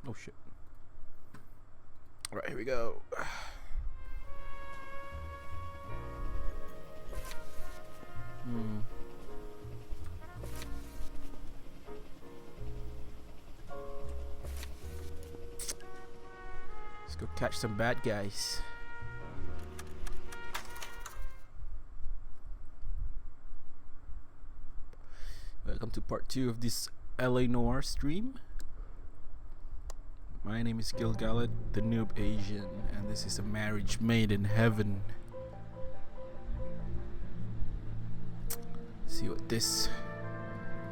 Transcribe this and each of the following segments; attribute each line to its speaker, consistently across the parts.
Speaker 1: Oh shit. Alright, here we go. Let's go catch some bad guys. Welcome to part 2 of this LA Noire stream. My name is GiL-GaLad, the Noob Asian, and this is a marriage made in heaven. See what this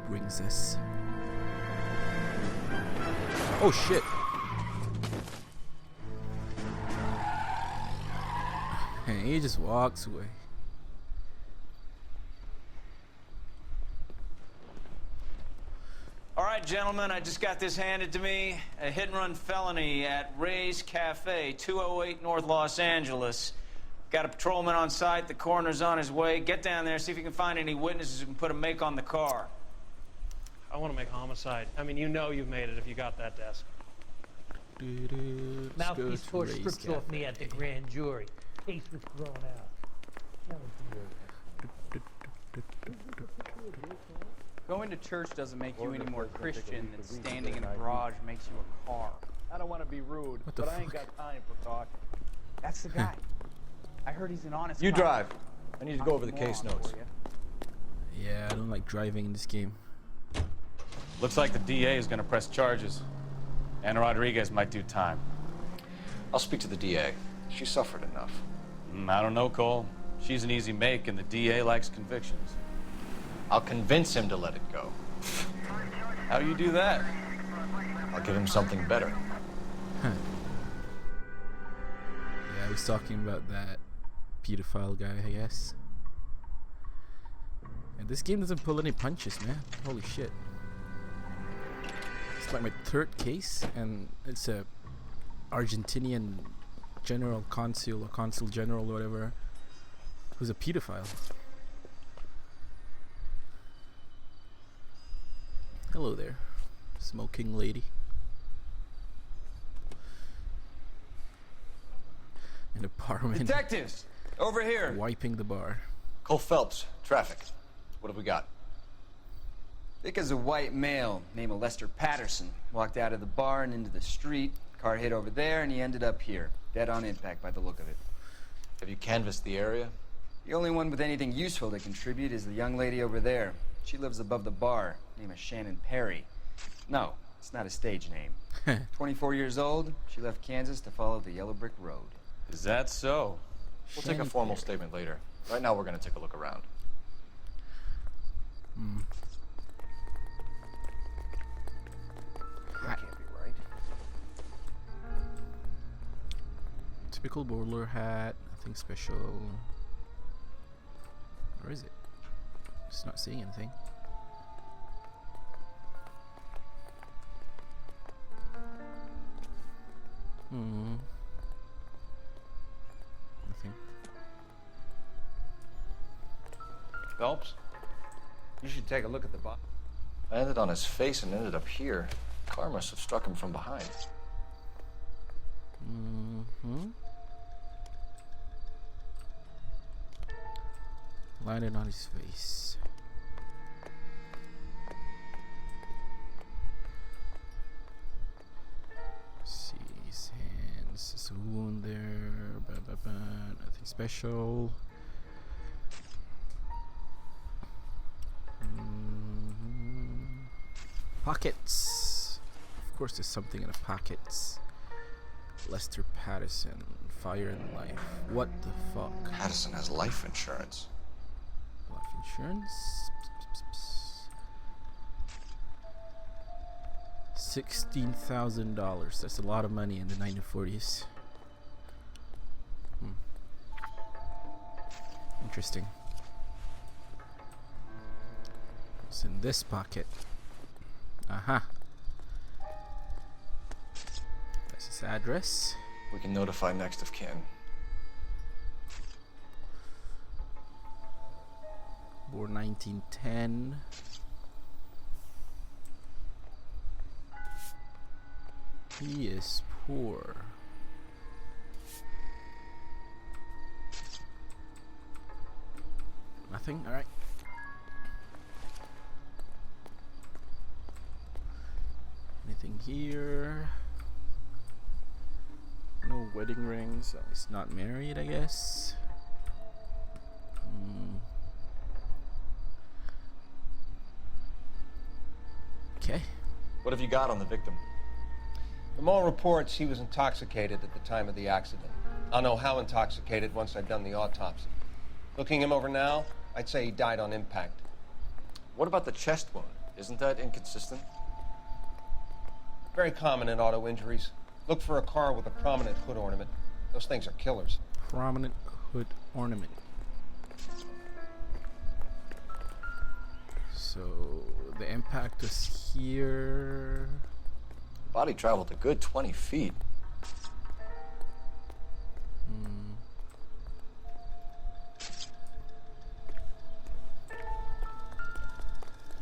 Speaker 1: brings us. Oh shit! And he just walks away.
Speaker 2: All right, gentlemen, I just got this handed to me. A hit-and-run felony at Ray's Cafe, 208 North Los Angeles. Got a patrolman on site. The coroner's on his way. Get down there, see if you can find any witnesses who can put a make on the car.
Speaker 3: I want to make homicide. I mean, you know you've made it if you got that desk.
Speaker 4: Mouthpiece tore strips off me at the grand jury. Case was thrown out.
Speaker 5: Going to church doesn't make you any more Christian than standing in a garage makes you a car. I don't want to be rude, but I ain't got time for talking. That's the guy. I heard he's an honest guy.
Speaker 6: You drive. I need to go over the case notes.
Speaker 1: Yeah, I don't like driving in this game.
Speaker 2: Looks like the DA is going to press charges. Anna Rodriguez might do time.
Speaker 6: I'll speak to the DA. She suffered enough.
Speaker 2: I don't know, Cole. She's an easy make, and the DA likes convictions.
Speaker 6: I'll convince him to let it go.
Speaker 2: How do you do that?
Speaker 6: I'll give him something better.
Speaker 1: Yeah, I was talking about that pedophile guy, I guess. And this game doesn't pull any punches, man. Holy shit. It's like my third case, and it's a Argentinian general consul or consul general or whatever who's a pedophile. Hello there, smoking lady. And a barman.
Speaker 5: Detectives, over here.
Speaker 1: Wiping the bar.
Speaker 6: Cole Phelps, traffic. What have we got?
Speaker 5: Thick as a white male named Lester Patterson walked out of the bar and into the street. Car hit over there, and he ended up here, dead on impact by the look of it.
Speaker 6: Have you canvassed the area?
Speaker 5: The only one with anything useful to contribute is the young lady over there. She lives above the bar. Name is Shannon Perry. No, it's not a stage name. 24 years old. She left Kansas to follow the yellow brick road.
Speaker 2: Is that so?
Speaker 6: We'll take a formal statement later. Right now, we're going to take a look around.
Speaker 5: That can't be right.
Speaker 1: Typical bowler hat, nothing special. Where is it? Just not seeing anything. Nothing.
Speaker 5: Phelps, you should take a look at the body.
Speaker 6: I ended on his face and ended up here. The car must have struck him from behind.
Speaker 1: Landed on his face. See his hands. There's a wound there. Nothing special. Pockets. Of course, there's something in the pockets. Lester Patterson, fire and life. What the fuck?
Speaker 6: Patterson has life insurance.
Speaker 1: Life insurance. $16,000. That's a lot of money in the 1940s. Interesting. What's in this pocket? Aha. That's his address.
Speaker 6: We can notify next of kin.
Speaker 1: Born 1910. He is poor. Nothing? Alright. Anything here? No wedding rings. He's not married, I guess. Okay.
Speaker 6: What have you got on the victim?
Speaker 7: From all reports, he was intoxicated at the time of the accident. I'll know how intoxicated once I've done the autopsy. Looking him over now, I'd say he died on impact.
Speaker 6: What about the chest wound? Isn't that inconsistent?
Speaker 7: Very common in auto injuries. Look for a car with a prominent hood ornament. Those things are killers.
Speaker 1: Prominent hood ornament. So the impact was here.
Speaker 6: Body traveled a good 20 feet.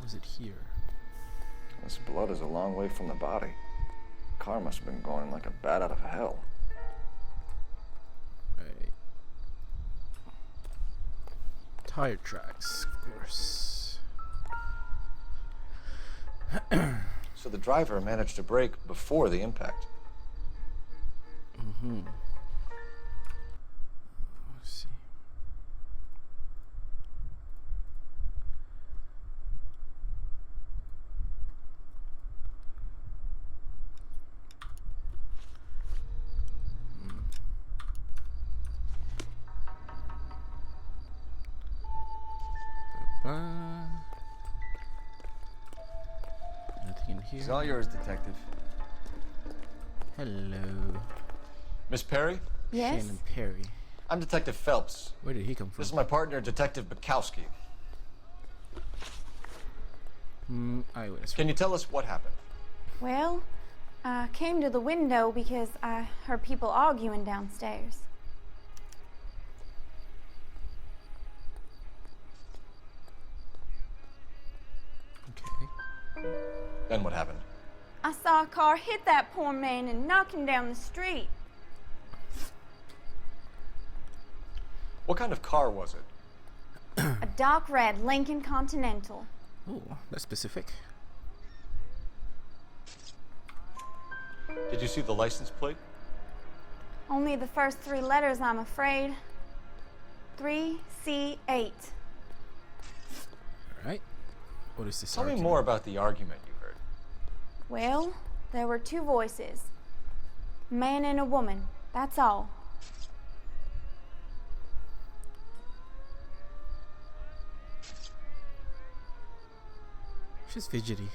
Speaker 1: Was it here?
Speaker 6: This blood is a long way from the body. Car must have been going like a bat out of hell.
Speaker 1: Right. Tire tracks, of course.
Speaker 6: So the driver managed to brake before the impact.
Speaker 1: Let's see. Nothing in here.
Speaker 5: It's all yours, Detective.
Speaker 1: Hello.
Speaker 6: Miss Perry?
Speaker 8: Yes?
Speaker 1: Shannon Perry.
Speaker 6: I'm Detective Phelps.
Speaker 1: Where did he come from?
Speaker 6: This is my partner, Detective Bukowski.
Speaker 1: Eyewitness.
Speaker 6: Can you tell us what happened?
Speaker 8: Well, I came to the window because I heard people arguing downstairs.
Speaker 1: Okay.
Speaker 6: Then what happened?
Speaker 8: I saw a car hit that poor man and knock him down the street.
Speaker 6: What kind of car was it?
Speaker 8: A dark red Lincoln Continental.
Speaker 1: Oh, that's specific.
Speaker 6: Did you see the license plate?
Speaker 8: Only the first three letters, I'm afraid. 3C8.
Speaker 1: Alright. What is this?
Speaker 6: Tell me
Speaker 1: argument?
Speaker 6: more about the argument you heard.
Speaker 8: Well, there were two voices. A man and a woman. That's all.
Speaker 1: She's fidgety.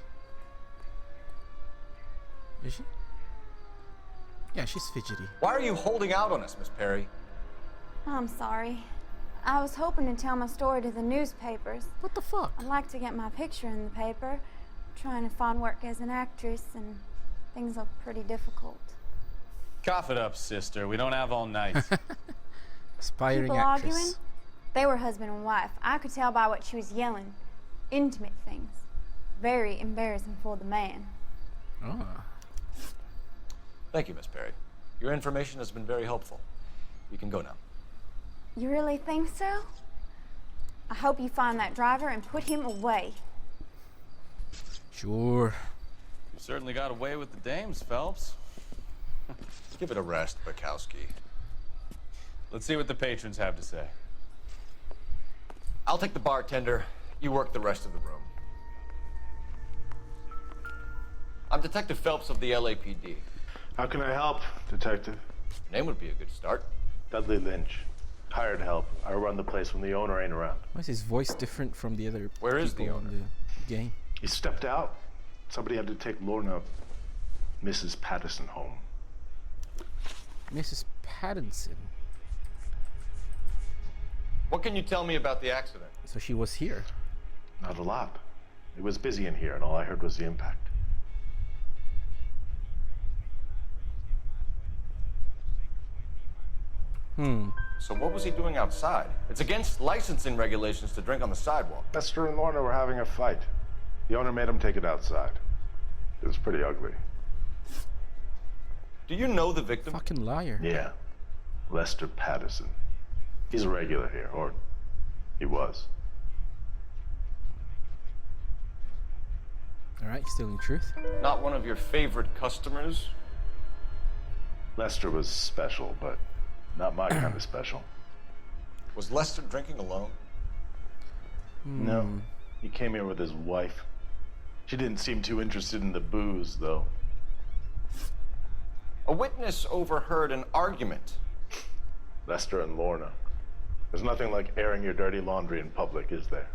Speaker 1: Is she? Yeah, she's fidgety.
Speaker 6: Why are you holding out on us, Miss Perry?
Speaker 8: I'm sorry. I was hoping to tell my story to the newspapers.
Speaker 1: What the fuck?
Speaker 8: I'd like to get my picture in the paper. Trying to find work as an actress, and things are pretty difficult.
Speaker 2: Cough it up, sister. We don't have all night.
Speaker 1: Aspiring
Speaker 8: People
Speaker 1: actress.
Speaker 8: arguing? They were husband and wife. I could tell by what she was yelling. Intimate things. Very embarrassing for the man.
Speaker 1: Oh.
Speaker 6: Thank you, Miss Perry. Your information has been very helpful. You can go now.
Speaker 8: You really think so? I hope you find that driver and put him away.
Speaker 1: Sure.
Speaker 2: You certainly got away with the dames, Phelps.
Speaker 6: Give it a rest, Bukowski.
Speaker 2: Let's see what the patrons have to say.
Speaker 6: I'll take the bartender. You work the rest of the room. I'm Detective Phelps of the LAPD.
Speaker 9: How can I help, Detective?
Speaker 6: Your name would be a good start.
Speaker 9: Dudley Lynch. Hired help. I run the place when the owner ain't around.
Speaker 1: Why is his voice different from the other
Speaker 6: Where is the
Speaker 1: people
Speaker 6: owner?
Speaker 1: in the game?
Speaker 9: He stepped out. Somebody had to take Lorna Mrs. Patterson home.
Speaker 1: Mrs. Pattinson.
Speaker 7: What can you tell me about the accident?
Speaker 1: So she was here.
Speaker 9: Not a lot. It was busy in here, and all I heard was the impact.
Speaker 7: So what was he doing outside? It's against licensing regulations to drink on the sidewalk.
Speaker 9: Lester and Lorna were having a fight. The owner made him take it outside. It was pretty ugly.
Speaker 7: Do you know the victim?
Speaker 1: Fucking liar.
Speaker 9: Yeah. Lester Patterson. He's a regular here, or he was.
Speaker 1: Alright, still in truth.
Speaker 7: Not one of your favorite customers?
Speaker 9: Lester was special, but not my kind of special.
Speaker 7: Was Lester drinking alone?
Speaker 9: No. He came here with his wife. She didn't seem too interested in the booze, though.
Speaker 7: A witness overheard an argument.
Speaker 9: Lester and Lorna. There's nothing like airing your dirty laundry in public, is there?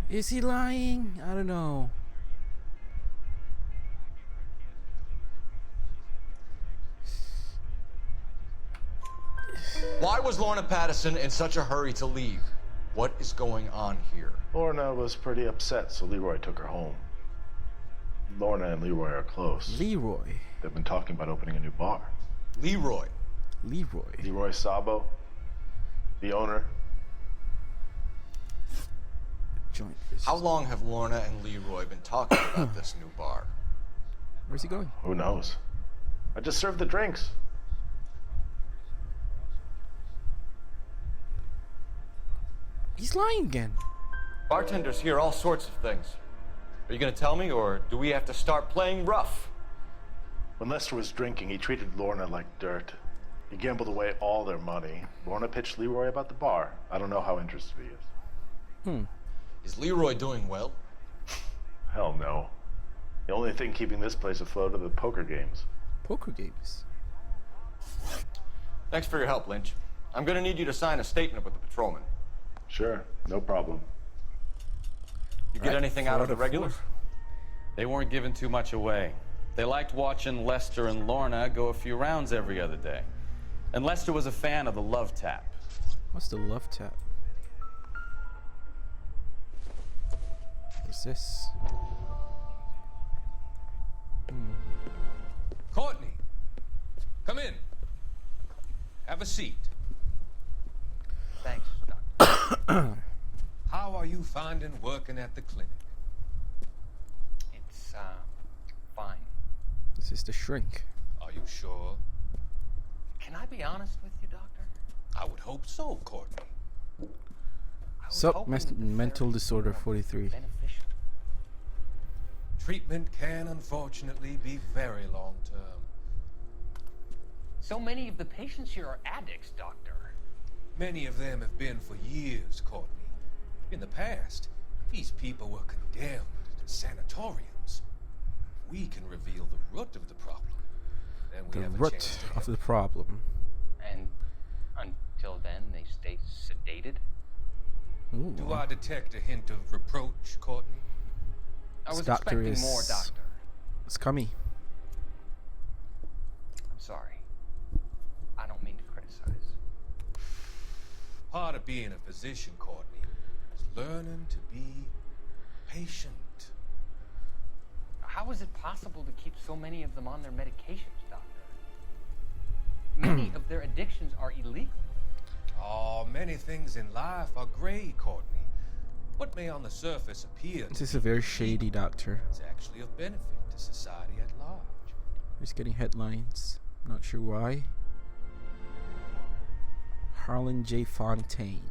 Speaker 1: Is he lying? I don't know.
Speaker 7: Why was Lorna Patterson in such a hurry to leave? What is going on here?
Speaker 9: Lorna was pretty upset, so Leroy took her home. Lorna and Leroy are close.
Speaker 1: Leroy.
Speaker 9: They've been talking about opening a new bar.
Speaker 7: Leroy.
Speaker 9: Leroy Sabo, the owner.
Speaker 1: Joint.
Speaker 7: How long have Lorna and Leroy been talking about this new bar?
Speaker 1: Where's he going?
Speaker 9: Who knows? I just served the drinks.
Speaker 1: He's lying again.
Speaker 7: Bartenders hear all sorts of things. Are you gonna tell me, or do we have to start playing rough?
Speaker 9: When Lester was drinking, he treated Lorna like dirt. He gambled away all their money. Lorna pitched Leroy about the bar. I don't know how interested he is.
Speaker 7: Is Leroy doing well?
Speaker 9: Hell no. The only thing keeping this place afloat are the poker games.
Speaker 1: Poker games.
Speaker 7: Thanks for your help, Lynch. I'm gonna need you to sign a statement with the patrolman.
Speaker 9: Sure, no problem.
Speaker 7: You get anything out of the regulars?
Speaker 10: They weren't giving too much away. They liked watching Lester and Lorna go a few rounds every other day. And Lester was a fan of the love tap.
Speaker 1: What's the love tap? What's this?
Speaker 11: Courtney, come in. Have a seat.
Speaker 12: Thanks, Doctor.
Speaker 11: How are you finding working at the clinic?
Speaker 12: It's, fine.
Speaker 1: This is the shrink.
Speaker 11: Are you sure?
Speaker 12: Can I be honest with you, Doctor?
Speaker 11: I would hope so, Courtney.
Speaker 1: Sup, mental disorder 43.
Speaker 12: Beneficial.
Speaker 11: Treatment can unfortunately be very long-term.
Speaker 12: So many of the patients here are addicts, Doctor.
Speaker 11: Many of them have been for years, Courtney. In the past, these people were condemned to sanatoriums. We can reveal the root of the problem. Then we
Speaker 1: The
Speaker 11: have a
Speaker 1: root
Speaker 11: chance to
Speaker 1: of the problem.
Speaker 12: And until then, they stay sedated?
Speaker 1: Ooh.
Speaker 11: Do I detect a hint of reproach, Courtney?
Speaker 12: I was
Speaker 1: This doctor
Speaker 12: expecting more, Doctor.
Speaker 1: It's scummy.
Speaker 12: I'm sorry. I don't mean to criticize.
Speaker 11: Part of being a physician, Courtney, is learning to be patient.
Speaker 12: How is it possible to keep so many of them on their medications, Doctor? Many of their addictions are illegal.
Speaker 11: Oh, many things in life are gray, Courtney. What may on the surface appear
Speaker 1: This is a very shady doctor.
Speaker 11: is actually of benefit to society at large.
Speaker 1: He's getting headlines. Not sure why. Harlan J. Fontaine.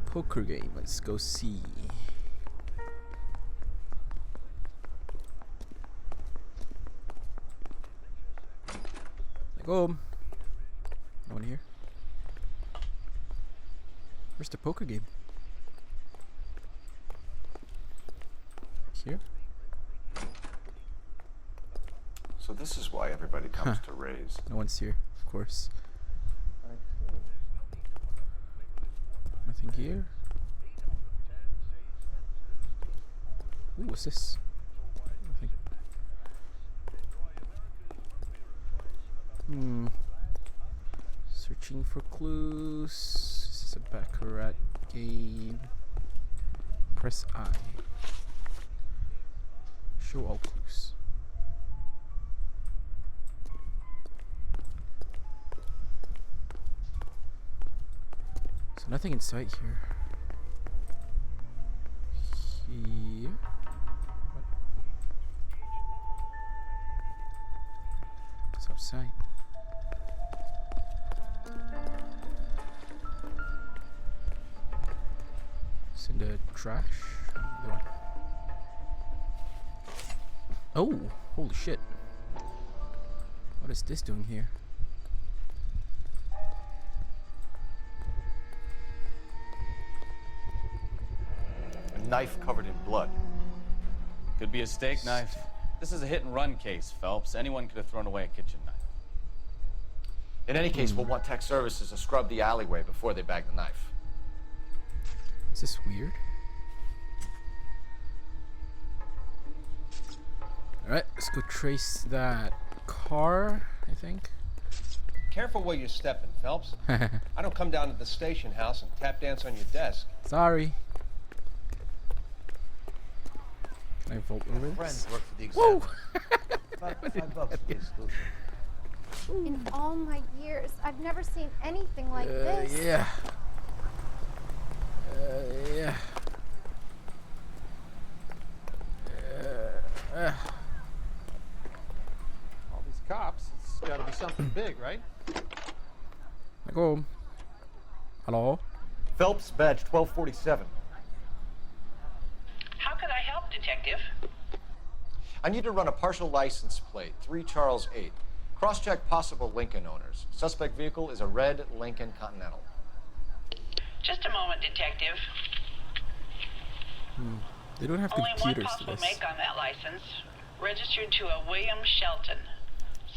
Speaker 1: Poker game. Let's go see. Go. No one here. Where's the poker game? Here.
Speaker 6: So this is why everybody comes to Ray's.
Speaker 1: No one's here, of course. Nothing here. Ooh, what's this? Nothing. Searching for clues. This is a Baccarat game. Press I. Show all clues. So nothing in sight here. Here. What? It's outside. It's in the trash. There. Oh, holy shit. What is this doing here?
Speaker 10: A knife covered in blood. Could be a steak knife. This is a hit and run case, Phelps. Anyone could have thrown away a kitchen knife.
Speaker 6: In any case, we'll want tech services to scrub the alleyway before they bag the knife.
Speaker 1: Is this weird? Alright, let's go trace that car, I think.
Speaker 7: Careful where you're stepping, Phelps. I don't come down to the station house and tap dance on your desk.
Speaker 1: Sorry. Can I vault over this?
Speaker 4: Friends work for the
Speaker 1: Whoa!
Speaker 4: $5 please.
Speaker 8: In all my years, I've never seen anything like this.
Speaker 1: Yeah. Yeah.
Speaker 3: All these cops, it's got to be something big, right?
Speaker 1: I go. Hello?
Speaker 6: Phelps, badge 1247.
Speaker 13: How can I help, Detective?
Speaker 6: I need to run a partial license plate, 3 Charles 8. Cross-check possible Lincoln owners. Suspect vehicle is a red Lincoln Continental.
Speaker 13: Just a moment, Detective.
Speaker 1: They don't have
Speaker 13: Only one
Speaker 1: computers to
Speaker 13: possible
Speaker 1: this.
Speaker 13: make on that license. Registered to a William Shelton,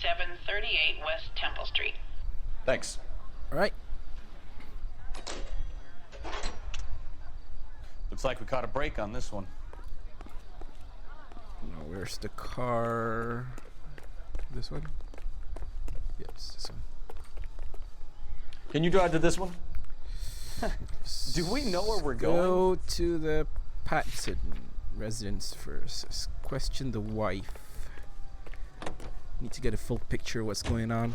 Speaker 13: 738 West Temple Street.
Speaker 6: Thanks.
Speaker 1: Alright.
Speaker 10: Looks like we caught a break on this one.
Speaker 1: Now, where's the car? This one? Yes, this one.
Speaker 6: Can you drive to this one?
Speaker 10: Do we know where we're going?
Speaker 1: Go to the Patson residence first. Let's question the wife. Need to get a full picture of what's going on.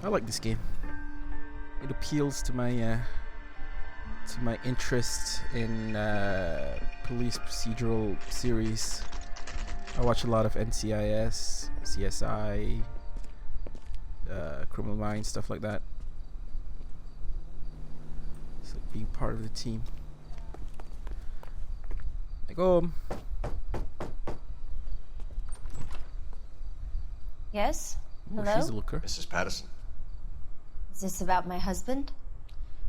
Speaker 1: I like this game. It appeals to my interest in police procedural series. I watch a lot of NCIS, CSI, Criminal Minds, stuff like that. It's like being part of the team. Like, oh,
Speaker 14: Yes?
Speaker 1: ooh,
Speaker 14: Hello?
Speaker 1: she's a looker.
Speaker 6: Mrs. Patterson.
Speaker 14: Is this about my husband?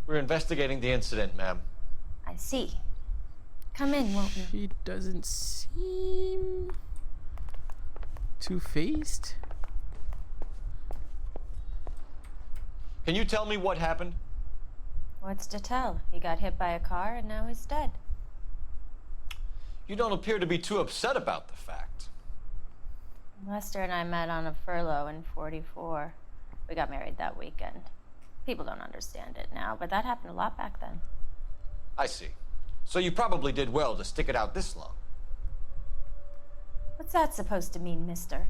Speaker 6: We're investigating the incident, ma'am.
Speaker 14: I see. Come in, won't you?
Speaker 1: She doesn't seem too phased.
Speaker 6: Can you tell me what happened?
Speaker 14: What's to tell? He got hit by a car and now he's dead.
Speaker 6: You don't appear to be too upset about the fact.
Speaker 14: Lester and I met on a furlough in '44. We got married that weekend. People don't understand it now, but that happened a lot back then.
Speaker 6: I see. So you probably did well to stick it out this long.
Speaker 14: What's that supposed to mean, mister?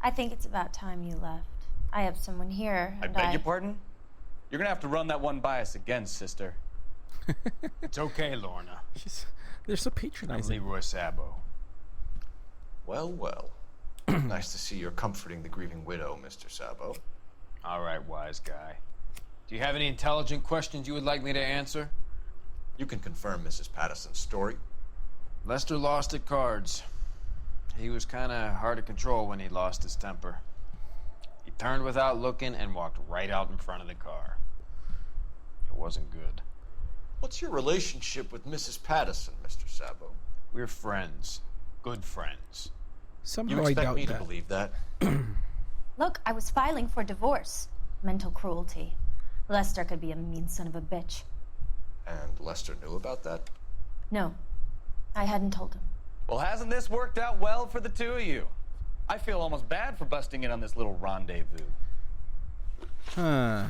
Speaker 14: I think it's about time you left. I have someone here,
Speaker 10: I
Speaker 14: and
Speaker 10: beg your pardon? You're gonna have to run that one by us again, sister.
Speaker 15: It's okay, Lorna.
Speaker 1: They're so
Speaker 15: I'm
Speaker 1: patronizing.
Speaker 15: Leroy Sabo.
Speaker 6: Well, well. Nice to see you're comforting the grieving widow, Mr. Sabo.
Speaker 15: All right, wise guy. Do you have any intelligent questions you would like me to answer?
Speaker 6: You can confirm Mrs. Patterson's story.
Speaker 15: Lester lost at cards. He was kind of hard to control when he lost his temper. He turned without looking and walked right out in front of the car. It wasn't good.
Speaker 6: What's your relationship with Mrs. Patterson, Mr. Sabo?
Speaker 15: We're friends. Good friends.
Speaker 1: Somehow
Speaker 6: You
Speaker 1: I
Speaker 6: expect
Speaker 1: doubt
Speaker 6: me to
Speaker 1: that.
Speaker 6: believe that?
Speaker 14: Look, I was filing for divorce. Mental cruelty. Lester could be a mean son of a bitch.
Speaker 6: And Lester knew about that?
Speaker 14: No, I hadn't told him.
Speaker 10: Well, hasn't this worked out well for the two of you? I feel almost bad for busting in on this little rendezvous.
Speaker 1: Huh.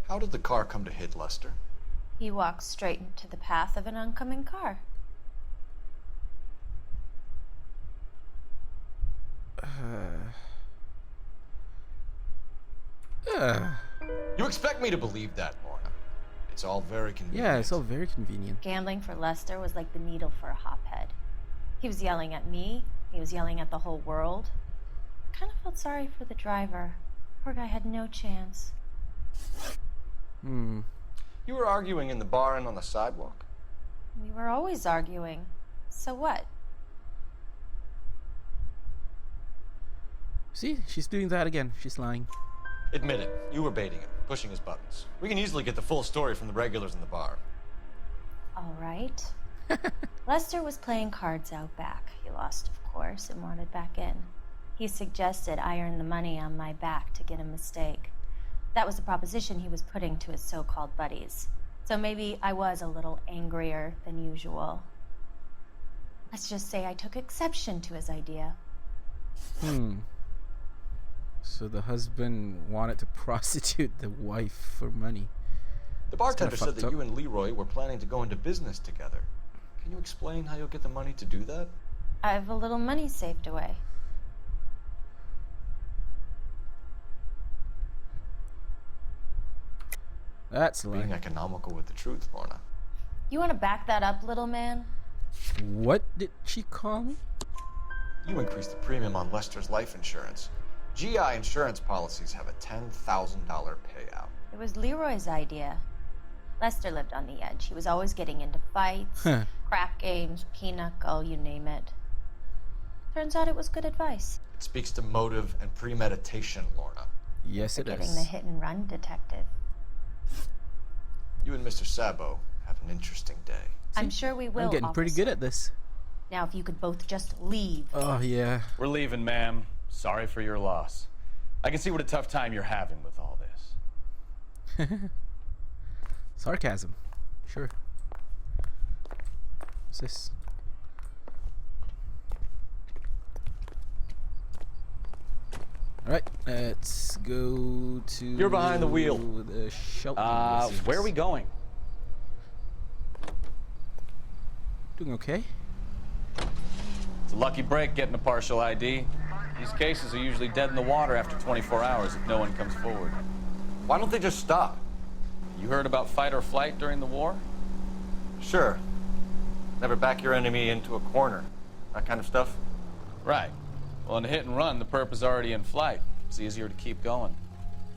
Speaker 6: How did the car come to hit Lester?
Speaker 14: He walked straight into the path of an oncoming car.
Speaker 6: You expect me to believe that, Lorna? It's all very convenient.
Speaker 1: Yeah, it's all very convenient.
Speaker 14: Gambling for Lester was like the needle for a hophead. He was yelling at me. He was yelling at the whole world. I kind of felt sorry for the driver. Poor guy had no chance.
Speaker 6: You were arguing in the bar and on the sidewalk?
Speaker 14: We were always arguing. So what?
Speaker 1: See, she's doing that again. She's lying.
Speaker 6: Admit it, you were baiting him, pushing his buttons. We can easily get the full story from the regulars in the bar.
Speaker 14: All right. Lester was playing cards out back. He lost, of course, and wanted back in. He suggested I earn the money on my back to get a mistake. That was the proposition he was putting to his so-called buddies. So maybe I was a little angrier than usual. Let's just say I took exception to his idea.
Speaker 1: So the husband wanted to prostitute the wife for money.
Speaker 6: The bartender said that
Speaker 1: up.
Speaker 6: you and Leroy were planning to go into business together. Can you explain how you'll get the money to do that?
Speaker 14: I have a little money saved away.
Speaker 1: That's lying.
Speaker 6: Being economical with the truth, Lorna.
Speaker 14: You want to back that up, little man?
Speaker 1: What did she call me?
Speaker 6: You increased the premium on Lester's life insurance. GI insurance policies have a $10,000 payout.
Speaker 14: It was Leroy's idea. Lester lived on the edge. He was always getting into fights, crap games, pinochle, you name it. Turns out it was good advice.
Speaker 6: It speaks to motive and premeditation, Lorna.
Speaker 1: Yes, it
Speaker 14: Getting
Speaker 1: is.
Speaker 14: the hit and run detective.
Speaker 6: You and Mr. Sabo have an interesting day.
Speaker 14: I'm sure we will.
Speaker 1: I'm getting pretty good at this.
Speaker 14: Now, if you could both just leave.
Speaker 1: Oh, yeah.
Speaker 10: We're leaving, ma'am. Sorry for your loss. I can see what a tough time you're having with all this.
Speaker 1: Sarcasm. Sure. What's this? Alright, let's go to...
Speaker 6: You're behind the wheel.
Speaker 1: The Shelton
Speaker 10: where are we going?
Speaker 1: Doing okay.
Speaker 10: It's a lucky break getting a partial ID. These cases are usually dead in the water after 24 hours if no one comes forward.
Speaker 6: Why don't they just stop?
Speaker 10: You heard about fight or flight during the war?
Speaker 6: Sure. Never back your enemy into a corner. That kind of stuff.
Speaker 10: Right. Well, in a hit and run, the perp is already in flight. It's easier to keep going.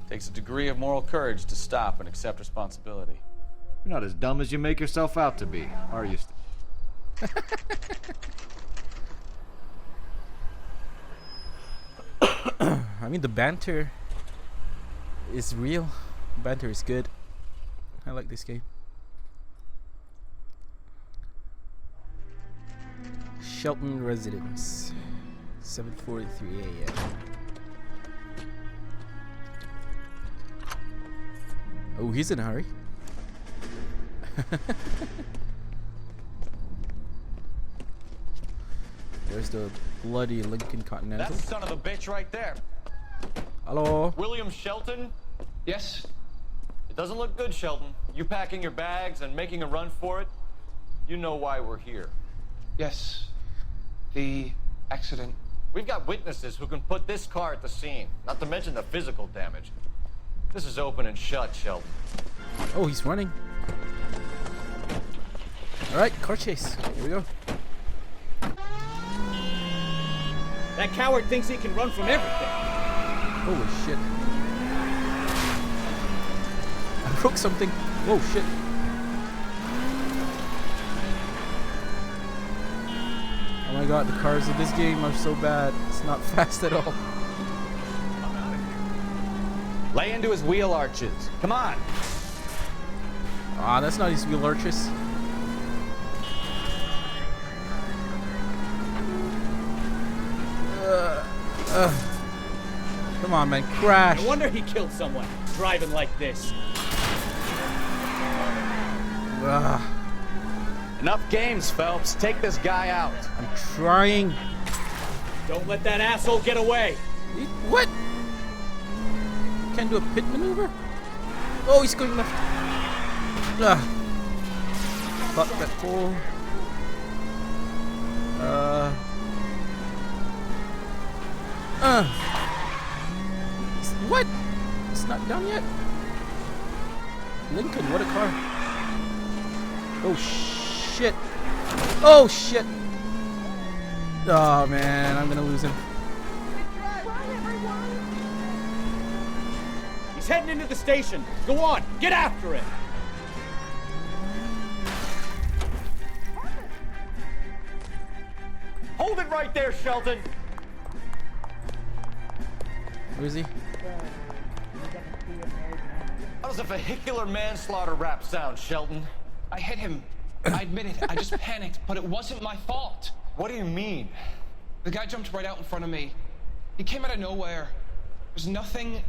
Speaker 10: Takes a degree of moral courage to stop and accept responsibility.
Speaker 6: You're not as dumb as you make yourself out to be, are you?
Speaker 1: I mean, the banter is real. Banter is good. I like this game. Shelton Residence, 7:43 a.m. Oh, he's in a hurry. There's the bloody Lincoln Continental.
Speaker 10: That's the son of a bitch right there.
Speaker 1: Hello.
Speaker 6: William Shelton?
Speaker 3: Yes?
Speaker 6: It doesn't look good, Shelton. You packing your bags and making a run for it? You know why we're here.
Speaker 3: Yes. The accident.
Speaker 6: We've got witnesses who can put this car at the scene, not to mention the physical damage. This is open and shut, Shelton.
Speaker 1: Oh, he's running. Alright, car chase. Here we go.
Speaker 16: That coward thinks he can run from everything.
Speaker 1: Holy shit. I broke something. Whoa, shit. Oh my god, the cars in this game are so bad. It's not fast at all.
Speaker 10: Lay into his wheel arches. Come on.
Speaker 1: Ah, that's not his wheel arches. Come on, man, crash.
Speaker 16: No wonder he killed someone driving like this.
Speaker 10: Enough games, Phelps. Take this guy out.
Speaker 1: I'm trying.
Speaker 16: Don't let that asshole get away.
Speaker 1: What? Can't do a pit maneuver? Oh, he's going left. Fuck that pole. What? It's not done yet? Lincoln, what a car. Oh shit. Oh shit. Oh man, I'm gonna lose him.
Speaker 16: He's heading into the station. Go on, get after him.
Speaker 6: Hold it right there, Shelton.
Speaker 1: Where is he?
Speaker 6: How does a vehicular manslaughter rap sound, Shelton?
Speaker 17: I hit him. I admit it. I just panicked, but it wasn't my fault.
Speaker 6: What do you mean?
Speaker 17: The guy jumped right out in front of me. He came out of nowhere. There's nothing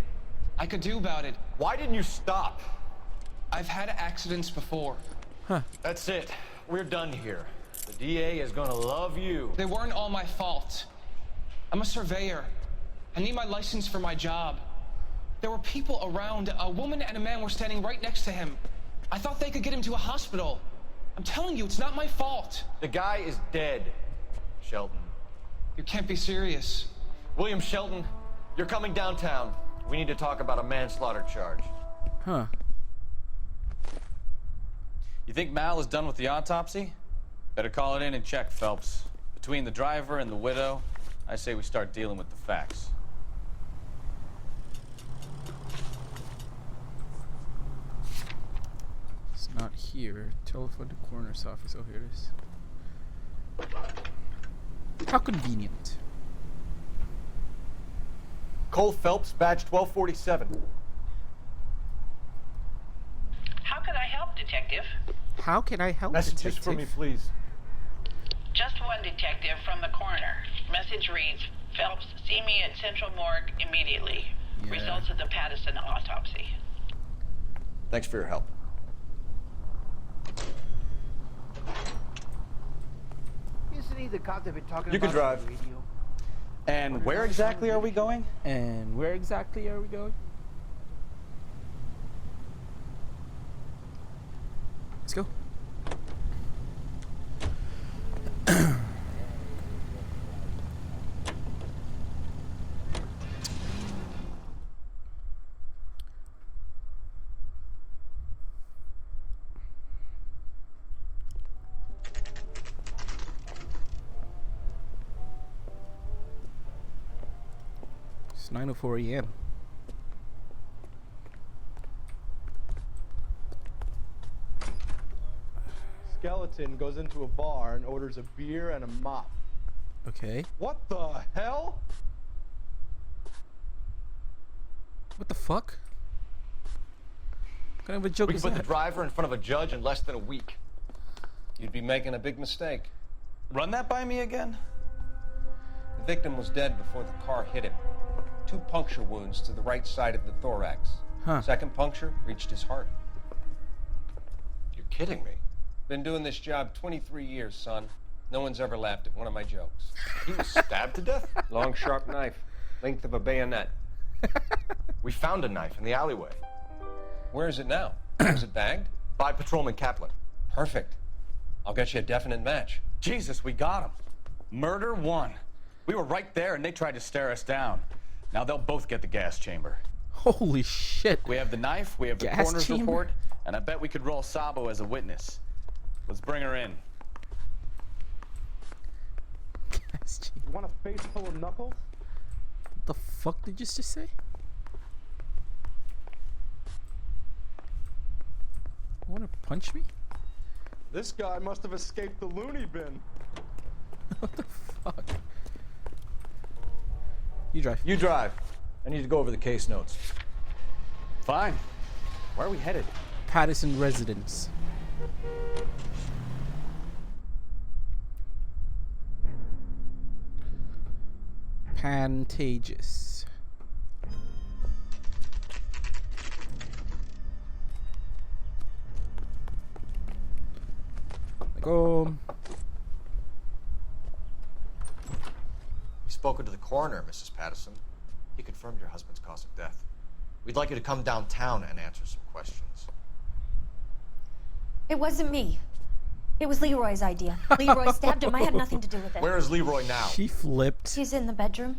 Speaker 17: I could do about it.
Speaker 6: Why didn't you stop?
Speaker 17: I've had accidents before.
Speaker 1: Huh.
Speaker 6: That's it. We're done here. The DA is gonna love you.
Speaker 17: They weren't all my fault. I'm a surveyor. I need my license for my job. There were people around. A woman and a man were standing right next to him. I thought they could get him to a hospital. I'm telling you, it's not my fault.
Speaker 6: The guy is dead, Shelton.
Speaker 17: You can't be serious.
Speaker 6: William Shelton, you're coming downtown. We need to talk about a manslaughter charge.
Speaker 1: Huh.
Speaker 10: You think Mal is done with the autopsy? Better call it in and check, Phelps. Between the driver and the widow, I say we start dealing with the facts.
Speaker 1: It's not here. Telephone to coroner's office. Oh, here it is. How convenient.
Speaker 6: Cole Phelps, badge 1247.
Speaker 13: How can I help, Detective?
Speaker 1: How can I help?
Speaker 6: Messages
Speaker 1: detective?
Speaker 6: for me, please.
Speaker 13: Just one detective from the coroner. Message reads, Phelps, see me at Central Morgue immediately.
Speaker 1: Yeah.
Speaker 13: Results of the Pattison autopsy.
Speaker 6: Thanks for your help.
Speaker 4: Isn't he the cop they've been talking
Speaker 6: You
Speaker 4: about
Speaker 6: can drive.
Speaker 4: on the radio?
Speaker 10: And where exactly are we going?
Speaker 1: And where exactly are we going? Let's go. It's 9:04 a.m.
Speaker 18: Skeleton goes into a bar and orders a beer and a mop.
Speaker 1: Okay.
Speaker 18: What the hell?
Speaker 1: What the fuck? What kind of a joke
Speaker 6: We
Speaker 1: is
Speaker 6: can put
Speaker 1: that?
Speaker 6: the driver in front of a judge in less than a week.
Speaker 7: You'd be making a big mistake.
Speaker 10: Run that by me again?
Speaker 7: The victim was dead before the car hit him. 2 puncture wounds to the right side of the thorax.
Speaker 1: Huh.
Speaker 7: Second puncture reached his heart.
Speaker 6: You're kidding me.
Speaker 7: Been doing this job 23 years, son. No one's ever laughed at one of my jokes.
Speaker 6: He was stabbed to death?
Speaker 7: Long, sharp knife. Length of a bayonet.
Speaker 6: We found a knife in the alleyway.
Speaker 7: Where is it now? Was it bagged?
Speaker 6: By Patrolman Kaplan.
Speaker 7: Perfect. I'll get you a definite match.
Speaker 10: Jesus, we got him. Murder 1. We were right there and they tried to stare us down. Now they'll both get the gas chamber.
Speaker 1: Holy shit.
Speaker 10: We have the knife, we have the
Speaker 1: Gas
Speaker 10: coroner's
Speaker 1: chamber?
Speaker 10: report, and I bet we could roll Sabo as a witness. Let's bring her in.
Speaker 18: You want a face full of knuckles?
Speaker 1: What the fuck did you just say? Want to punch me?
Speaker 18: This guy must have escaped the loony bin.
Speaker 1: What the fuck? You drive.
Speaker 6: You drive. I need to go over the case notes.
Speaker 10: Fine. Where are we headed?
Speaker 1: Patterson residence. Pantages. Go.
Speaker 6: We've spoken to the coroner, Mrs. Patterson. He confirmed your husband's cause of death. We'd like you to come downtown and answer some questions.
Speaker 14: It wasn't me. It was Leroy's idea. Leroy stabbed him. I had nothing to do with it.
Speaker 6: Where is Leroy now?
Speaker 1: She flipped.
Speaker 14: He's in the bedroom.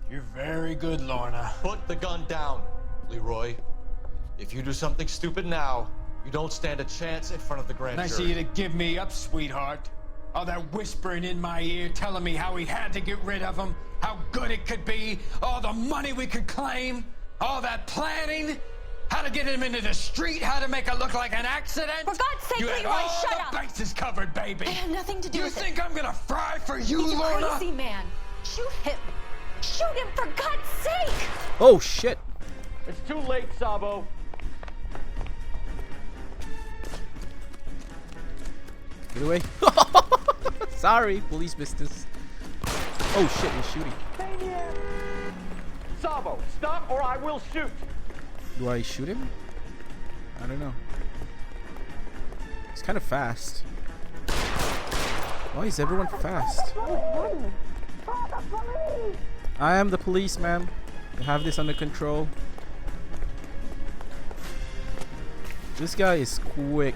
Speaker 15: You're very good, Lorna.
Speaker 6: Put the gun down, Leroy. If you do something stupid now, you don't stand a chance in front of the grand
Speaker 15: Nice
Speaker 6: jury.
Speaker 15: of you to give me up, sweetheart. All that whispering in my ear telling me how we had to get rid of him, how good it could be, all the money we could claim, all that planning, how to get him into the street, how to make it look like an accident.
Speaker 14: For God's sake,
Speaker 15: you had
Speaker 14: Leroy,
Speaker 15: all
Speaker 14: shut
Speaker 15: the
Speaker 14: up.
Speaker 15: bases covered, baby.
Speaker 14: I had nothing to do
Speaker 15: You
Speaker 14: with it.
Speaker 15: think I'm gonna fry for you,
Speaker 14: He's a
Speaker 15: Lorna?
Speaker 14: crazy man. Shoot him. Shoot him, for God's sake.
Speaker 1: Oh shit.
Speaker 16: It's too late, Sabo.
Speaker 1: Get away. Sorry, police business. Oh shit, he's shooting.
Speaker 16: Sabo, stop or I will shoot.
Speaker 1: Do I shoot him? I don't know. He's kind of fast. Why is everyone fast? I am the police, ma'am. I have this under control. This guy is quick.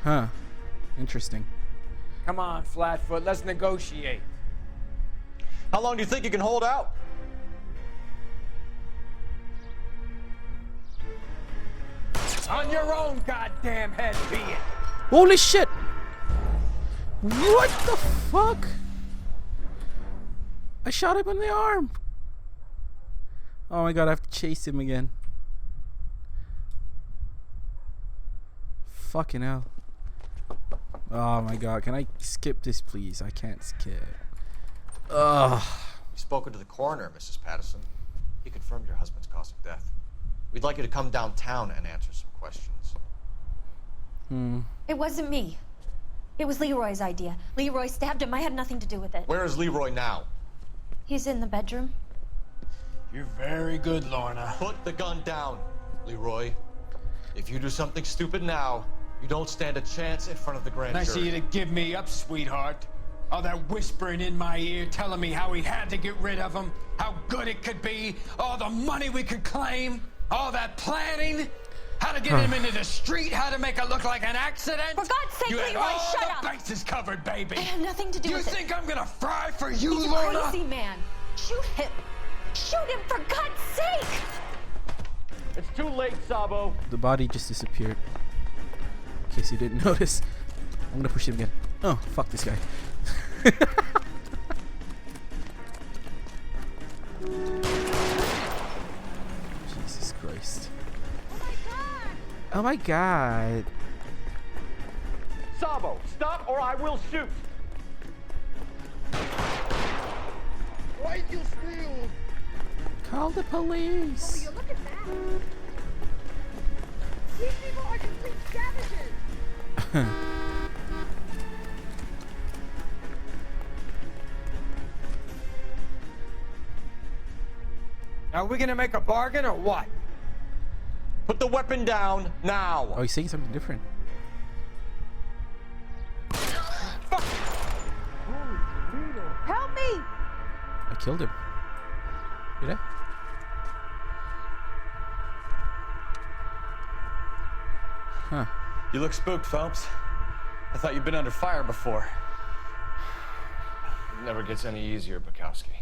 Speaker 1: Huh. Interesting.
Speaker 15: Come on, Flatfoot, let's negotiate.
Speaker 6: How long do you think you can hold out?
Speaker 15: On your own goddamn head, be it.
Speaker 1: Holy shit! What the fuck? I shot him in the arm. Oh my god, I have to chase him again. Fucking hell. Oh my god, can I skip this please? I can't skip. Ugh.
Speaker 6: We've spoken to the coroner, Mrs. Patterson. He confirmed your husband's cause of death. We'd like you to come downtown and answer some questions.
Speaker 14: It wasn't me. It was Leroy's idea. Leroy stabbed him. I had nothing to do with it.
Speaker 6: Where is Leroy now?
Speaker 14: He's in the bedroom.
Speaker 15: You're very good, Lorna.
Speaker 6: Put the gun down, Leroy. If you do something stupid now, you don't stand a chance in front of the grand
Speaker 15: Nice of
Speaker 6: jury.
Speaker 15: you to give me up, sweetheart. All that whispering in my ear telling me how we had to get rid of him, how good it could be, all the money we could claim, all that planning, how to get him into the street, how to make it look like an accident.
Speaker 14: For God's sake,
Speaker 15: you had
Speaker 14: Leroy,
Speaker 15: all
Speaker 14: shut
Speaker 15: the
Speaker 14: up.
Speaker 15: bases covered, baby.
Speaker 14: I had nothing to do
Speaker 15: You
Speaker 14: with it.
Speaker 15: think I'm gonna fry for you,
Speaker 14: He's a
Speaker 15: Lorna?
Speaker 14: crazy man. Shoot him. Shoot him, for God's sake.
Speaker 16: It's too late, Sabo.
Speaker 1: The body just disappeared. In case you didn't notice. I'm gonna push him again. Oh, fuck this guy. Jesus Christ. Oh my god.
Speaker 16: Sabo, stop or I will shoot. Why'd you steal?
Speaker 1: Call the police.
Speaker 19: Look at that. These people are complete savages.
Speaker 15: Are we gonna make a bargain or what?
Speaker 6: Put the weapon down now.
Speaker 1: Oh, he's saying something different.
Speaker 19: Help me!
Speaker 1: I killed him. Did I? Huh.
Speaker 10: You look spooked, Phelps. I thought you'd been under fire before.
Speaker 6: It never gets any easier, Bukowski.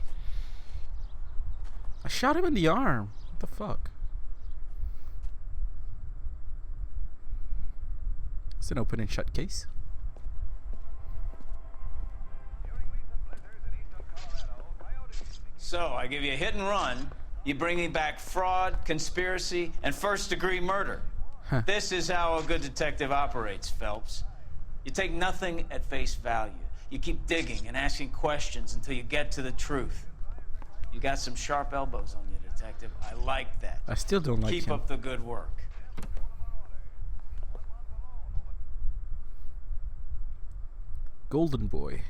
Speaker 1: I shot him in the arm. What the fuck? It's an open and shut case.
Speaker 2: So, I give you a hit and run. You bring me back fraud, conspiracy, and first-degree murder. This is how a good detective operates, Phelps. You take nothing at face value. You keep digging and asking questions until you get to the truth. You got some sharp elbows on you, detective. I like that.
Speaker 1: I still don't like
Speaker 2: Keep
Speaker 1: him.
Speaker 2: up the good work.
Speaker 1: Golden boy.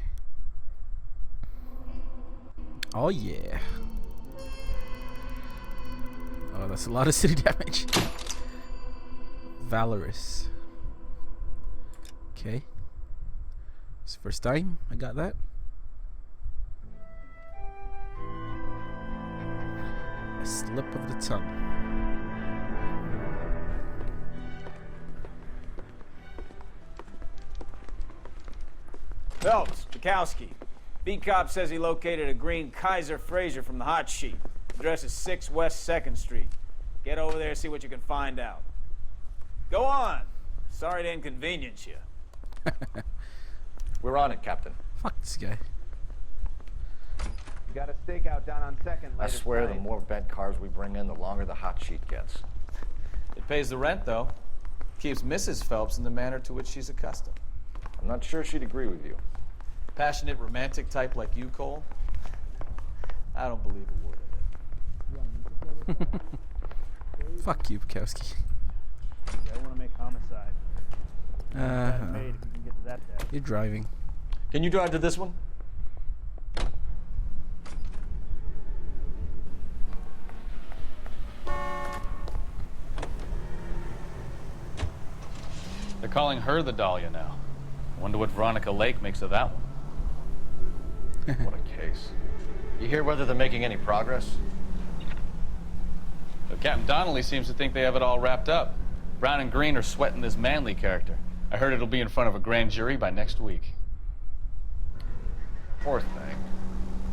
Speaker 1: Oh yeah. Oh, that's a lot of city damage. Valorous. Okay. It's the first time I got that. A slip of the tongue.
Speaker 2: Phelps, Bukowski. B-Cop says he located a green Kaiser Fraser from the hot sheet. Address is 6 West 2nd Street. Get over there, see what you can find out. Go on. Sorry to inconvenience you.
Speaker 6: We're on it, Captain.
Speaker 1: Fuck this guy.
Speaker 20: We got a stakeout down on 2nd.
Speaker 6: I swear, the more bent cars we bring in, the longer the hot sheet gets.
Speaker 10: It pays the rent, though. Keeps Mrs. Phelps in the manner to which she's accustomed.
Speaker 6: I'm not sure she'd agree with you.
Speaker 10: Passionate, romantic type like you, Cole? I don't believe a word of it.
Speaker 1: Fuck you, Bukowski.
Speaker 16: I want to make homicide. Made if you can get to that death.
Speaker 1: You're driving.
Speaker 6: Can you drive to this one?
Speaker 10: They're calling her the Dahlia now. Wonder what Veronica Lake makes of that one.
Speaker 6: What a case. You hear whether they're making any progress?
Speaker 10: But Captain Donnelly seems to think they have it all wrapped up. Brown and Green are sweating this Manley character. I heard it'll be in front of a grand jury by next week.
Speaker 6: Poor thing.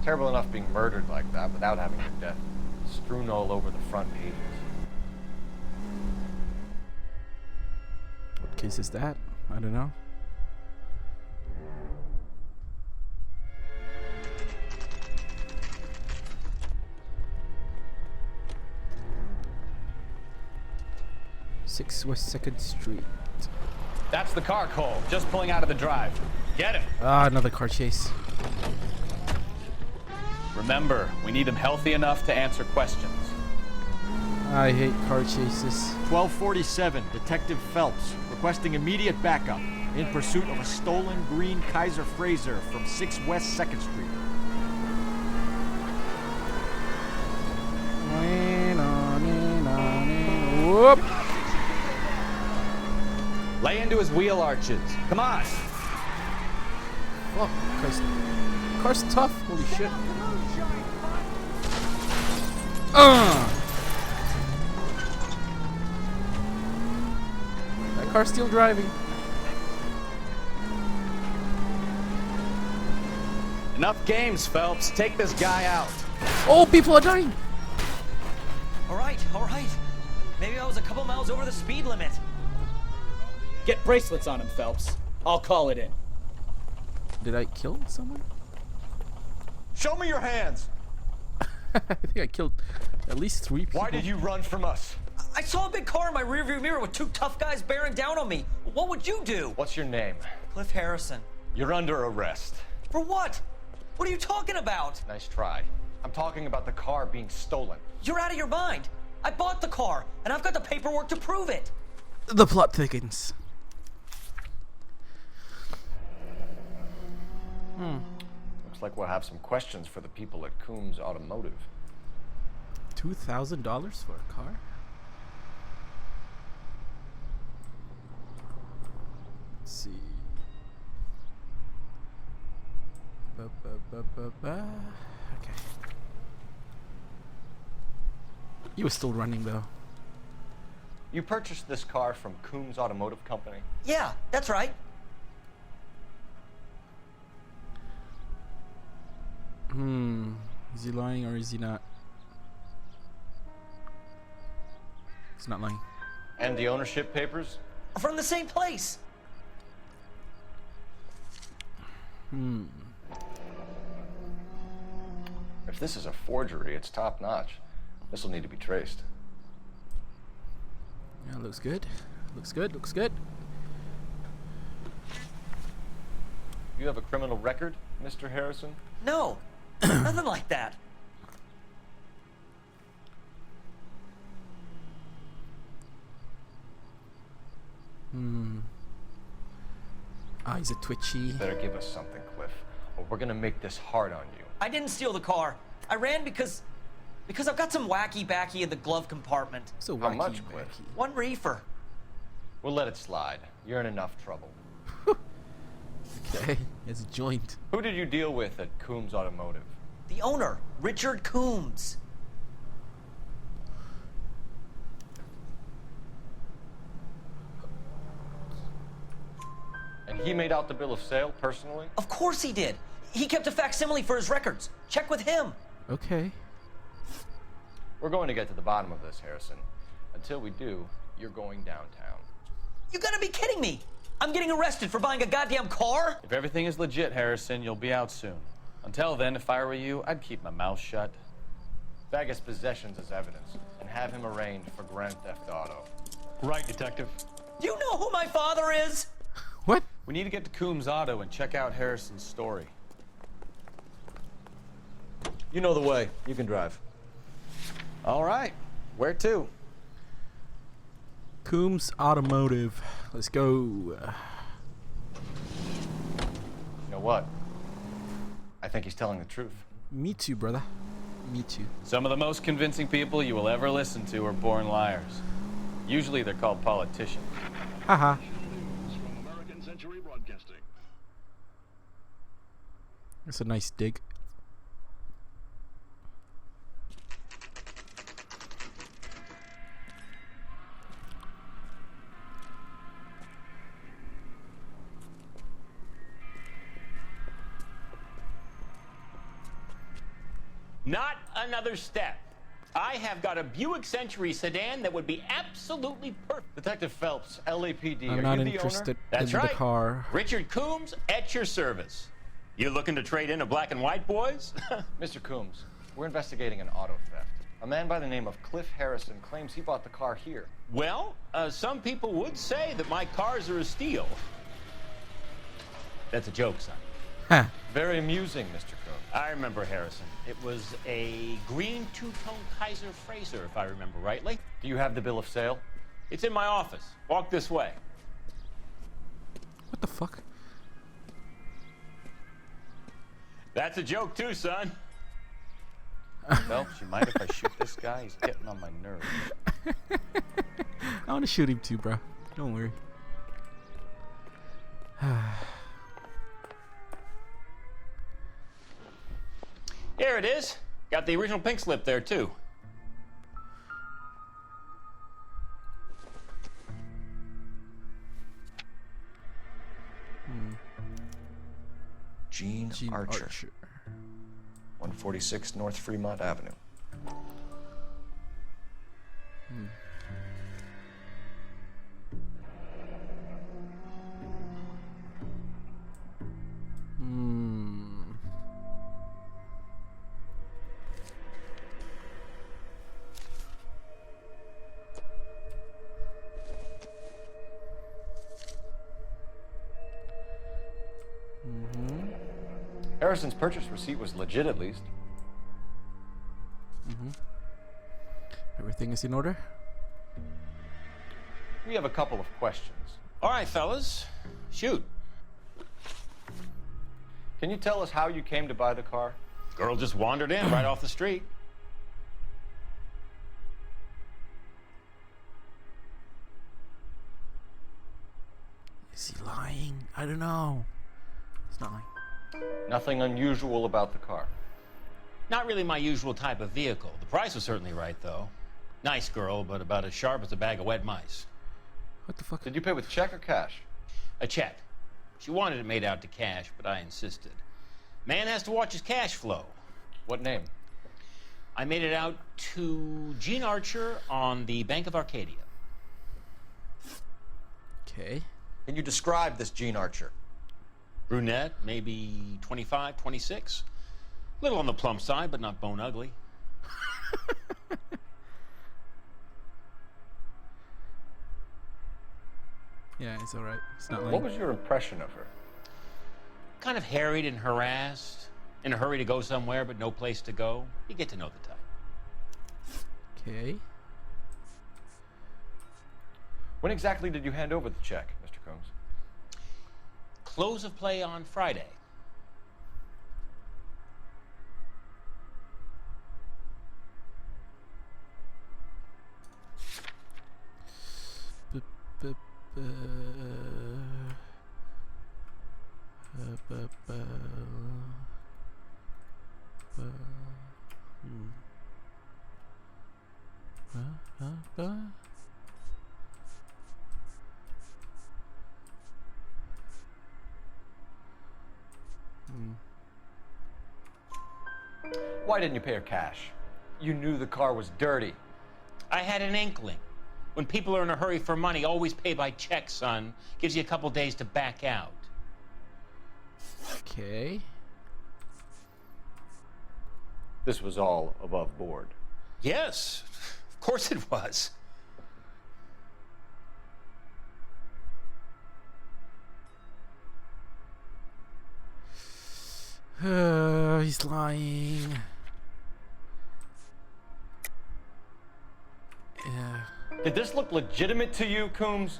Speaker 6: Terrible enough being murdered like that without having her death strewn all over the front pages.
Speaker 1: What case is that? I don't know. West 2nd Street.
Speaker 10: That's the car, Cole. Just pulling out of the drive. Get him.
Speaker 1: Ah, another car chase.
Speaker 10: Remember, we need him healthy enough to answer questions.
Speaker 1: I hate car chases.
Speaker 21: 1247, Detective Phelps, requesting immediate backup in pursuit of a stolen green Kaiser Fraser from 6 West 2nd Street.
Speaker 1: Whoop!
Speaker 10: Lay into his wheel arches. Come on.
Speaker 1: Fuck, car's tough. Holy shit. That car's still driving.
Speaker 10: Enough games, Phelps. Take this guy out.
Speaker 1: Oh, people are dying.
Speaker 22: All right. Maybe I was a couple miles over the speed limit.
Speaker 16: Get bracelets on him, Phelps. I'll call it in.
Speaker 1: Did I kill someone?
Speaker 21: Show me your hands!
Speaker 1: I think I killed at least 3 people.
Speaker 21: Why did you run from us?
Speaker 22: I saw a big car in my rearview mirror with 2 tough guys bearing down on me. What would you do?
Speaker 6: What's your name?
Speaker 22: Cliff Harrison.
Speaker 6: You're under arrest.
Speaker 22: For what? What are you talking about?
Speaker 6: Nice try. I'm talking about the car being stolen.
Speaker 22: You're out of your mind. I bought the car, and I've got the paperwork to prove it.
Speaker 1: The plot thickens.
Speaker 6: Looks like we'll have some questions for the people at Coombs Automotive.
Speaker 1: $2,000 for a car? Let's see. Okay. He was still running though.
Speaker 6: You purchased this car from Coombs Automotive Company?
Speaker 22: Yeah, that's right.
Speaker 1: Is he lying or is he not? He's not lying.
Speaker 6: And the ownership papers?
Speaker 22: From the same place.
Speaker 6: If this is a forgery, it's top notch. This will need to be traced.
Speaker 1: Yeah, looks good. Looks good. Looks good.
Speaker 6: You have a criminal record, Mr. Harrison?
Speaker 22: No, nothing like that.
Speaker 1: Eyes are twitchy.
Speaker 6: You better give us something, Cliff, or we're gonna make this hard on you.
Speaker 22: I didn't steal the car. I ran because I've got some wacky backy in the glove compartment.
Speaker 1: So
Speaker 6: How much, Cliff?
Speaker 22: 1 reefer.
Speaker 6: We'll let it slide. You're in enough trouble.
Speaker 1: Okay, it's a joint.
Speaker 6: Who did you deal with at Coombs Automotive?
Speaker 22: The owner, Richard Coombs.
Speaker 6: And he made out the bill of sale personally?
Speaker 22: Of course he did. He kept a facsimile for his records. Check with him.
Speaker 1: Okay.
Speaker 6: We're going to get to the bottom of this, Harrison. Until we do, you're going downtown.
Speaker 22: You gotta be kidding me. I'm getting arrested for buying a goddamn car?
Speaker 10: If everything is legit, Harrison, you'll be out soon. Until then, if I were you, I'd keep my mouth shut.
Speaker 6: Bag his possessions as evidence and have him arraigned for Grand Theft Auto.
Speaker 10: Right, Detective.
Speaker 22: You know who my father is?
Speaker 1: What?
Speaker 10: We need to get to Coombs Auto and check out Harrison's story.
Speaker 6: You know the way. You can drive.
Speaker 10: All right. Where to?
Speaker 1: Coombs Automotive. Let's go.
Speaker 6: You know what? I think he's telling the truth.
Speaker 1: Me too, brother. Me too.
Speaker 10: Some of the most convincing people you will ever listen to are born liars. Usually they're called politicians.
Speaker 1: Haha. That's a nice dig.
Speaker 5: Not another step. I have got a Buick Century sedan that would be absolutely perfect.
Speaker 6: Detective Phelps, LAPD.
Speaker 1: I'm
Speaker 6: are
Speaker 1: not
Speaker 6: you the
Speaker 1: interested
Speaker 6: owner?
Speaker 1: in
Speaker 5: That's
Speaker 1: the
Speaker 5: right.
Speaker 1: car.
Speaker 5: Richard Coombs at your service. You looking to trade in a black and white, boys?
Speaker 6: Mr. Coombs, we're investigating an auto theft. A man by the name of Cliff Harrison claims he bought the car here.
Speaker 5: Well, some people would say that my cars are a steal. That's a joke, son.
Speaker 1: Huh.
Speaker 6: Very amusing, Mr. Coombs.
Speaker 5: I remember Harrison. It was a green two-tone Kaiser Frazer, if I remember rightly.
Speaker 6: Do you have the bill of sale?
Speaker 5: It's in my office. Walk this way.
Speaker 1: What the fuck?
Speaker 5: That's a joke too, son.
Speaker 10: Phelps, you mind if I shoot this guy? He's getting on my nerves.
Speaker 1: I want to shoot him too, bro. Don't worry.
Speaker 5: Here it is. Got the original pink slip there too.
Speaker 6: Gene Archer. 146 North Fremont Avenue. Harrison's purchase receipt was legit, at least.
Speaker 1: Everything is in order?
Speaker 6: We have a couple of questions.
Speaker 5: All right, fellas. Shoot.
Speaker 6: Can you tell us how you came to buy the car?
Speaker 5: Girl just wandered in right off the street.
Speaker 1: Is he lying? I don't know. It's not lying.
Speaker 6: Nothing unusual about the car.
Speaker 5: Not really my usual type of vehicle. The price was certainly right, though. Nice girl, but about as sharp as a bag of wet mice.
Speaker 1: What the fuck?
Speaker 6: Did you pay with check or cash?
Speaker 5: A check. She wanted it made out to cash, but I insisted. Man has to watch his cash flow.
Speaker 6: What name?
Speaker 5: I made it out to Gene Archer on the Bank of Arcadia.
Speaker 1: Okay.
Speaker 6: Can you describe this Gene Archer?
Speaker 5: Brunette, maybe 25, 26. Little on the plump side, but not bone ugly.
Speaker 1: Yeah, it's alright. It's not like...
Speaker 6: What was your impression of her?
Speaker 5: Kind of harried and harassed. In a hurry to go somewhere, but no place to go. You get to know the type.
Speaker 1: Okay.
Speaker 6: When exactly did you hand over the check, Mr. Combs?
Speaker 5: Close of play on Friday.
Speaker 6: Why didn't you pay her cash? You knew the car was dirty.
Speaker 5: I had an inkling. When people are in a hurry for money, always pay by check, son. Gives you a couple days to back out.
Speaker 1: Okay.
Speaker 6: This was all above board.
Speaker 5: Yes, of course it was.
Speaker 1: He's lying. Yeah.
Speaker 6: Did this look legitimate to you, Coombs?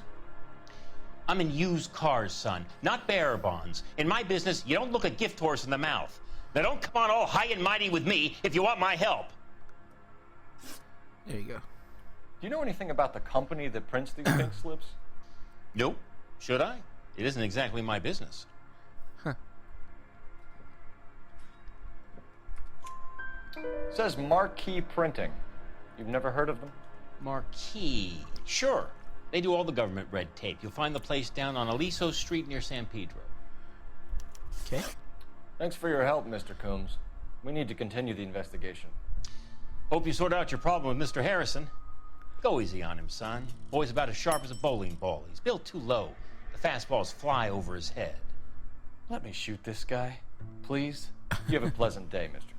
Speaker 5: I'm in used cars, son, not bearer bonds. In my business, you don't look a gift horse in the mouth. Now don't come on all high and mighty with me if you want my help.
Speaker 1: There you go.
Speaker 6: Do you know anything about the company that prints these pink slips?
Speaker 5: Nope. Should I? It isn't exactly my business.
Speaker 1: Huh.
Speaker 6: It says Marquee Printing. You've never heard of them?
Speaker 5: Marquee. Sure. They do all the government red tape. You'll find the place down on Aliso Street near San Pedro.
Speaker 1: Okay.
Speaker 6: Thanks for your help, Mr. Coombs. We need to continue the investigation.
Speaker 5: Hope you sort out your problem with Mr. Harrison. Go easy on him, son. Boy's about as sharp as a bowling ball. He's built too low. The fastballs fly over his head.
Speaker 6: Let me shoot this guy, please. You have a pleasant day, Mr.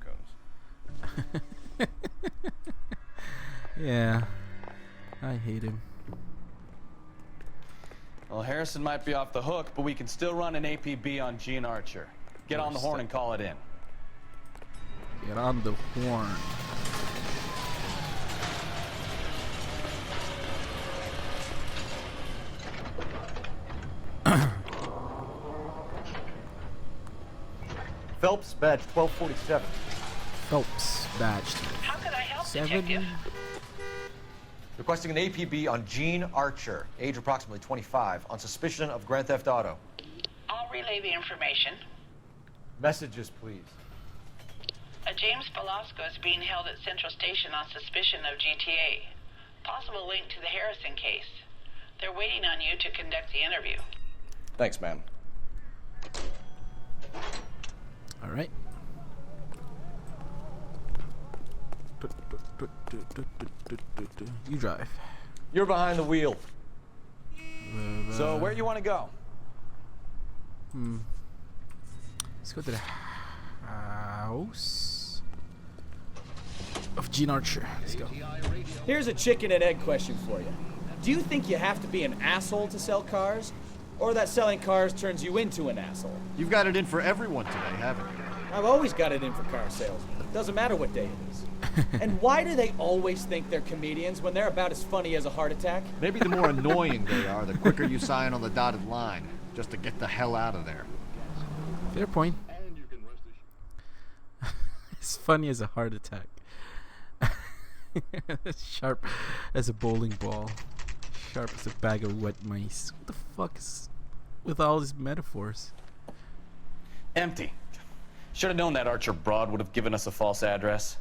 Speaker 6: Coombs.
Speaker 1: Yeah. I hate him.
Speaker 10: Well, Harrison might be off the hook, but we can still run an APB on Gene Archer. Get on the horn and call it in.
Speaker 1: Get on the horn.
Speaker 6: Phelps, badge 1247.
Speaker 1: Phelps, badged.
Speaker 13: How can I help,
Speaker 1: 7.
Speaker 13: Detective?
Speaker 6: Requesting an APB on Gene Archer, age approximately 25, on suspicion of Grand Theft Auto.
Speaker 13: I'll relay the information.
Speaker 6: Messages, please.
Speaker 13: A James Velasco is being held at Central Station on suspicion of GTA. Possible link to the Harrison case. They're waiting on you to conduct the interview.
Speaker 10: Thanks, ma'am.
Speaker 1: All right. You drive.
Speaker 6: You're behind the wheel.
Speaker 10: So, where you want to go?
Speaker 1: Let's go to the house of Gene Archer. Let's go.
Speaker 9: Here's a chicken and egg question for you. Do you think you have to be an asshole to sell cars? Or that selling cars turns you into an asshole?
Speaker 21: You've got it in for everyone today, haven't you?
Speaker 9: I've always got it in for car sales. Doesn't matter what day it is. And why do they always think they're comedians when they're about as funny as a heart attack?
Speaker 21: Maybe the more annoying they are, the quicker you sign on the dotted line, just to get the hell out of there.
Speaker 1: Fair point. It's funny as a heart attack. Sharp as a bowling ball. Sharp as a bag of wet mice. What the fuck is with all these metaphors?
Speaker 10: Empty. Should have known that Archer broad would have given us a false address.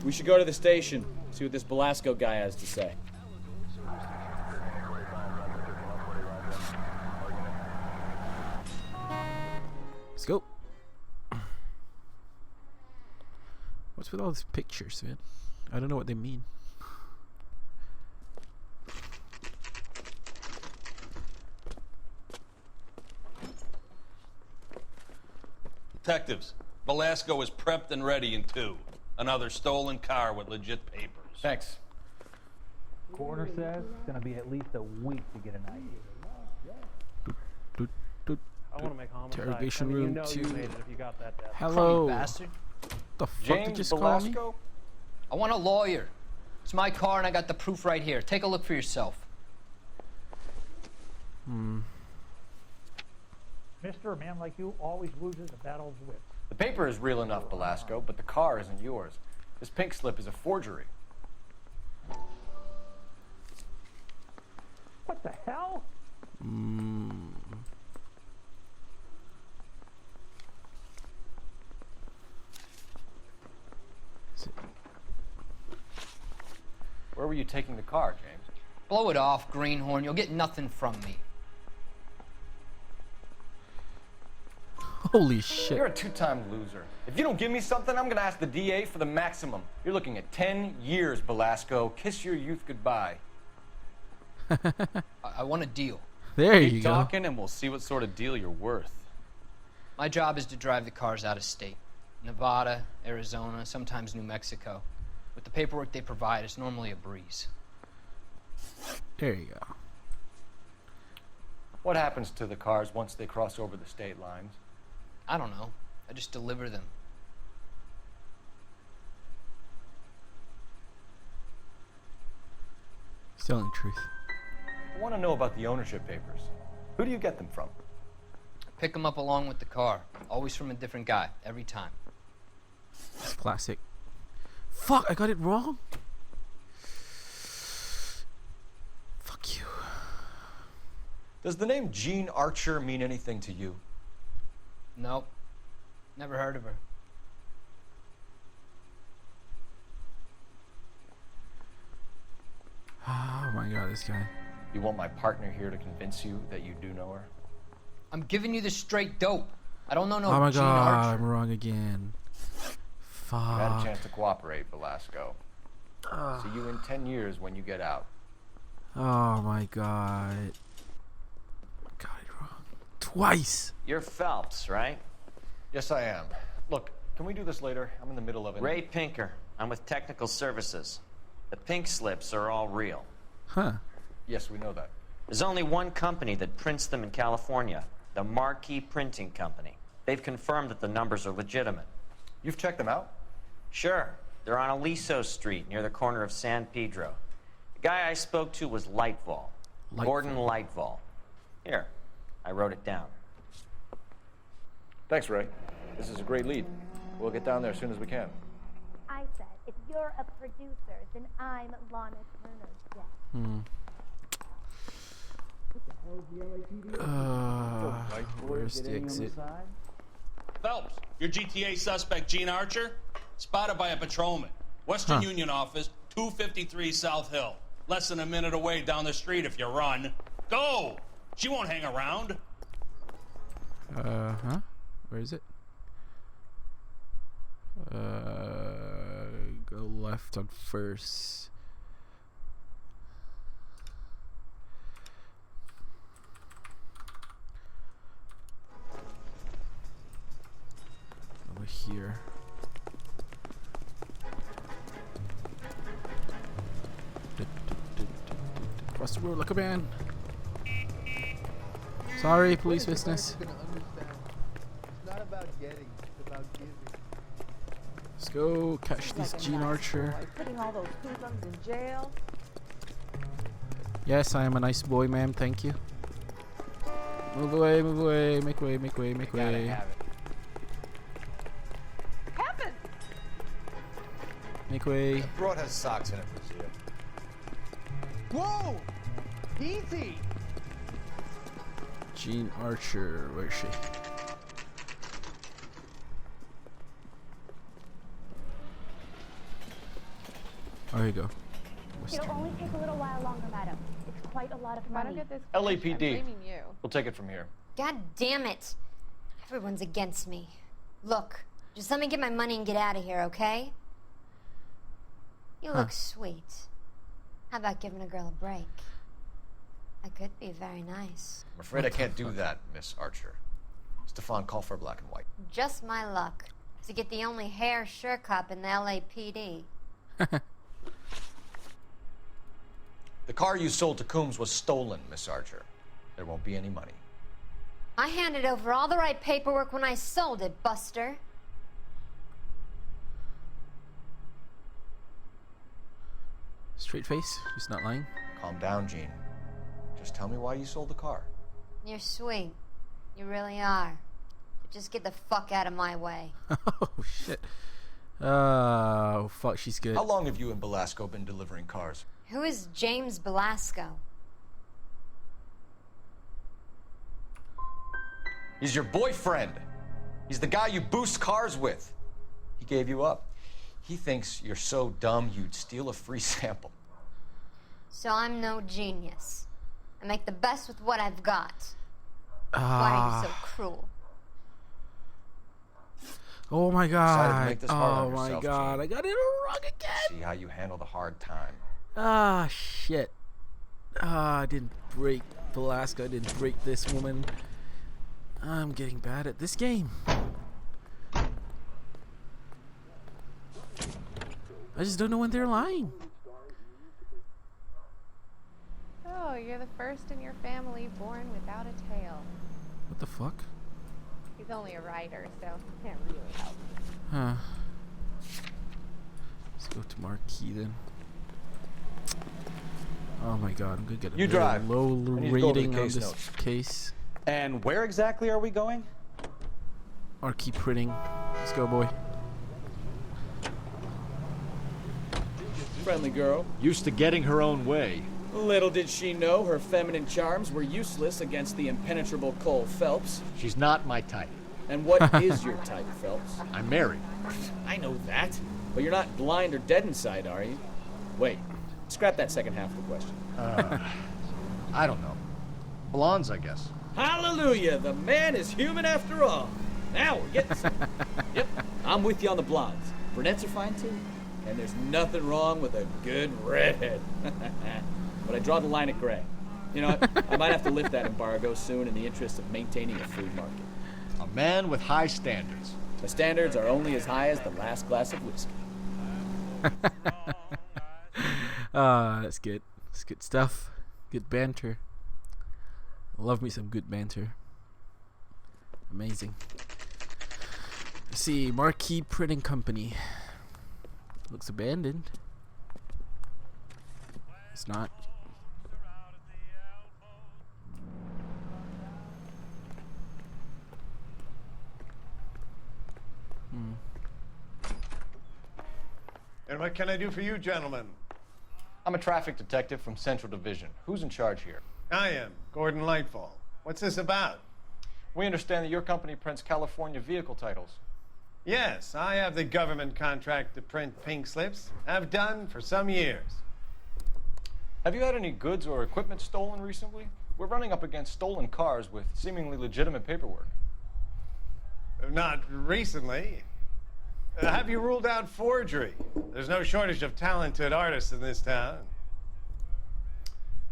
Speaker 9: We should go to the station, see what this Velasco guy has to say.
Speaker 1: Let's go. What's with all these pictures, man? I don't know what they mean.
Speaker 11: Detectives, Velasco is prepped and ready in 2. Another stolen car with legit papers.
Speaker 6: Thanks.
Speaker 4: Coroner says it's gonna be at least a week to get an idea.
Speaker 3: I want to make homicide.
Speaker 1: Interrogation
Speaker 3: I mean,
Speaker 1: room
Speaker 3: you know you
Speaker 1: 2.
Speaker 3: made it if you got that death.
Speaker 1: Hello.
Speaker 22: Crummy bastard.
Speaker 1: The fuck did you
Speaker 6: James
Speaker 1: just call me?
Speaker 6: Belasco?
Speaker 22: I want a lawyer. It's my car and I got the proof right here. Take a look for yourself.
Speaker 4: Mister, a man like you always loses a battle's wit.
Speaker 6: The paper is real enough, Belasco, but the car isn't yours. This pink slip is a forgery.
Speaker 4: What the hell?
Speaker 6: Where were you taking the car, James?
Speaker 22: Blow it off, greenhorn. You'll get nothing from me.
Speaker 1: Holy shit.
Speaker 6: You're a two-time loser. If you don't give me something, I'm gonna ask the DA for the maximum. You're looking at 10 years, Belasco. Kiss your youth goodbye.
Speaker 22: I want a deal.
Speaker 1: There
Speaker 10: Keep
Speaker 1: you go.
Speaker 10: talking and we'll see what sort of deal you're worth.
Speaker 22: My job is to drive the cars out of state. Nevada, Arizona, sometimes New Mexico. With the paperwork they provide, it's normally a breeze.
Speaker 1: There you go.
Speaker 6: What happens to the cars once they cross over the state lines?
Speaker 22: I don't know. I just deliver them.
Speaker 1: He's telling the truth.
Speaker 6: I want to know about the ownership papers. Who do you get them from?
Speaker 22: Pick them up along with the car. Always from a different guy, every time.
Speaker 1: It's classic. Fuck, I got it wrong. Fuck you.
Speaker 6: Does the name Jean Archer mean anything to you?
Speaker 22: Nope. Never heard of her.
Speaker 1: Oh my god, this guy.
Speaker 6: You want my partner here to convince you that you do know her?
Speaker 22: I'm giving you the straight dope. I don't know no
Speaker 1: Oh my
Speaker 22: Jean
Speaker 1: god,
Speaker 22: Archer.
Speaker 1: I'm wrong again.
Speaker 6: You had a
Speaker 1: Fuck.
Speaker 6: chance to cooperate, Belasco. See you in 10 years when you get out.
Speaker 1: Oh my god. Got it wrong. Twice.
Speaker 2: You're Phelps, right?
Speaker 6: Yes, I am. Look, can we do this later? I'm in the middle of it.
Speaker 2: Ray Pinker. I'm with Technical Services. The pink slips are all real.
Speaker 1: Huh.
Speaker 6: Yes, we know that.
Speaker 2: There's only one company that prints them in California, the Marquee Printing Company. They've confirmed that the numbers are legitimate.
Speaker 6: You've checked them out?
Speaker 2: Sure. They're on Aliso Street, near the corner of San Pedro. The guy I spoke to was Lightval. Gordon Lightval. Here, I wrote it down.
Speaker 6: Thanks, Ray. This is a great lead. We'll get down there as soon as we can.
Speaker 19: I said, if you're a producer, then I'm Lana Turner's guest.
Speaker 1: Where's the exit?
Speaker 8: Phelps, your GTA suspect, Jean Archer, spotted by a patrolman. Western Union office, 253 South Hill. Less than a minute away down the street if you run. Go! She won't hang around.
Speaker 1: Huh? Where is it? Go left on first. Over here. Cross the road like a man. Sorry, police business.
Speaker 18: It's not about getting, it's about giving.
Speaker 1: Let's go catch this Jean Archer.
Speaker 19: Putting all those hoodlums in jail.
Speaker 1: Yes, I am a nice boy, ma'am. Thank you. Move away, move away. Make way, make way, make way.
Speaker 19: Heaven!
Speaker 1: Make way.
Speaker 6: Broad has socks in it for you.
Speaker 18: Whoa! Easy!
Speaker 1: Jean Archer, where is she? Oh, here you go.
Speaker 19: It'll only take a little while longer, madam. It's quite a lot of money. Get this
Speaker 6: LAPD. We'll take it from here.
Speaker 12: God damn it. Everyone's against me. Look, just let me get my money and get out of here, okay? You look sweet. How about giving a girl a break? I could be very nice.
Speaker 6: I'm afraid I can't do that, Miss Archer. Stefan, call for black and white.
Speaker 12: Just my luck to get the only hair sure cop in the LAPD.
Speaker 6: The car you sold to Coombs was stolen, Miss Archer. There won't be any money.
Speaker 12: I handed over all the right paperwork when I sold it, Buster.
Speaker 1: Straight face. She's not lying.
Speaker 6: Calm down, Jean. Just tell me why you sold the car.
Speaker 12: You're sweet. You really are. But just get the fuck out of my way.
Speaker 1: Oh, shit. Oh, fuck. She's good.
Speaker 6: How long have you and Belasco been delivering cars?
Speaker 12: Who is James Belasco?
Speaker 6: He's your boyfriend. He's the guy you boost cars with. He gave you up. He thinks you're so dumb you'd steal a free sample.
Speaker 12: So I'm no genius. I make the best with what I've got. Why are you so cruel?
Speaker 1: Oh my
Speaker 6: Decided to
Speaker 1: god.
Speaker 6: make this hard
Speaker 1: Oh
Speaker 6: on
Speaker 1: my
Speaker 6: yourself,
Speaker 1: god.
Speaker 6: Gene.
Speaker 1: I got it wrong again.
Speaker 6: See how you handle the hard time.
Speaker 1: Ah, shit. Ah, I didn't break Belasco. I didn't break this woman. I'm getting bad at this game. I just don't know when they're lying.
Speaker 7: Oh, you're the first in your family born without a tail.
Speaker 1: What the fuck?
Speaker 7: He's only a writer, so he can't really help.
Speaker 1: Huh. Let's go to Marquis then. Oh my god, I'm gonna get a
Speaker 6: You
Speaker 1: very
Speaker 6: drive.
Speaker 1: low
Speaker 6: I need to go over the
Speaker 1: rating on
Speaker 6: case
Speaker 1: this
Speaker 6: notes.
Speaker 1: case.
Speaker 10: And where exactly are we going?
Speaker 1: Marquis printing. Let's go, boy.
Speaker 9: Friendly girl.
Speaker 21: Used to getting her own way.
Speaker 9: Little did she know her feminine charms were useless against the impenetrable Cole Phelps.
Speaker 21: She's not my type.
Speaker 9: And what is your type, Phelps?
Speaker 21: I'm married.
Speaker 9: I know that. But you're not blind or dead inside, are you? Wait. Scrap that second half of the question.
Speaker 21: I don't know. Blondes, I guess.
Speaker 9: Hallelujah! The man is human after all. Now we're getting somewhere. Yep, I'm with you on the blondes. Brunettes are fine too. And there's nothing wrong with a good redhead. But I draw the line at gray. You know what? I might have to lift that embargo soon in the interest of maintaining a free market.
Speaker 21: A man with high standards.
Speaker 9: The standards are only as high as the last glass of whiskey.
Speaker 1: That's good. That's good stuff. Good banter. Love me some good banter. Amazing. Let's see, Marquis Printing Company. Looks abandoned. It's not.
Speaker 15: And what can I do for you, gentlemen?
Speaker 6: I'm a traffic detective from Central Division. Who's in charge here?
Speaker 15: I am, Gordon Lightfall. What's this about?
Speaker 6: We understand that your company prints California vehicle titles.
Speaker 15: Yes, I have the government contract to print pink slips. Have done for some years.
Speaker 6: Have you had any goods or equipment stolen recently? We're running up against stolen cars with seemingly legitimate paperwork.
Speaker 15: Not recently. Have you ruled out forgery? There's no shortage of talented artists in this town.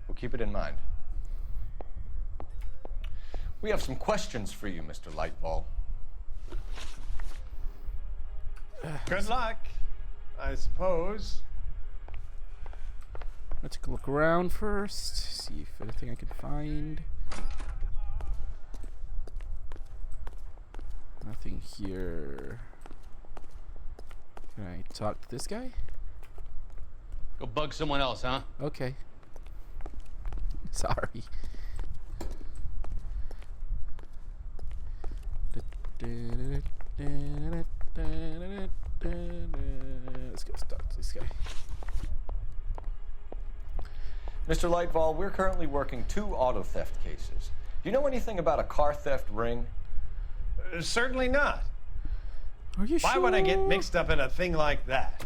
Speaker 6: We'll keep it in mind. We have some questions for you, Mr. Lightfall.
Speaker 15: Good luck, I suppose.
Speaker 1: Let's take a look around first. See if anything I can find. Nothing here. Can I talk to this guy?
Speaker 8: Go bug someone else, huh?
Speaker 1: Okay. Sorry. Let's go talk to this guy.
Speaker 6: Mr. Lightfall, we're currently working 2 auto theft cases. Do you know anything about a car theft ring?
Speaker 15: Certainly not.
Speaker 1: Are you
Speaker 15: Why
Speaker 1: sure?
Speaker 15: would I get mixed up in a thing like that?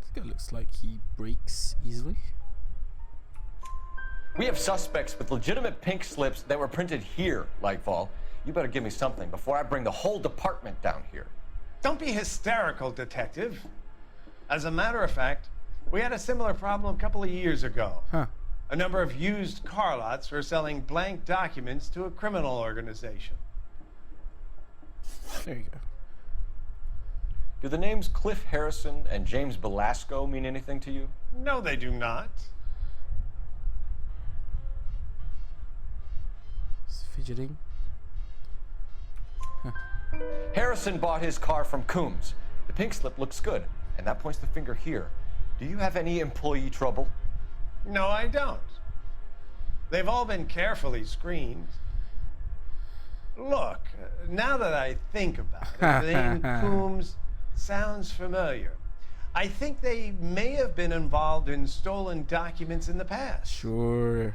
Speaker 1: This guy looks like he breaks easily.
Speaker 6: We have suspects with legitimate pink slips that were printed here, Lightfall. You better give me something before I bring the whole department down here.
Speaker 15: Don't be hysterical, Detective. As a matter of fact, we had a similar problem a couple of years ago.
Speaker 1: Huh.
Speaker 15: A number of used car lots were selling blank documents to a criminal organization.
Speaker 1: There you go.
Speaker 6: Do the names Cliff Harrison and James Belasco mean anything to you?
Speaker 15: No, they do not.
Speaker 1: Fidgeting. Huh.
Speaker 6: Harrison bought his car from Coombs. The pink slip looks good, and that points the finger here. Do you have any employee trouble?
Speaker 15: No, I don't. They've all been carefully screened. Look, now that I think about it, the name Coombs sounds familiar. I think they may have been involved in stolen documents in the past.
Speaker 1: Sure.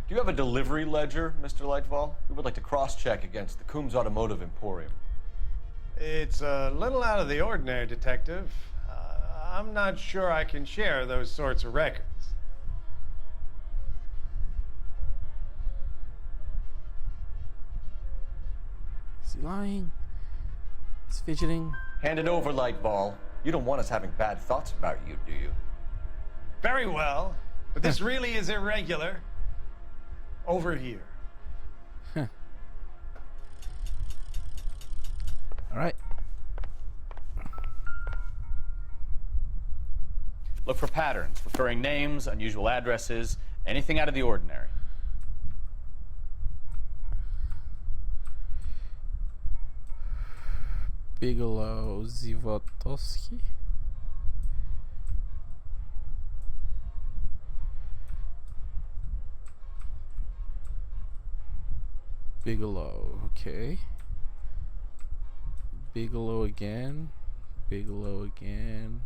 Speaker 6: Do you have a delivery ledger, Mr. Lightfall? We would like to cross-check against the Coombs Automotive Emporium.
Speaker 15: It's a little out of the ordinary, Detective. I'm not sure I can share those sorts of records.
Speaker 1: Is he lying? He's fidgeting.
Speaker 6: Hand it over, Lightball. You don't want us having bad thoughts about you, do you?
Speaker 15: Very well, but this really is irregular. Over here.
Speaker 1: Huh. All right.
Speaker 10: Look for patterns, recurring names, unusual addresses, anything out of the ordinary.
Speaker 1: Bigelow Zivotowski. Bigelow, okay. Bigelow again. Bigelow again.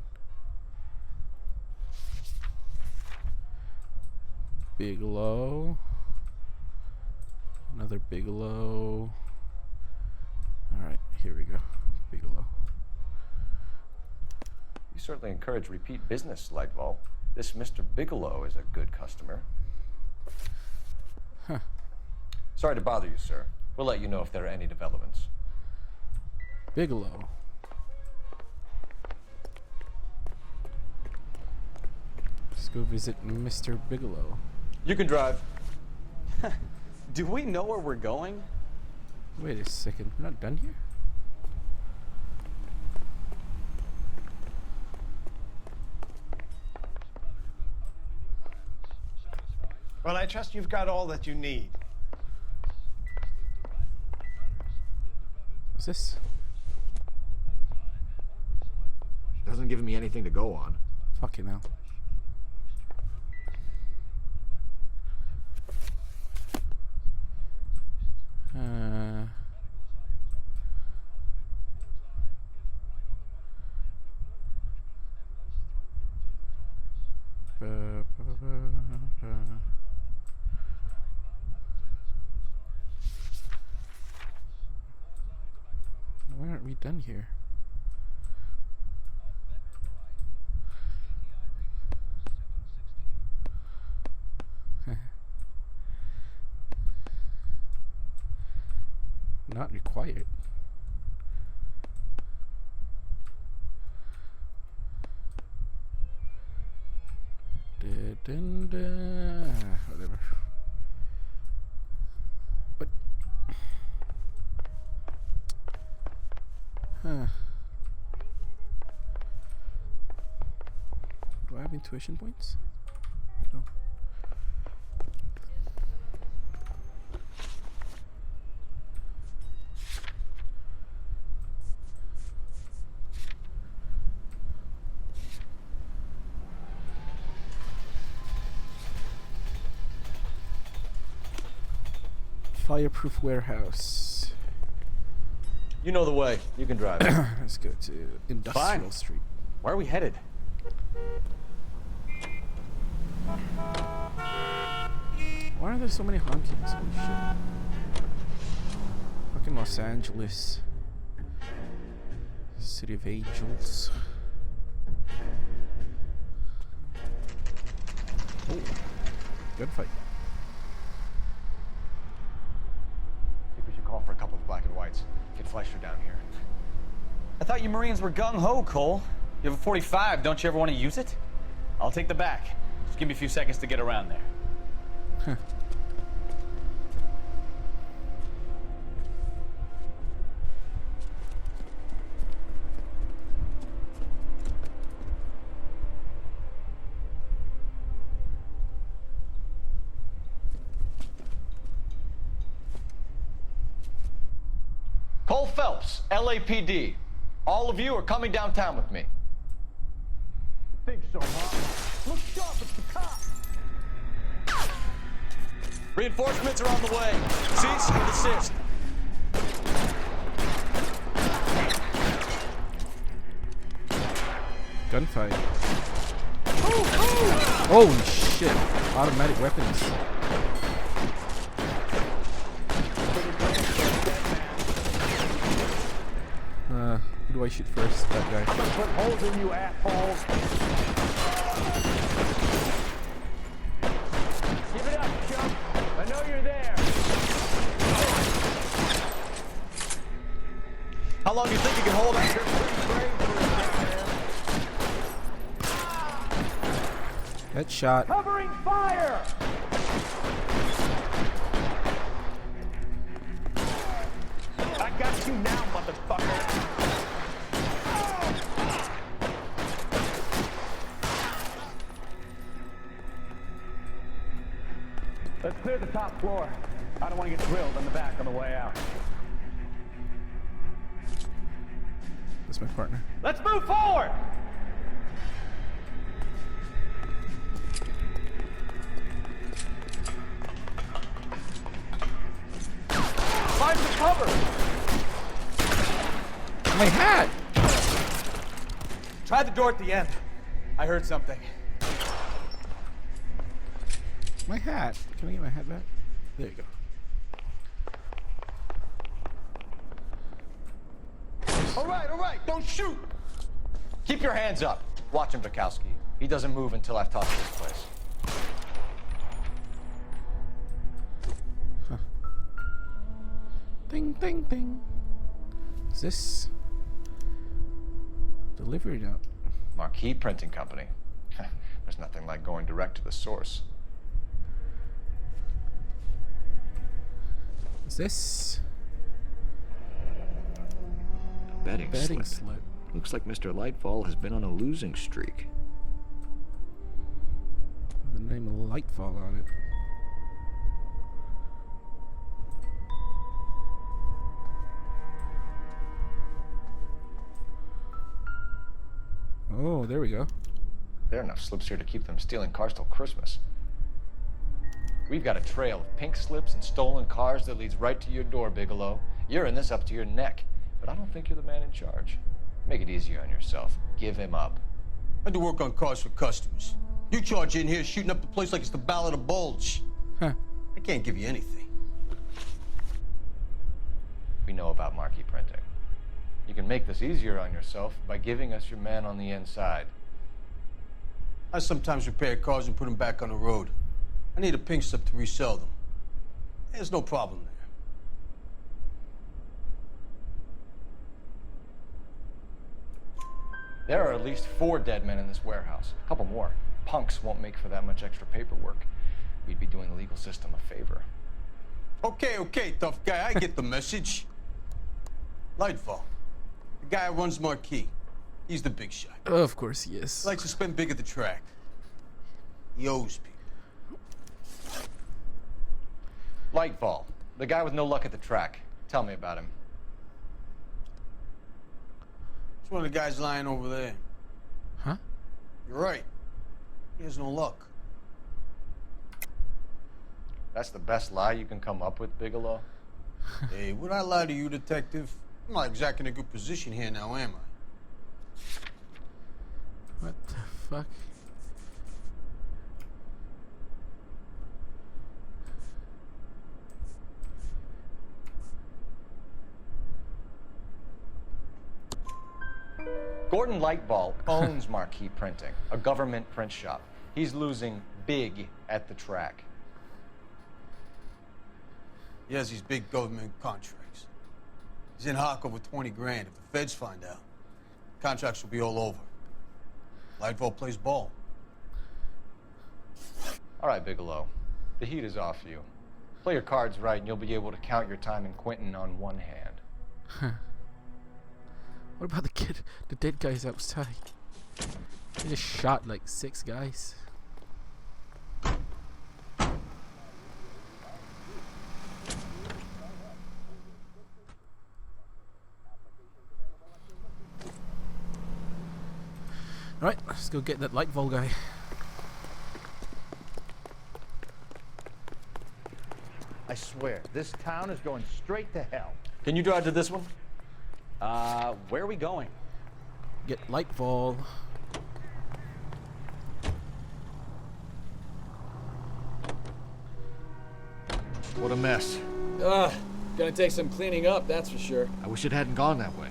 Speaker 1: Bigelow. Another Bigelow. Alright, here we go. Bigelow.
Speaker 6: You certainly encourage repeat business, Lightball. This Mr. Bigelow is a good customer.
Speaker 1: Huh.
Speaker 6: Sorry to bother you, sir. We'll let you know if there are any developments.
Speaker 1: Bigelow. Let's go visit Mr. Bigelow.
Speaker 6: You can drive.
Speaker 10: Do we know where we're going?
Speaker 1: Wait a second. We're not done here?
Speaker 15: Well, I trust you've got all that you need.
Speaker 1: What's this?
Speaker 21: Doesn't give me anything to go on.
Speaker 1: Fucking hell. Why aren't we done here? Not required. Whatever. But do I have intuition points? No. Fireproof warehouse.
Speaker 6: You know the way. You can drive.
Speaker 1: Let's go to Industrial Street.
Speaker 10: Where are we headed?
Speaker 1: Why are there so many honkings? Holy shit. Fucking Los Angeles. City of Angels. Oh. Gunfight.
Speaker 6: Call for a couple of black and whites. Get Fleischer down here.
Speaker 10: I thought you Marines were gung-ho, Cole. You have a 45. Don't you ever want to use it? I'll take the back. Just give me a few seconds to get around there.
Speaker 1: Huh.
Speaker 6: Cole Phelps, LAPD. All of you are coming downtown with me.
Speaker 20: Think so, huh? Look sharp, it's the cops.
Speaker 21: Reinforcements are on the way. Cease and desist.
Speaker 1: Gunfight. Holy shit. Automatic weapons. Who do I shoot first? That guy.
Speaker 20: I'm gonna put holes in you, assholes. Give it up, chump. I know you're there.
Speaker 21: How long do you think you can hold out?
Speaker 1: Headshot.
Speaker 20: Covering fire! I got you now, motherfucker. Let's clear the top floor. I don't want to get drilled in the back on the way out.
Speaker 1: That's my partner.
Speaker 20: Let's move forward! Find some cover!
Speaker 1: My hat!
Speaker 21: Try the door at the end. I heard something.
Speaker 1: My hat. Can I get my hat back? There you go.
Speaker 6: All right, don't shoot! Keep your hands up. Watch him, Bukowski. He doesn't move until I've touched this place.
Speaker 1: Huh. Ding, ding, ding. Is this delivery note?
Speaker 6: Marquee Printing Company. There's nothing like going direct to the source.
Speaker 1: Is this
Speaker 6: Betting slip.
Speaker 1: slip?
Speaker 6: Looks like Mr. Lightfall has been on a losing streak.
Speaker 1: The name of Lightfall on it. Oh, there we go.
Speaker 6: There are enough slips here to keep them stealing cars till Christmas. We've got a trail of pink slips and stolen cars that leads right to your door, Bigelow. You're in this up to your neck, but I don't think you're the man in charge. Make it easier on yourself. Give him up.
Speaker 8: I do work on cars for customers. You charge in here shooting up the place like it's the Ballad of Bulge.
Speaker 1: Huh.
Speaker 8: I can't give you anything.
Speaker 6: We know about marquee printing. You can make this easier on yourself by giving us your man on the inside.
Speaker 8: I sometimes repair cars and put them back on the road. I need a pink slip to resell them. There's no problem there.
Speaker 6: There are at least 4 dead men in this warehouse. A couple more. Punks won't make for that much extra paperwork. We'd be doing the legal system a favor.
Speaker 8: Okay, tough guy. I get the message. Lightfall. The guy who runs Marquee. He's the big shot.
Speaker 1: Of course he is.
Speaker 8: Likes to spend big at the track. He owes people.
Speaker 6: Lightfall, the guy with no luck at the track. Tell me about him.
Speaker 8: It's one of the guys lying over there.
Speaker 1: Huh?
Speaker 8: You're right. He has no luck.
Speaker 6: That's the best lie you can come up with, Bigelow?
Speaker 8: Hey, would I lie to you, detective? I'm not exactly in a good position here now, am I?
Speaker 1: What the fuck?
Speaker 6: Gordon Lightball owns Marquee Printing, a government print shop. He's losing big at the track.
Speaker 8: He has these big government contracts. He's in hock over 20 grand. If the feds find out, contracts will be all over. Lightfall plays ball.
Speaker 6: All right, Bigelow. The heat is off you. Play your cards right and you'll be able to count your time in Quentin on one hand.
Speaker 1: What about the dead guys outside? They just shot like 6 guys. Alright, let's go get that light vol guy.
Speaker 21: I swear, this town is going straight to hell.
Speaker 6: Can you drive to this one?
Speaker 10: Where are we going?
Speaker 1: Get light vol.
Speaker 21: What a mess.
Speaker 9: Gonna take some cleaning up, that's for sure.
Speaker 21: I wish it hadn't gone that way.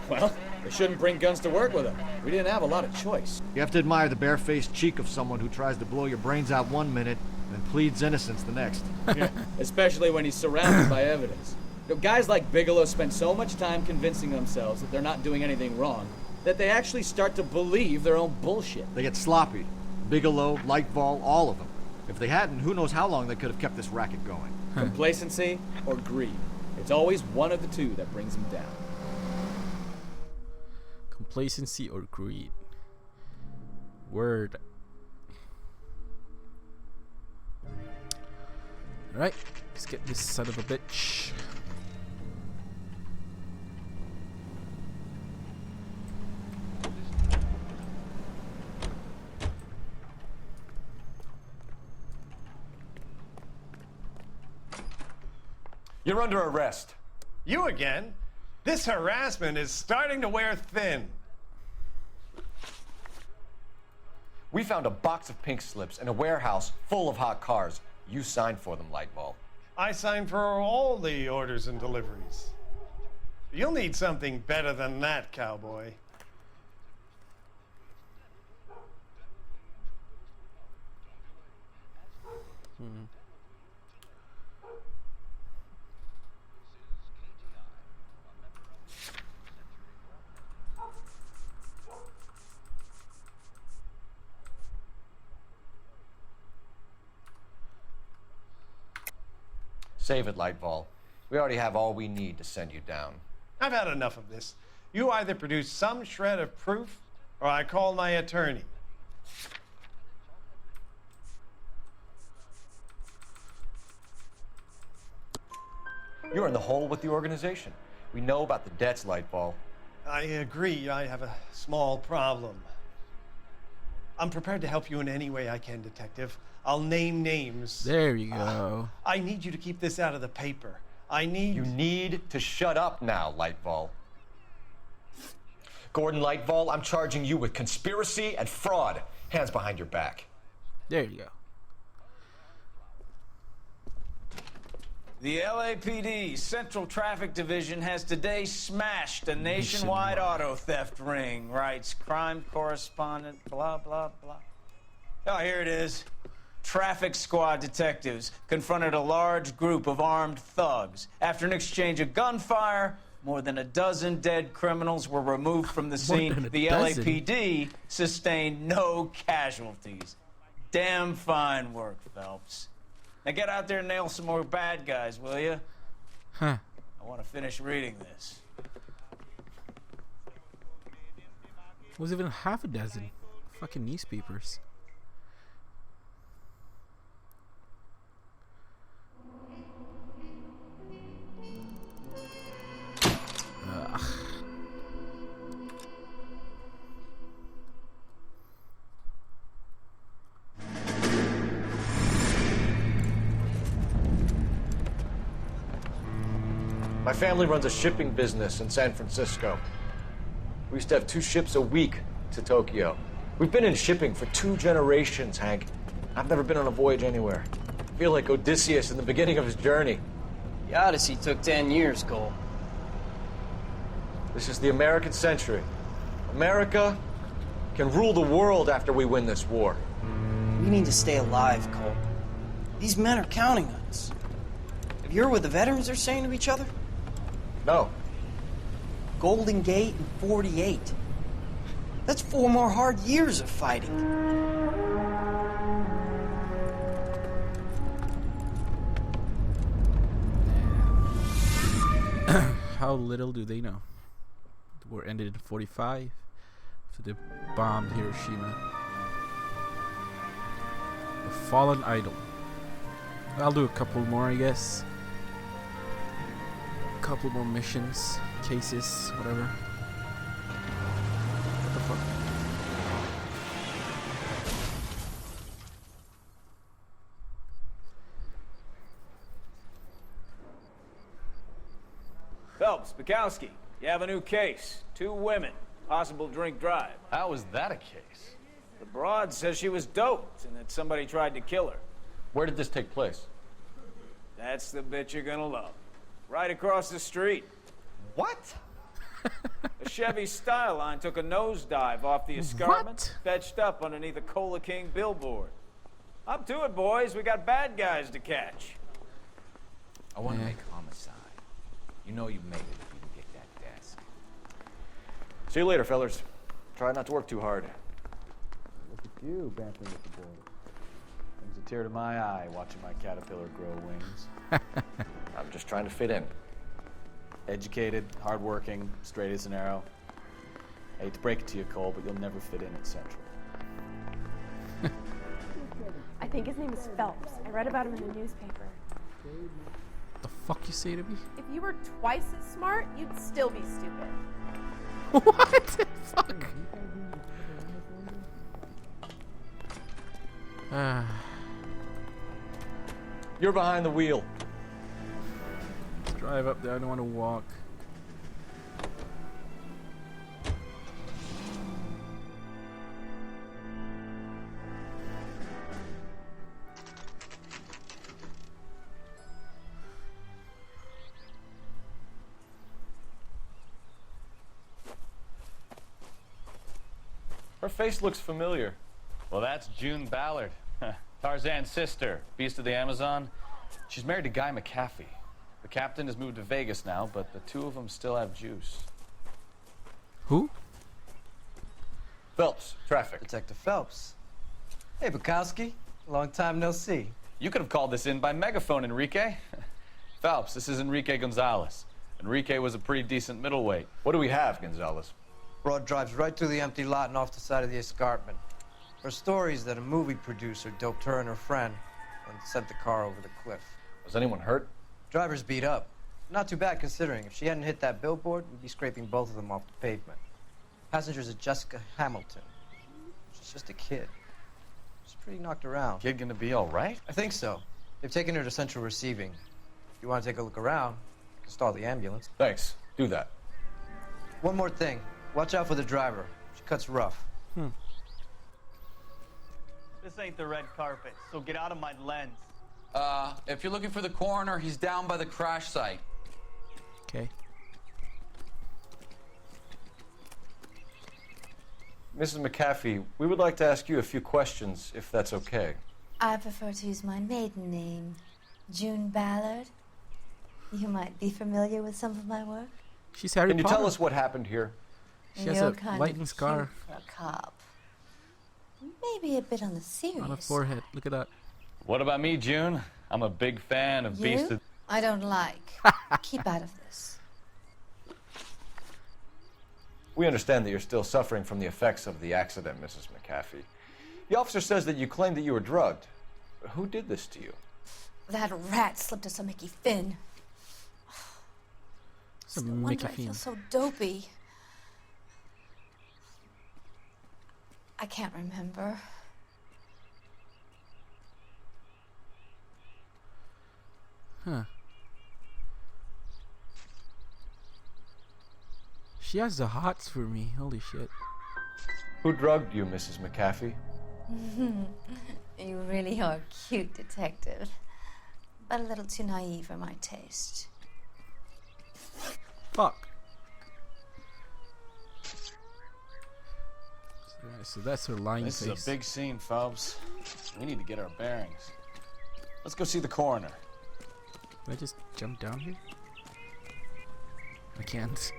Speaker 9: Well, we shouldn't bring guns to work with them. We didn't have a lot of choice.
Speaker 21: You have to admire the barefaced cheek of someone who tries to blow your brains out one minute and pleads innocence the next.
Speaker 9: Yeah, especially when he's surrounded by evidence. You know, guys like Bigelow spend so much time convincing themselves that they're not doing anything wrong that they actually start to believe their own bullshit.
Speaker 21: They get sloppy. Bigelow, Lightval, all of them. If they hadn't, who knows how long they could have kept this racket going.
Speaker 9: Complacency or greed. It's always one of the two that brings them down.
Speaker 1: Complacency or greed. Word. Alright, let's get this son of a bitch.
Speaker 6: You're under arrest.
Speaker 15: You again? This harassment is starting to wear thin.
Speaker 6: We found a box of pink slips in a warehouse full of hot cars. You signed for them, Lightball.
Speaker 15: I signed for all the orders and deliveries. You'll need something better than that, cowboy.
Speaker 6: Save it, Lightball. We already have all we need to send you down.
Speaker 15: I've had enough of this. You either produce some shred of proof, or I call my attorney.
Speaker 6: You're in the hole with the organization. We know about the debts, Lightball.
Speaker 15: I agree. I have a small problem. I'm prepared to help you in any way I can, Detective. I'll name names.
Speaker 1: There you go.
Speaker 15: I need you to keep this out of the paper. You
Speaker 6: need to shut up now, Lightball. Gordon Lightball, I'm charging you with conspiracy and fraud. Hands behind your back.
Speaker 1: There you go.
Speaker 2: The LAPD Central Traffic Division has today smashed a nationwide auto theft ring, writes crime correspondent, blah, blah, blah. Oh, here it is. Traffic squad detectives confronted a large group of armed thugs. After an exchange of gunfire, more than a dozen dead criminals were removed from the scene. The LAPD sustained no casualties. Damn fine work, Phelps. Now get out there and nail some more bad guys, will you?
Speaker 1: Huh.
Speaker 2: I want to finish reading this.
Speaker 1: Was even half a dozen fucking newspapers.
Speaker 6: My family runs a shipping business in San Francisco. We used to have 2 ships a week to Tokyo. We've been in shipping for 2 generations, Hank. I've never been on a voyage anywhere. I feel like Odysseus in the beginning of his journey.
Speaker 22: The Odyssey took 10 years, Cole.
Speaker 6: This is the American century. America can rule the world after we win this war.
Speaker 14: We need to stay alive, Cole. These men are counting on us. Have you heard what the veterans are saying to each other?
Speaker 6: No.
Speaker 14: Golden Gate and 48. That's 4 more hard years of fighting.
Speaker 1: How little do they know? The war ended in 45, so they bombed Hiroshima. A fallen idol. I'll do a couple more, I guess. A couple more missions, cases, whatever. What the fuck?
Speaker 2: Phelps, Bukowski, you have a new case. 2 women, possible drink drive.
Speaker 10: How is that a case?
Speaker 2: The broad says she was doped and that somebody tried to kill her.
Speaker 10: Where did this take place?
Speaker 2: That's the bit you're gonna love. Right across the street.
Speaker 10: What?
Speaker 2: A Chevy Styline took a nosedive off the escarpment, fetched up underneath a Cola King billboard. Up to it, boys. We got bad guys to catch.
Speaker 6: I want to make homicide. You know you made it if you can get that desk. See you later, fellas. Try not to work too hard.
Speaker 21: Look at you, bantering with the boy. Brings a tear to my eye watching my caterpillar grow wings.
Speaker 6: I'm just trying to fit in.
Speaker 21: Educated, hardworking, straight as an arrow. I hate to break it to you, Cole, but you'll never fit in at Central.
Speaker 16: I think his name is Phelps. I read about him in the newspaper.
Speaker 1: The fuck you say to me?
Speaker 16: If you were twice as smart, you'd still be stupid.
Speaker 1: What the fuck?
Speaker 6: You're behind the wheel.
Speaker 1: Drive up there. I don't want to walk.
Speaker 6: Her face looks familiar.
Speaker 10: Well, that's June Ballard, Tarzan's sister, beast of the Amazon. She's married to Guy McAfee. The captain has moved to Vegas now, but the 2 of them still have juice.
Speaker 1: Who?
Speaker 6: Phelps, traffic.
Speaker 17: Detective Phelps. Hey, Bukowski. Long time no see.
Speaker 10: You could have called this in by megaphone, Enrique. Phelps, this is Enrique Gonzalez. Enrique was a pretty decent middleweight.
Speaker 6: What do we have, Gonzalez?
Speaker 17: Broad drives right through the empty lot and off the side of the escarpment. Her story is that a movie producer doped her and her friend and sent the car over the cliff.
Speaker 6: Was anyone hurt?
Speaker 17: Driver's beat up. Not too bad considering. If she hadn't hit that billboard, we'd be scraping both of them off the pavement. Passenger's a Jessica Hamilton. She's just a kid. She's pretty knocked around.
Speaker 10: Kid gonna be all right?
Speaker 17: I think so. They've taken her to Central Receiving. If you want to take a look around, you can stall the ambulance.
Speaker 6: Thanks. Do that.
Speaker 17: One more thing. Watch out for the driver. She cuts rough.
Speaker 23: This ain't the red carpet, so get out of my lens.
Speaker 8: If you're looking for the coroner, he's down by the crash site.
Speaker 1: Okay.
Speaker 6: Mrs. McAfee, we would like to ask you a few questions, if that's okay.
Speaker 24: I prefer to use my maiden name, June Ballard. You might be familiar with some of my work.
Speaker 1: She's Harry Potter.
Speaker 6: Can you tell us what happened here?
Speaker 1: She has a lightning scar
Speaker 24: for a cop. Maybe a bit on the serious
Speaker 1: on her forehead. Look at that.
Speaker 10: What about me, June? I'm a big fan of Beast of...
Speaker 24: I don't like. Keep out of this.
Speaker 6: We understand that you're still suffering from the effects of the accident, Mrs. McAfee. The officer says that you claimed that you were drugged. Who did this to you?
Speaker 24: That rat slipped us a Mickey Finn. It's no wonder I feel so dopey. I can't remember.
Speaker 1: Huh. She has the hots for me. Holy shit.
Speaker 6: Who drugged you, Mrs. McAfee?
Speaker 24: You really are cute, detective. But a little too naive for my taste.
Speaker 1: Fuck. So that's her lying face.
Speaker 10: This is a big scene, Phelps. We need to get our bearings. Let's go see the coroner.
Speaker 1: Can I just jump down here? I can't.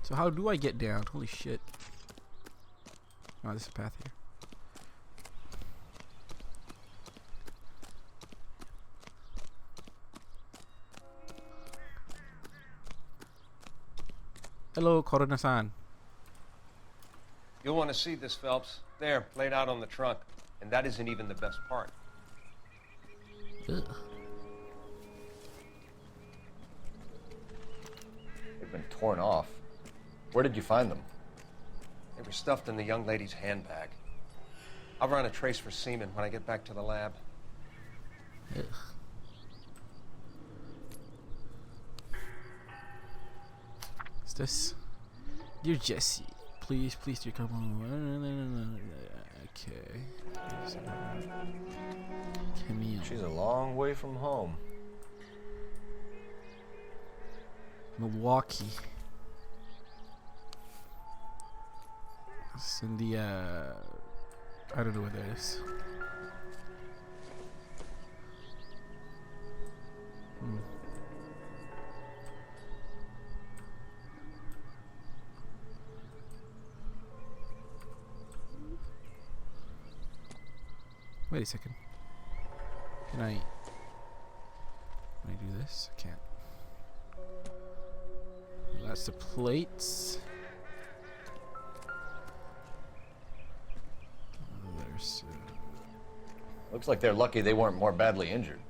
Speaker 1: So how do I get down? Holy shit. Oh, there's a path here. Hello, Coroner-san.
Speaker 25: You'll want to see this, Phelps. There, laid out on the trunk. And that isn't even the best part.
Speaker 1: Ugh.
Speaker 6: They've been torn off. Where did you find them?
Speaker 25: They were stuffed in the young lady's handbag. I'll run a trace for semen when I get back to the lab.
Speaker 1: Ugh. What's this? Dear Jesse, please, do come on. Okay. Camille.
Speaker 6: She's a long way from home.
Speaker 1: Milwaukee. It's in the I don't know where that is. Wait a second. Can I do this? I can't. That's the plates. There's.
Speaker 6: Looks like they're lucky they weren't more badly injured.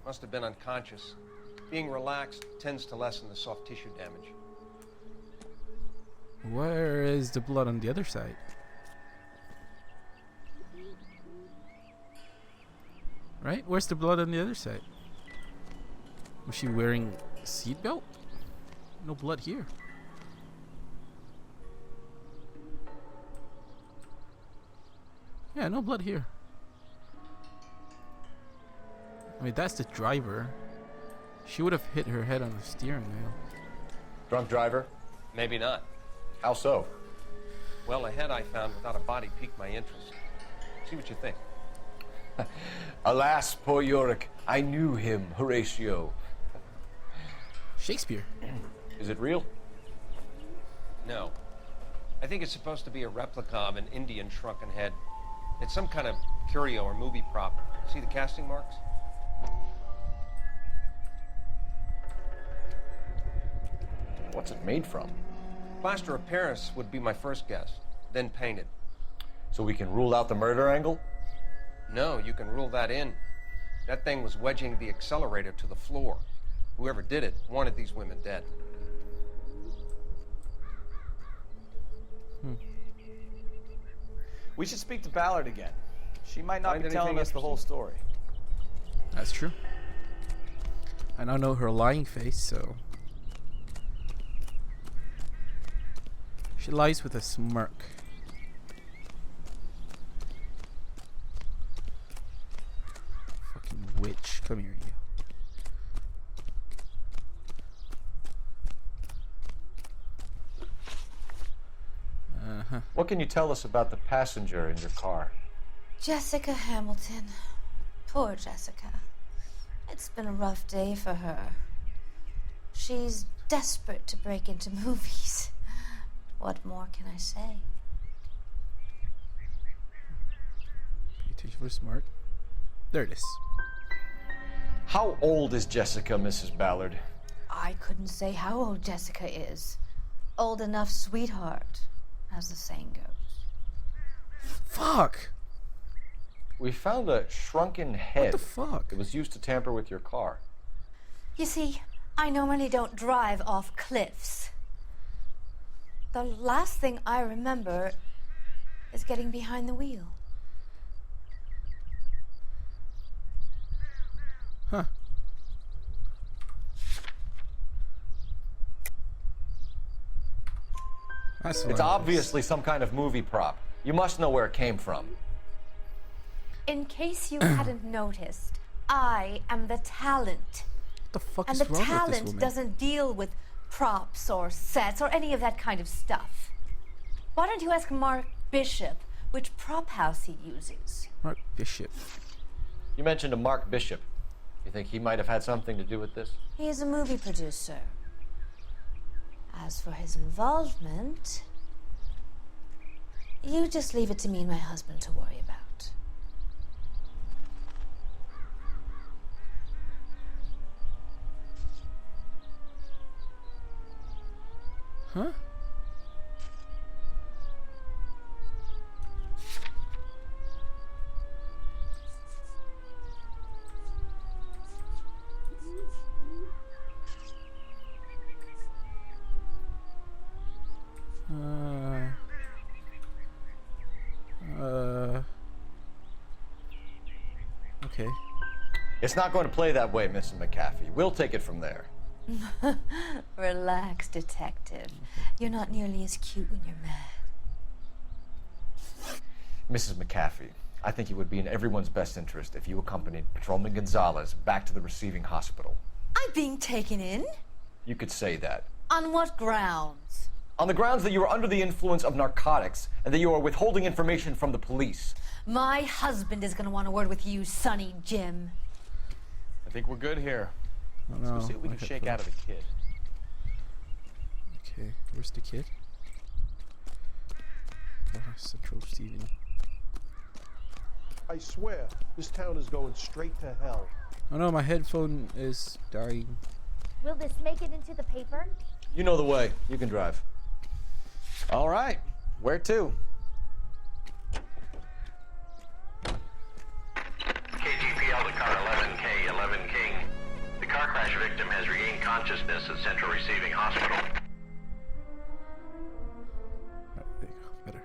Speaker 25: Must have been unconscious. Being relaxed tends to lessen the soft tissue damage.
Speaker 1: Where is the blood on the other side? Right? Where's the blood on the other side? Was she wearing a seatbelt? No blood here. Yeah, no blood here. I mean, that's the driver. She would have hit her head on the steering wheel.
Speaker 6: Drunk driver?
Speaker 25: Maybe not.
Speaker 6: How so?
Speaker 25: Well, a head I found without a body piqued my interest. See what you think.
Speaker 6: Alas, poor Yorick. I knew him, Horatio.
Speaker 1: Shakespeare.
Speaker 6: Is it real?
Speaker 25: No. I think it's supposed to be a replica of an Indian shrunken head. It's some kind of curio or movie prop. See the casting marks?
Speaker 6: What's it made from?
Speaker 25: Plaster of Paris would be my first guess, then painted.
Speaker 6: So we can rule out the murder angle?
Speaker 25: No, you can rule that in. That thing was wedging the accelerator to the floor. Whoever did it wanted these women dead.
Speaker 10: We should speak to Ballard again. She might not
Speaker 25: Find
Speaker 10: be telling
Speaker 25: anything
Speaker 10: us the whole story.
Speaker 1: That's true. And I know her lying face, so she lies with a smirk. Fucking witch. Come here, you.
Speaker 6: What can you tell us about the passenger in your car?
Speaker 24: Jessica Hamilton. Poor Jessica. It's been a rough day for her. She's desperate to break into movies. What more can I say?
Speaker 1: Pay attention for smart. There it is.
Speaker 6: How old is Jessica, Mrs. Ballard?
Speaker 24: I couldn't say how old Jessica is. Old enough, sweetheart, as the saying goes.
Speaker 1: Fuck!
Speaker 6: We found a shrunken head.
Speaker 1: What the fuck?
Speaker 6: It was used to tamper with your car.
Speaker 24: You see, I normally don't drive off cliffs. The last thing I remember is getting behind the wheel.
Speaker 1: Huh. That's
Speaker 6: It's obviously some kind of movie prop. You must know where it came from.
Speaker 24: In case you hadn't noticed, I am the talent.
Speaker 1: What the fuck
Speaker 24: And
Speaker 1: is
Speaker 24: the
Speaker 1: wrong with this
Speaker 24: talent
Speaker 1: woman?
Speaker 24: doesn't deal with props or sets or any of that kind of stuff. Why don't you ask Mark Bishop which prop house he uses?
Speaker 1: Mark Bishop.
Speaker 6: You mentioned a Mark Bishop. You think he might have had something to do with this?
Speaker 24: He is a movie producer. As for his involvement, you just leave it to me and my husband to worry about.
Speaker 1: Huh? Okay.
Speaker 6: It's not going to play that way, Mrs. McAfee. We'll take it from there.
Speaker 24: Relax, detective. You're not nearly as cute when you're mad.
Speaker 6: Mrs. McAfee, I think it would be in everyone's best interest if you accompanied Patrolman Gonzalez back to the receiving hospital.
Speaker 24: I'm being taken in?
Speaker 6: You could say that.
Speaker 24: On what grounds?
Speaker 6: On the grounds that you are under the influence of narcotics and that you are withholding information from the police.
Speaker 24: My husband is going to want a word with you, Sonny Jim.
Speaker 10: I think we're good here.
Speaker 1: Oh,
Speaker 10: Let's go
Speaker 1: no.
Speaker 10: see what we can shake out of the kid.
Speaker 1: Okay, where's the kid? Central Steven.
Speaker 18: I swear, this town is going straight to hell.
Speaker 1: Oh no, my headphone is dying.
Speaker 19: Will this make it into the paper?
Speaker 6: You know the way. You can drive.
Speaker 10: All right. Where to?
Speaker 3: KGPL to car 11K, 11 King. The car crash victim has regained consciousness at Central Receiving Hospital.
Speaker 1: There you go, better.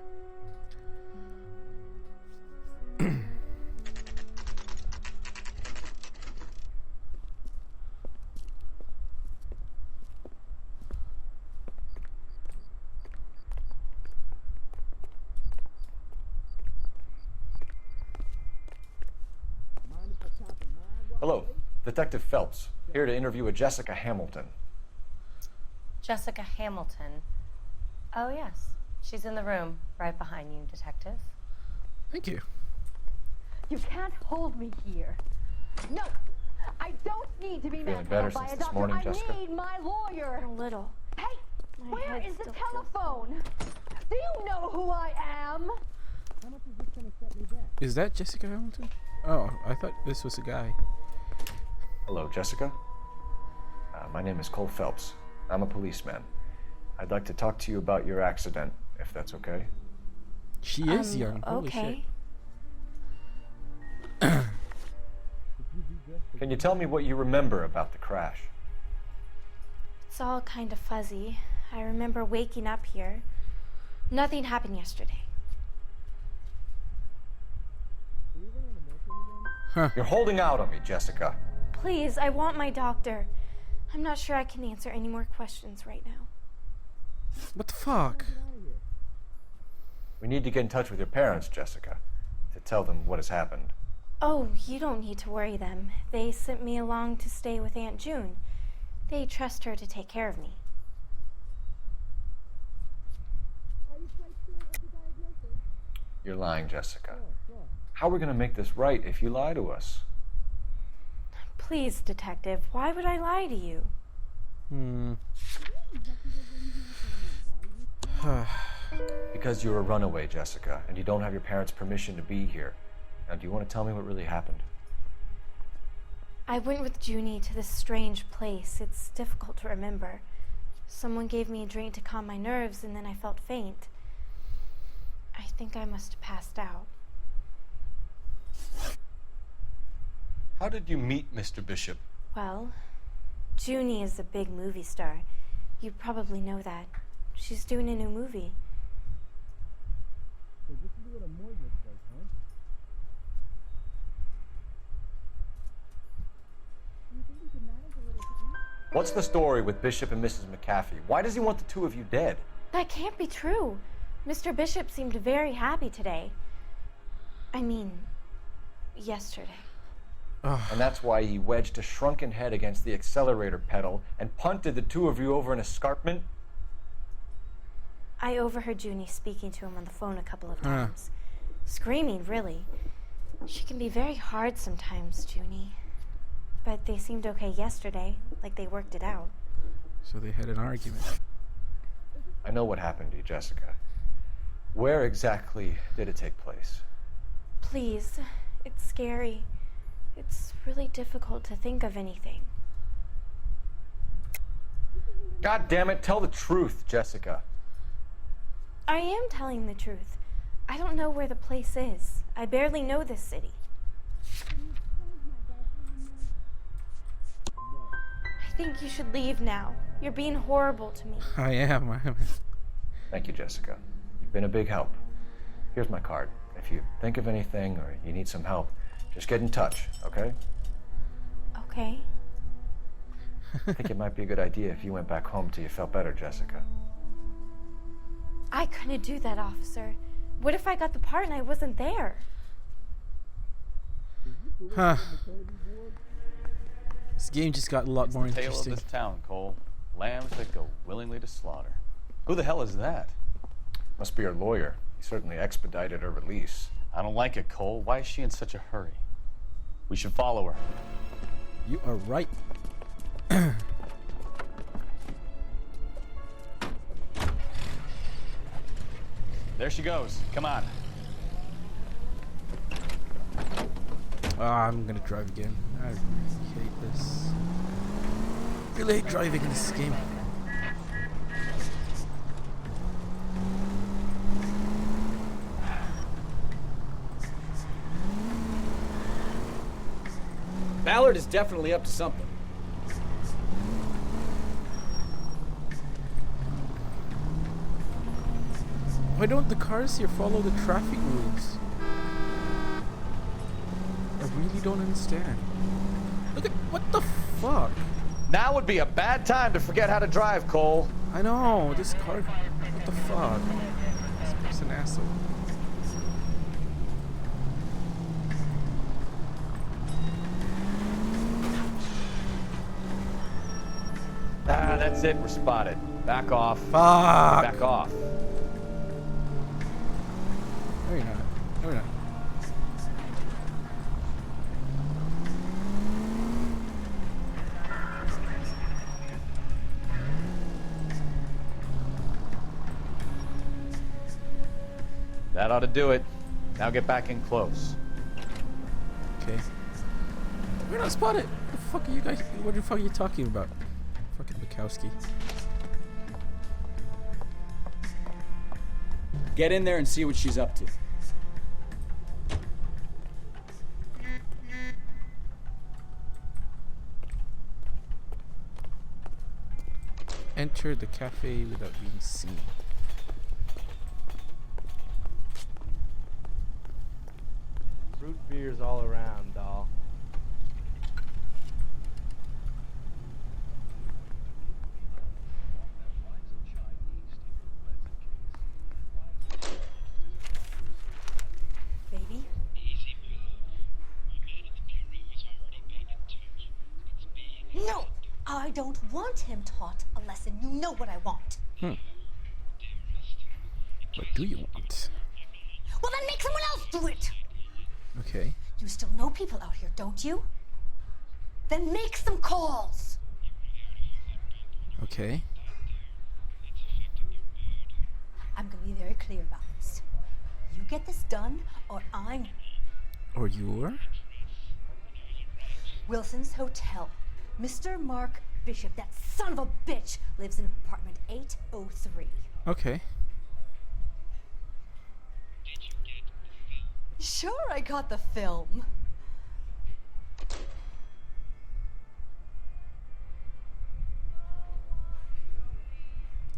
Speaker 6: Hello, Detective Phelps, here to interview a Jessica Hamilton.
Speaker 4: Jessica Hamilton. Oh, yes. She's in the room right behind you, Detective.
Speaker 1: Thank you.
Speaker 16: You can't hold me here. No, I don't need to be
Speaker 6: Feeling
Speaker 16: met
Speaker 6: better
Speaker 16: by
Speaker 6: since
Speaker 16: a
Speaker 6: this
Speaker 16: doctor.
Speaker 6: morning,
Speaker 16: I
Speaker 6: Jessica?
Speaker 16: need my lawyer.
Speaker 7: A little.
Speaker 16: Hey,
Speaker 7: My
Speaker 16: where
Speaker 7: head
Speaker 16: is the
Speaker 7: still feels
Speaker 16: telephone? Do you know who I am?
Speaker 20: How much is this gonna set me back?
Speaker 1: Is that Jessica Hamilton? Oh, I thought this was a guy.
Speaker 6: Hello, Jessica. My name is Cole Phelps. I'm a policeman. I'd like to talk to you about your accident, if that's okay.
Speaker 1: She is young. Holy
Speaker 7: Okay.
Speaker 6: Can you tell me what you remember about the crash?
Speaker 7: It's all kind of fuzzy. I remember waking up here. Nothing happened yesterday.
Speaker 1: Huh.
Speaker 6: You're holding out on me, Jessica.
Speaker 7: Please, I want my doctor. I'm not sure I can answer any more questions right now.
Speaker 1: What the fuck?
Speaker 6: We need to get in touch with your parents, Jessica, to tell them what has happened.
Speaker 7: Oh, you don't need to worry them. They sent me along to stay with Aunt June. They trust her to take care of me.
Speaker 6: You're lying, Jessica. How are we going to make this right if you lie to us?
Speaker 7: Please, Detective, why would I lie to you?
Speaker 6: Because you're a runaway, Jessica, and you don't have your parents' permission to be here. Now, do you want to tell me what really happened?
Speaker 7: I went with Junie to this strange place. It's difficult to remember. Someone gave me a drink to calm my nerves, and then I felt faint. I think I must have passed out.
Speaker 6: How did you meet Mr. Bishop?
Speaker 7: Well, Junie is a big movie star. You probably know that. She's doing a new movie.
Speaker 20: So this is what a mortgage does, huh? Do you think we could manage a little to eat?
Speaker 6: What's the story with Bishop and Mrs. McAfee? Why does he want the two of you dead?
Speaker 7: That can't be true. Mr. Bishop seemed very happy today. I mean, yesterday.
Speaker 6: And that's why he wedged a shrunken head against the accelerator pedal and punted the two of you over an escarpment?
Speaker 7: I overheard Junie speaking to him on the phone a couple of times. Screaming, really. She can be very hard sometimes, Junie. But they seemed okay yesterday, like they worked it out.
Speaker 1: So they had an argument.
Speaker 6: I know what happened to you, Jessica. Where exactly did it take place?
Speaker 7: Please, it's scary. It's really difficult to think of anything.
Speaker 6: God damn it, tell the truth, Jessica.
Speaker 7: I am telling the truth. I don't know where the place is. I barely know this city. I think you should leave now. You're being horrible to me.
Speaker 1: I am.
Speaker 6: Thank you, Jessica. You've been a big help. Here's my card. If you think of anything or you need some help, just get in touch, okay?
Speaker 7: okay?
Speaker 6: I think it might be a good idea if you went back home till you felt better, Jessica.
Speaker 7: I couldn't do that, officer. What if I got the part and I wasn't there?
Speaker 1: Huh. This game just got a lot more
Speaker 10: Tale of
Speaker 1: interesting.
Speaker 10: this town, Cole. Lambs that go willingly to slaughter. Who the hell is that?
Speaker 6: Must be her lawyer. He certainly expedited her release.
Speaker 10: I don't like it, Cole. Why is she in such a hurry? We should follow her.
Speaker 1: You are right.
Speaker 10: There she goes. Come on.
Speaker 1: I'm gonna drive again. I really hate this. Really hate driving in this game.
Speaker 21: Ballard is definitely up to something.
Speaker 1: Why don't the cars here follow the traffic rules? I really don't understand. Look at what the fuck?
Speaker 10: Now would be a bad time to forget how to drive, Cole.
Speaker 1: I know, this car. What the fuck? This guy's an asshole.
Speaker 10: Ah, that's it. We're spotted. Back off.
Speaker 1: Fuck.
Speaker 10: Back off.
Speaker 1: No, you're not. No, you're not.
Speaker 10: That ought to do it. Now get back in close.
Speaker 1: Okay. We're not spotted. What the fuck are you guys? What the fuck are you talking about? Fucking Bukowski.
Speaker 21: Get in there and see what she's up to.
Speaker 1: Enter the cafe without being seen.
Speaker 18: Root beers all around, doll.
Speaker 16: Baby? No! I don't want him taught a lesson. You know what I want.
Speaker 1: What do you want?
Speaker 16: Well, then make someone else do it!
Speaker 1: Okay.
Speaker 16: You still know people out here, don't you? Then make some calls!
Speaker 1: Okay.
Speaker 16: I'm gonna be very clear about this. You get this done, or I'm...
Speaker 1: Or you're?
Speaker 16: Wilson's Hotel. Mr. Mark Bishop, that son of a bitch, lives in apartment 803.
Speaker 1: Okay.
Speaker 16: Sure, I got the film.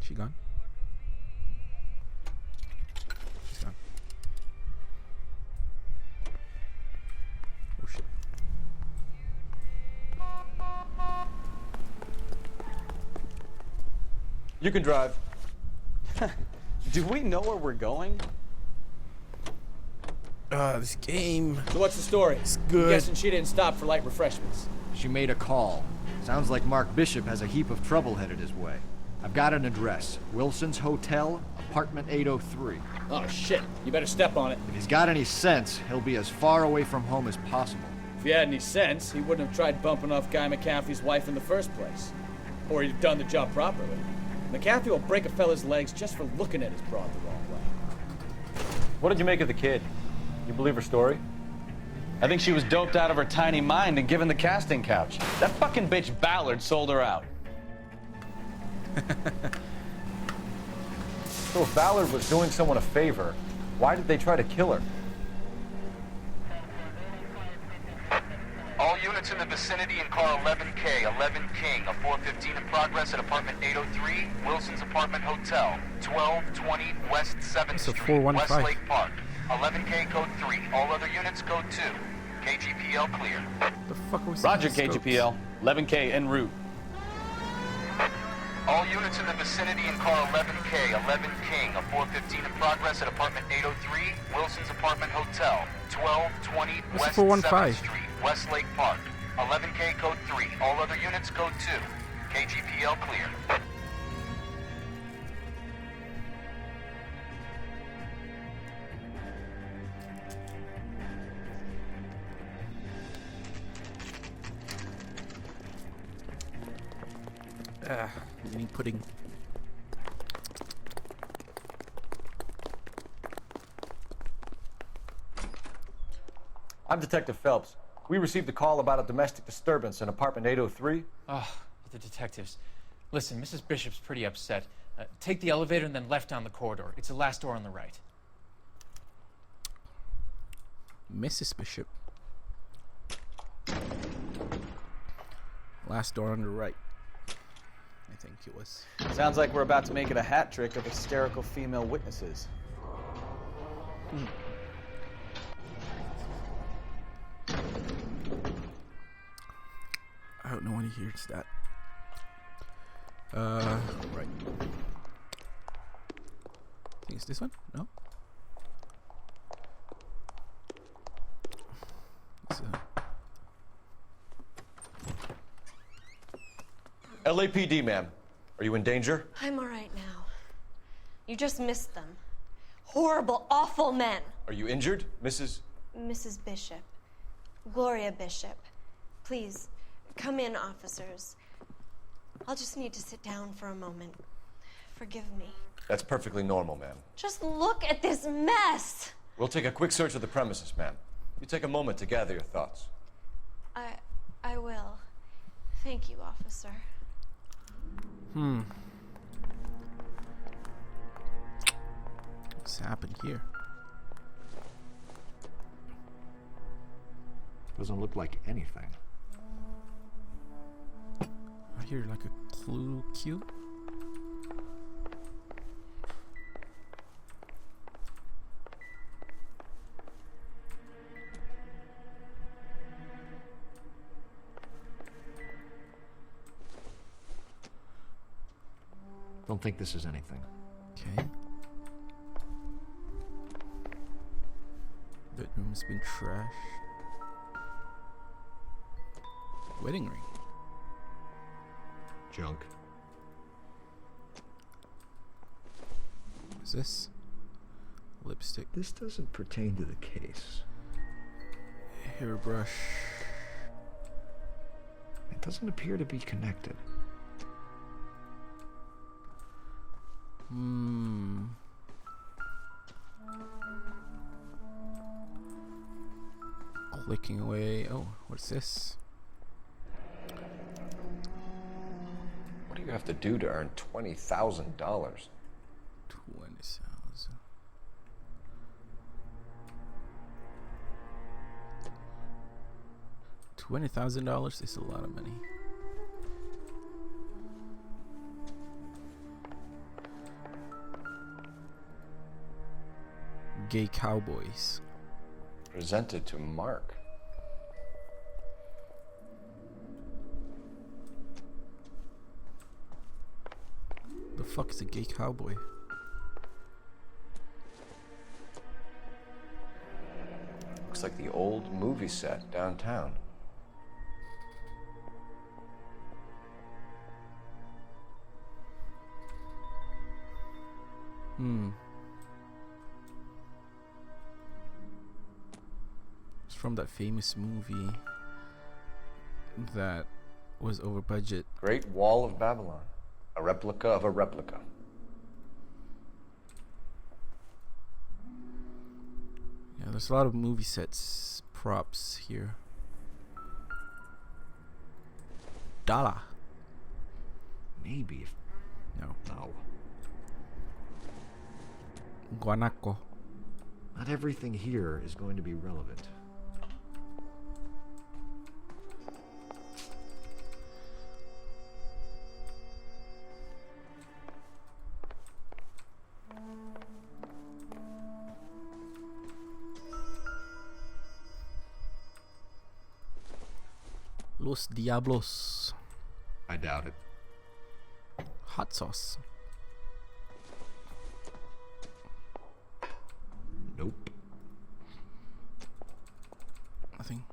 Speaker 1: She gone? She's gone. Oh shit.
Speaker 10: You can drive. Do we know where we're going?
Speaker 1: This game.
Speaker 21: So what's the story?
Speaker 1: It's good.
Speaker 21: I'm guessing she didn't stop for light refreshments. She made a call. Sounds like Mark Bishop has a heap of trouble headed his way. I've got an address. Wilson's Hotel, apartment 803. Oh shit, you better step on it. If he's got any sense, he'll be as far away from home as possible. If he had any sense, he wouldn't have tried bumping off Guy McAfee's wife in the first place. Or he'd have done the job properly. McAfee will break a fella's legs just for looking at his broad the wrong way.
Speaker 10: What did you make of the kid? You believe her story? I think she was doped out of her tiny mind and given the casting couch. That fucking bitch Ballard sold her out.
Speaker 6: So if Ballard was doing someone a favor, why did they try to kill her?
Speaker 3: All units in the vicinity in car 11K, 11 King, a 415 in progress at apartment 803, Wilson's Apartment Hotel, 1220 West 7th
Speaker 1: That's a
Speaker 3: Street,
Speaker 1: 415.
Speaker 3: Westlake Park. 11K code 3, all other units code 2. KGPL clear.
Speaker 1: The fuck was
Speaker 10: Roger, KGPL. 11K en route.
Speaker 3: All units in the vicinity in car 11K, 11 King, a 415 in progress at apartment 803, Wilson's Apartment Hotel, 1220
Speaker 1: What's
Speaker 3: West
Speaker 1: 415?
Speaker 3: 7th Street, Westlake Park. 11K code 3, all other units code 2. KGPL clear.
Speaker 1: Mini pudding.
Speaker 6: I'm Detective Phelps. We received a call about a domestic disturbance in apartment 803.
Speaker 5: Oh, the detectives. Listen, Mrs. Bishop's pretty upset. Take the elevator and then left down the corridor. It's the last door on the right.
Speaker 1: Mrs. Bishop. Last door on the right. I think it was.
Speaker 9: Sounds like we're about to make it a hat trick of hysterical female witnesses.
Speaker 1: I hope no one hears that. Right. I think it's this one? No? It's,
Speaker 6: LAPD, ma'am. Are you in danger?
Speaker 4: I'm all right now. You just missed them. Horrible, awful men.
Speaker 6: Are you injured, Mrs.?
Speaker 4: Mrs. Bishop. Gloria Bishop. Please, come in, officers. I'll just need to sit down for a moment. Forgive me.
Speaker 6: That's perfectly normal, ma'am.
Speaker 4: Just look at this mess!
Speaker 6: We'll take a quick search of the premises, ma'am. You take a moment to gather your thoughts.
Speaker 4: I will. Thank you, officer.
Speaker 1: What's happened here?
Speaker 21: Doesn't look like anything.
Speaker 1: I hear like a clue cue.
Speaker 21: Don't think this is anything.
Speaker 1: Okay. Bedroom's been trashed. Wedding ring.
Speaker 21: Junk.
Speaker 1: What's this? Lipstick.
Speaker 21: This doesn't pertain to the case.
Speaker 1: Hairbrush.
Speaker 21: It doesn't appear to be connected.
Speaker 1: Clicking away. Oh, what's this?
Speaker 6: What do you have to do to earn $20,000?
Speaker 1: 20,000. $20,000 is a lot of money. Gay cowboys.
Speaker 6: Presented to Mark.
Speaker 1: The fuck is a gay cowboy?
Speaker 6: Looks like the old movie set downtown.
Speaker 1: It's from that famous movie that was over budget.
Speaker 6: Great Wall of Babylon. A replica of a replica.
Speaker 1: Yeah, there's a lot of movie sets, props here. Dollar.
Speaker 21: Maybe if...
Speaker 1: No.
Speaker 21: No.
Speaker 1: Guanaco.
Speaker 21: Not everything here is going to be relevant.
Speaker 1: Los Diablos.
Speaker 21: I doubt it.
Speaker 1: Hot sauce.
Speaker 21: Nope.
Speaker 1: Nothing.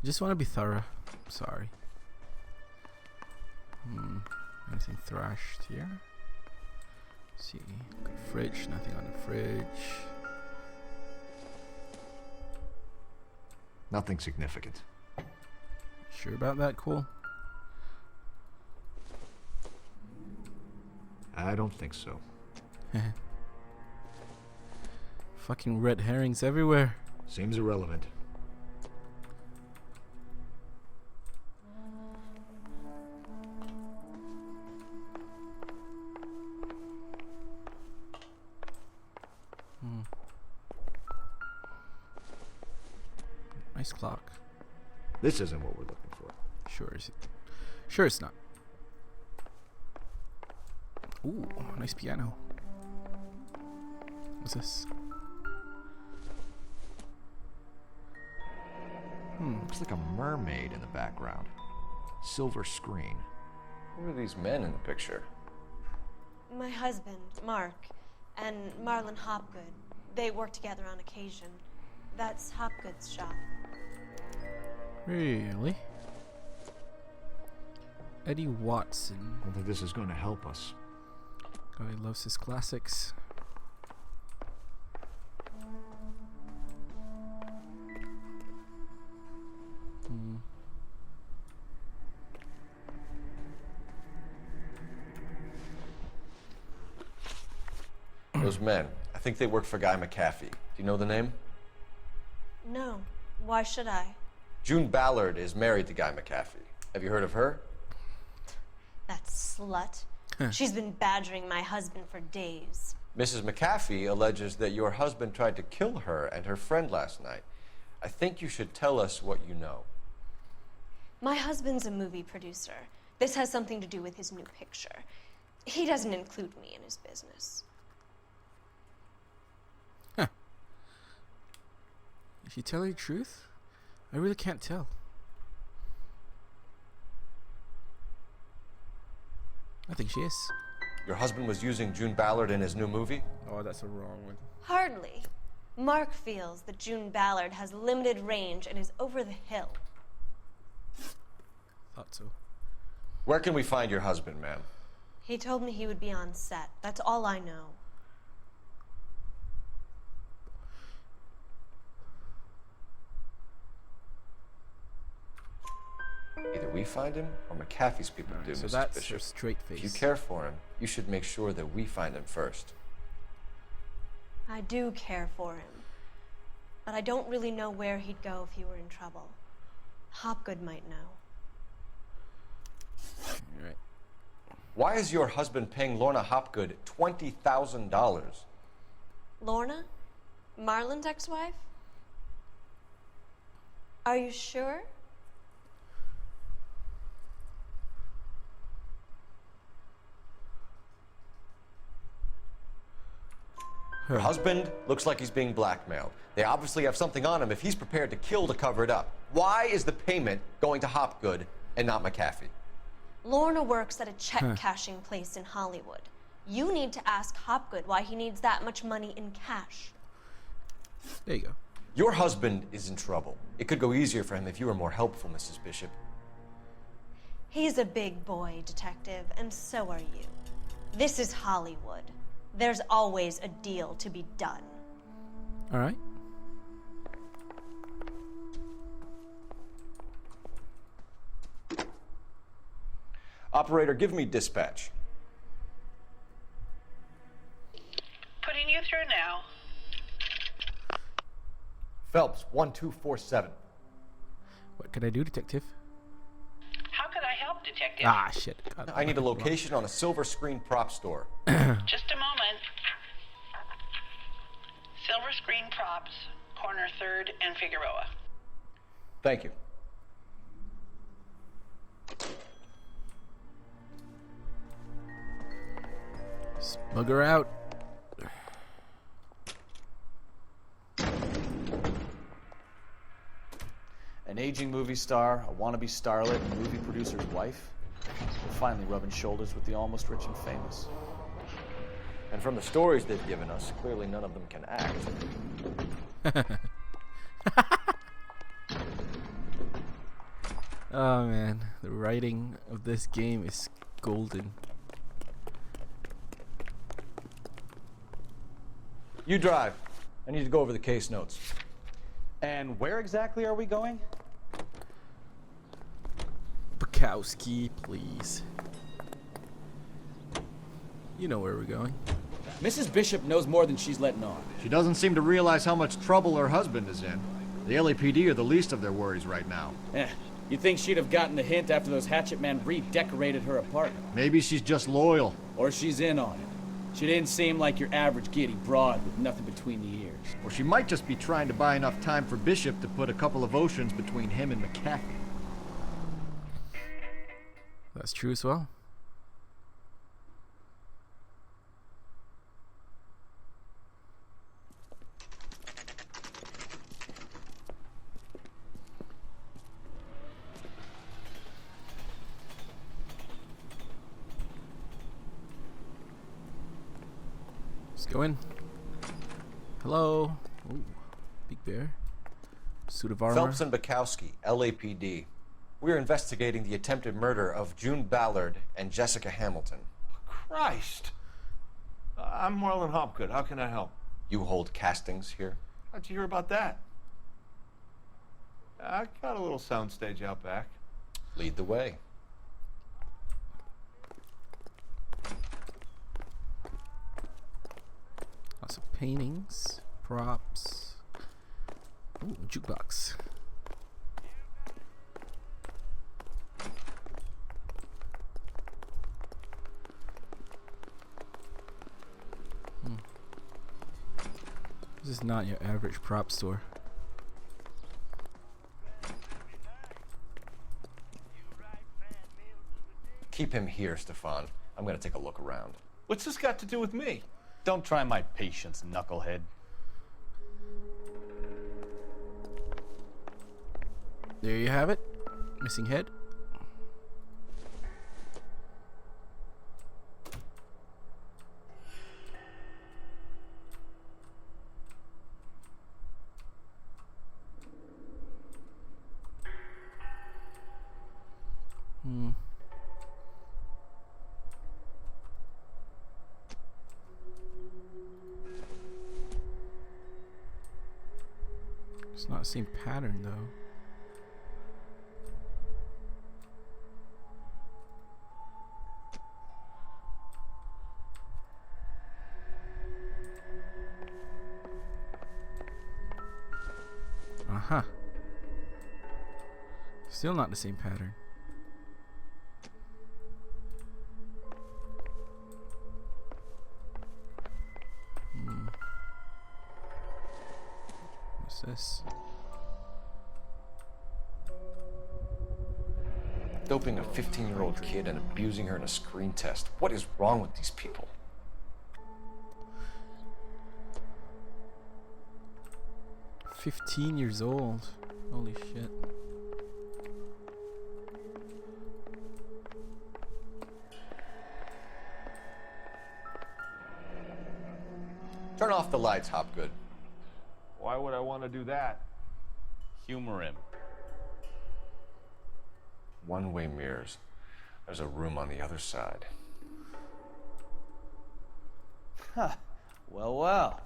Speaker 1: Just want to be thorough. Sorry. Anything thrashed here? Let's see. Good fridge. Nothing on the fridge.
Speaker 21: Nothing significant.
Speaker 1: Sure about that, Cole?
Speaker 21: I don't think so.
Speaker 1: Fucking red herrings everywhere.
Speaker 21: Seems irrelevant.
Speaker 1: Nice clock.
Speaker 21: This isn't what we're looking for.
Speaker 1: Sure is it? Sure it's not. Ooh, nice piano. What's this?
Speaker 21: Looks like a mermaid in the background. Silver screen.
Speaker 6: Who are these men in the picture?
Speaker 4: My husband, Mark, and Marlon Hopgood. They work together on occasion. That's Hopgood's shop.
Speaker 1: Really? Eddie Watson.
Speaker 21: I don't think this is going to help us.
Speaker 1: Guy loves his classics.
Speaker 6: Those men. I think they work for Guy McAfee. Do you know the name?
Speaker 4: No. Why should I?
Speaker 6: June Ballard is married to Guy McAfee. Have you heard of her?
Speaker 4: That slut. She's been badgering my husband for days.
Speaker 6: Mrs. McAfee alleges that your husband tried to kill her and her friend last night. I think you should tell us what you know.
Speaker 4: My husband's a movie producer. This has something to do with his new picture. He doesn't include me in his business.
Speaker 1: Is she telling the truth? I really can't tell. I think she is.
Speaker 6: Your husband was using June Ballard in his new movie?
Speaker 1: Oh, that's a wrong one.
Speaker 4: Hardly. Mark feels that June Ballard has limited range and is over the hill.
Speaker 1: Thought so.
Speaker 6: Where can we find your husband, ma'am?
Speaker 4: He told me he would be on set. That's all I know.
Speaker 6: Either we find him or McAfee's people do,
Speaker 1: So
Speaker 6: Mrs.
Speaker 1: that's
Speaker 6: Bishop.
Speaker 1: her straight face.
Speaker 6: If you care for him, you should make sure that we find him first.
Speaker 4: I do care for him. But I don't really know where he'd go if he were in trouble. Hopgood might know.
Speaker 1: Right.
Speaker 6: Why is your husband paying Lorna Hopgood $20,000?
Speaker 4: Lorna? Marlon's ex-wife? Are you sure?
Speaker 6: Her husband looks like he's being blackmailed. They obviously have something on him if he's prepared to kill to cover it up. Why is the payment going to Hopgood and not McAfee?
Speaker 4: Lorna works at a check-cashing place in Hollywood. You need to ask Hopgood why he needs that much money in cash.
Speaker 1: There you go.
Speaker 6: Your husband is in trouble. It could go easier for him if you were more helpful, Mrs. Bishop.
Speaker 4: He's a big boy, detective, and so are you. This is Hollywood. There's always a deal to be done.
Speaker 1: All right.
Speaker 6: Operator, give me dispatch.
Speaker 11: Putting you through now.
Speaker 6: Phelps, 1247.
Speaker 1: What can I do, detective?
Speaker 11: How could I help, Detective?
Speaker 1: Ah, shit. God,
Speaker 6: I need a location on a silver screen prop store.
Speaker 11: Just a moment. Silver Screen Props, corner 3rd and Figueroa.
Speaker 6: Thank you.
Speaker 1: Smug her out.
Speaker 9: An aging movie star, a wannabe starlet, and movie producer's wife. We're finally rubbing shoulders with the almost rich and famous.
Speaker 6: And from the stories they've given us, clearly none of them can act.
Speaker 1: Oh man, the writing of this game is golden.
Speaker 6: You drive. I need to go over the case notes.
Speaker 9: And where exactly are we going?
Speaker 1: Bukowski, please. You know where we're going.
Speaker 12: Mrs. Bishop knows more than she's letting on.
Speaker 21: She doesn't seem to realize how much trouble her husband is in. The LAPD are the least of their worries right now.
Speaker 12: You'd think she'd have gotten the hint after those hatchet men redecorated her apartment.
Speaker 21: Maybe she's just loyal.
Speaker 12: Or she's in on it. She didn't seem like your average giddy broad with nothing between the ears.
Speaker 21: Or she might just be trying to buy enough time for Bishop to put a couple of oceans between him and McAfee.
Speaker 1: That's true as well. Let's go in. Hello. Ooh, big bear. Suit of armor.
Speaker 6: Phelps and Bukowski, LAPD. We're investigating the attempted murder of June Ballard and Jessica Hamilton.
Speaker 13: Christ. I'm Marlon Hopgood. How can I help?
Speaker 6: You hold castings here?
Speaker 13: How'd you hear about that? I got a little soundstage out back.
Speaker 6: Lead the way.
Speaker 1: Lots of paintings, props. Ooh, jukebox. This is not your average prop store.
Speaker 6: Keep him here, Stefan. I'm gonna take a look around.
Speaker 13: What's this got to do with me?
Speaker 9: Don't try my patience, knucklehead.
Speaker 1: There you have it. Missing head. It's not the same pattern though. Uh-huh. Still not the same pattern. What's this?
Speaker 6: Doping a 15-year-old kid and abusing her in a screen test. What is wrong with these people?
Speaker 1: $15 years old. Holy shit.
Speaker 6: Turn off the lights, Hopgood.
Speaker 13: Why would I want to do that?
Speaker 10: Humor him.
Speaker 6: One-way mirrors. There's a room on the other side.
Speaker 9: Huh. Well, well.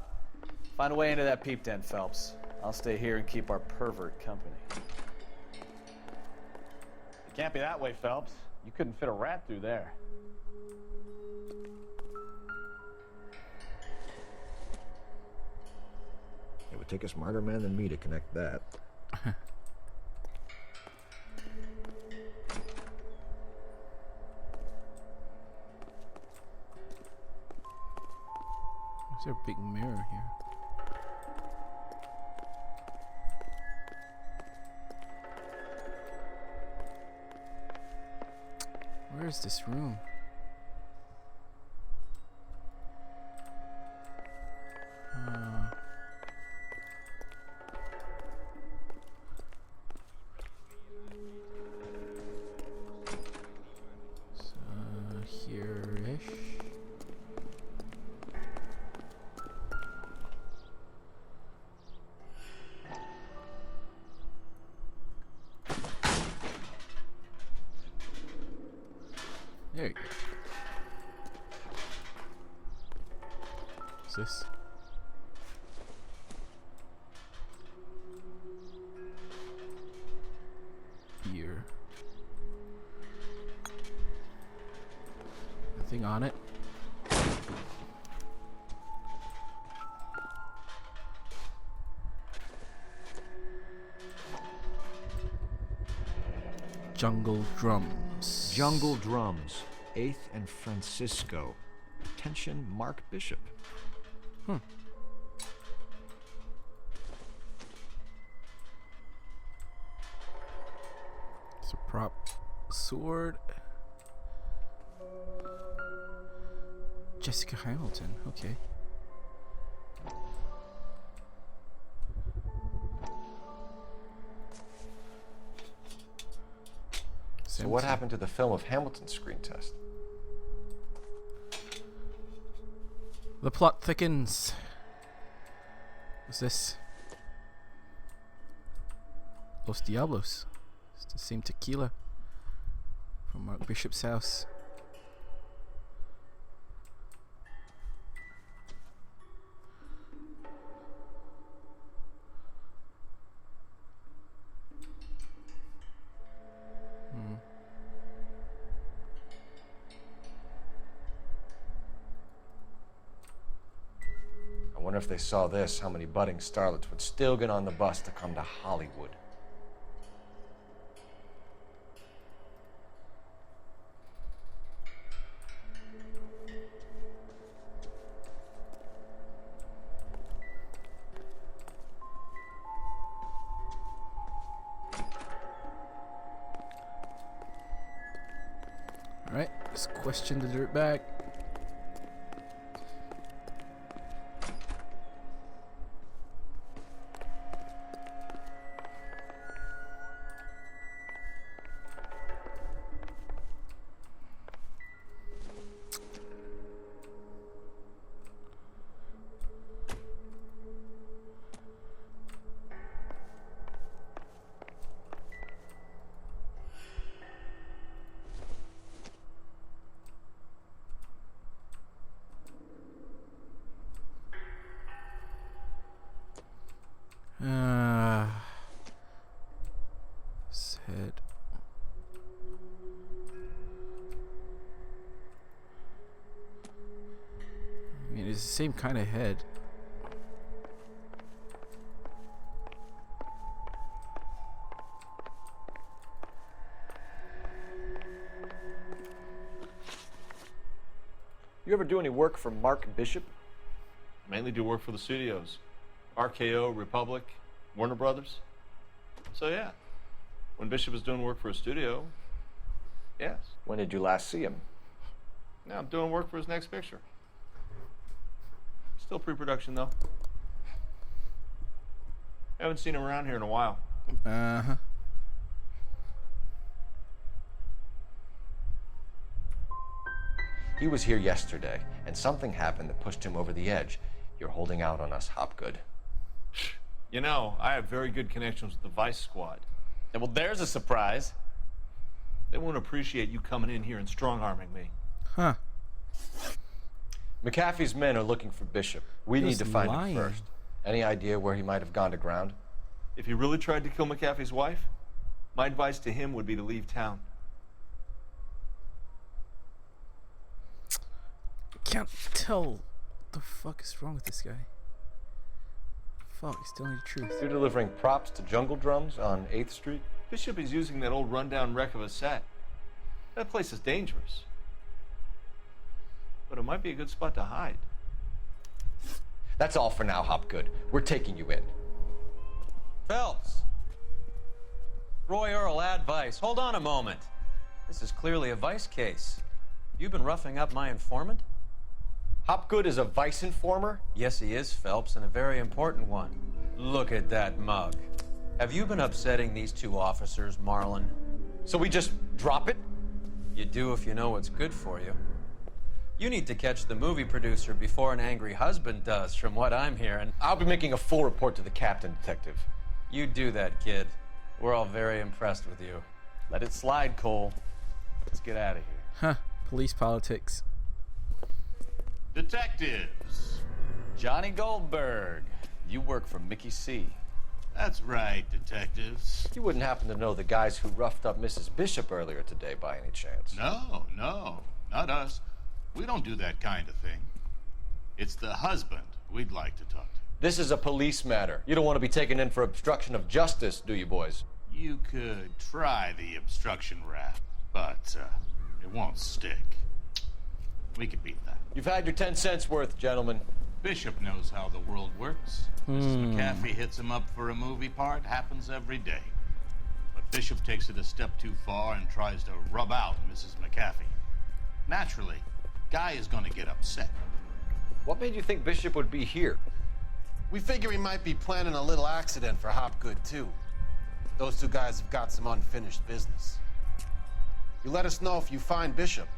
Speaker 9: Find a way into that peep den, Phelps. I'll stay here and keep our pervert company.
Speaker 10: It can't be that way, Phelps. You couldn't fit a rat through there.
Speaker 21: It would take a smarter man than me to connect that.
Speaker 1: Is there a big mirror here? Where is this room? There you go. What's this? Beer. Nothing on it. Jungle drums.
Speaker 21: Jungle drums. 8th and Francisco. Attention, Mark Bishop.
Speaker 1: It's a prop sword. Jessica Hamilton. Okay.
Speaker 6: So what happened to the film of Hamilton's screen test?
Speaker 1: The plot thickens. What's this? Los Diablos. It's the same tequila from Mark Bishop's house.
Speaker 6: I wonder if they saw this, how many budding starlets would still get on the bus to come to Hollywood.
Speaker 1: Alright, let's question the dirtbag. Head. I mean, it's the same kind of head.
Speaker 6: You ever do any work for Mark Bishop?
Speaker 13: Mainly do work for the studios. RKO, Republic, Warner Brothers. So yeah, when Bishop is doing work for a studio, yes.
Speaker 6: When did you last see him?
Speaker 13: Now I'm doing work for his next picture. Still pre-production though. Haven't seen him around here in a while.
Speaker 1: Uh-huh.
Speaker 6: He was here yesterday, and something happened that pushed him over the edge. You're holding out on us, Hopgood.
Speaker 13: You know, I have very good connections with the Vice Squad.
Speaker 10: Yeah, well, there's a surprise.
Speaker 13: They won't appreciate you coming in here and strong-arming me.
Speaker 1: Huh.
Speaker 6: McAfee's men are looking for Bishop. We need to find him first. Any idea where he might have gone to ground?
Speaker 13: If he really tried to kill McAfee's wife, my advice to him would be to leave town.
Speaker 1: Can't tell the fuck is wrong with this guy. Fuck, he's telling the truth.
Speaker 6: You're delivering props to Jungle Drums on 8th Street?
Speaker 13: Bishop is using that old rundown wreck of a set. That place is dangerous. But it might be a good spot to hide.
Speaker 6: That's all for now, Hopgood. We're taking you in.
Speaker 2: Phelps. Roy Earl, ad Vice. Hold on a moment. This is clearly a Vice case. You've been roughing up my informant?
Speaker 6: Hopgood is a Vice informer?
Speaker 2: Yes, he is, Phelps, and a very important one. Look at that mug. Have you been upsetting these two officers, Marlon?
Speaker 6: So we just drop it?
Speaker 2: You do if you know what's good for you. You need to catch the movie producer before an angry husband does, from what I'm hearing.
Speaker 6: I'll be making a full report to the captain, Detective.
Speaker 2: You do that, kid. We're all very impressed with you.
Speaker 10: Let it slide, Cole. Let's get out of here.
Speaker 1: Huh. Police politics.
Speaker 8: Detectives.
Speaker 10: Johnny Goldberg. You work for Mickey C.
Speaker 8: That's right, detectives.
Speaker 6: You wouldn't happen to know the guys who roughed up Mrs. Bishop earlier today by any chance?
Speaker 8: No, not us. We don't do that kind of thing. It's the husband we'd like to talk to.
Speaker 6: This is a police matter. You don't want to be taken in for obstruction of justice, do you, boys?
Speaker 8: You could try the obstruction rap, but it won't stick. We could beat that.
Speaker 6: You've had your 10 cents worth, gentlemen.
Speaker 8: Bishop knows how the world works. Mrs. McAfee hits him up for a movie part. Happens every day. But Bishop takes it a step too far and tries to rub out Mrs. McAfee. Naturally, Guy is going to get upset.
Speaker 6: What made you think Bishop would be here?
Speaker 14: We figure he might be planning a little accident for Hopgood, too. Those two guys have got some unfinished business. You let us know if you find Bishop.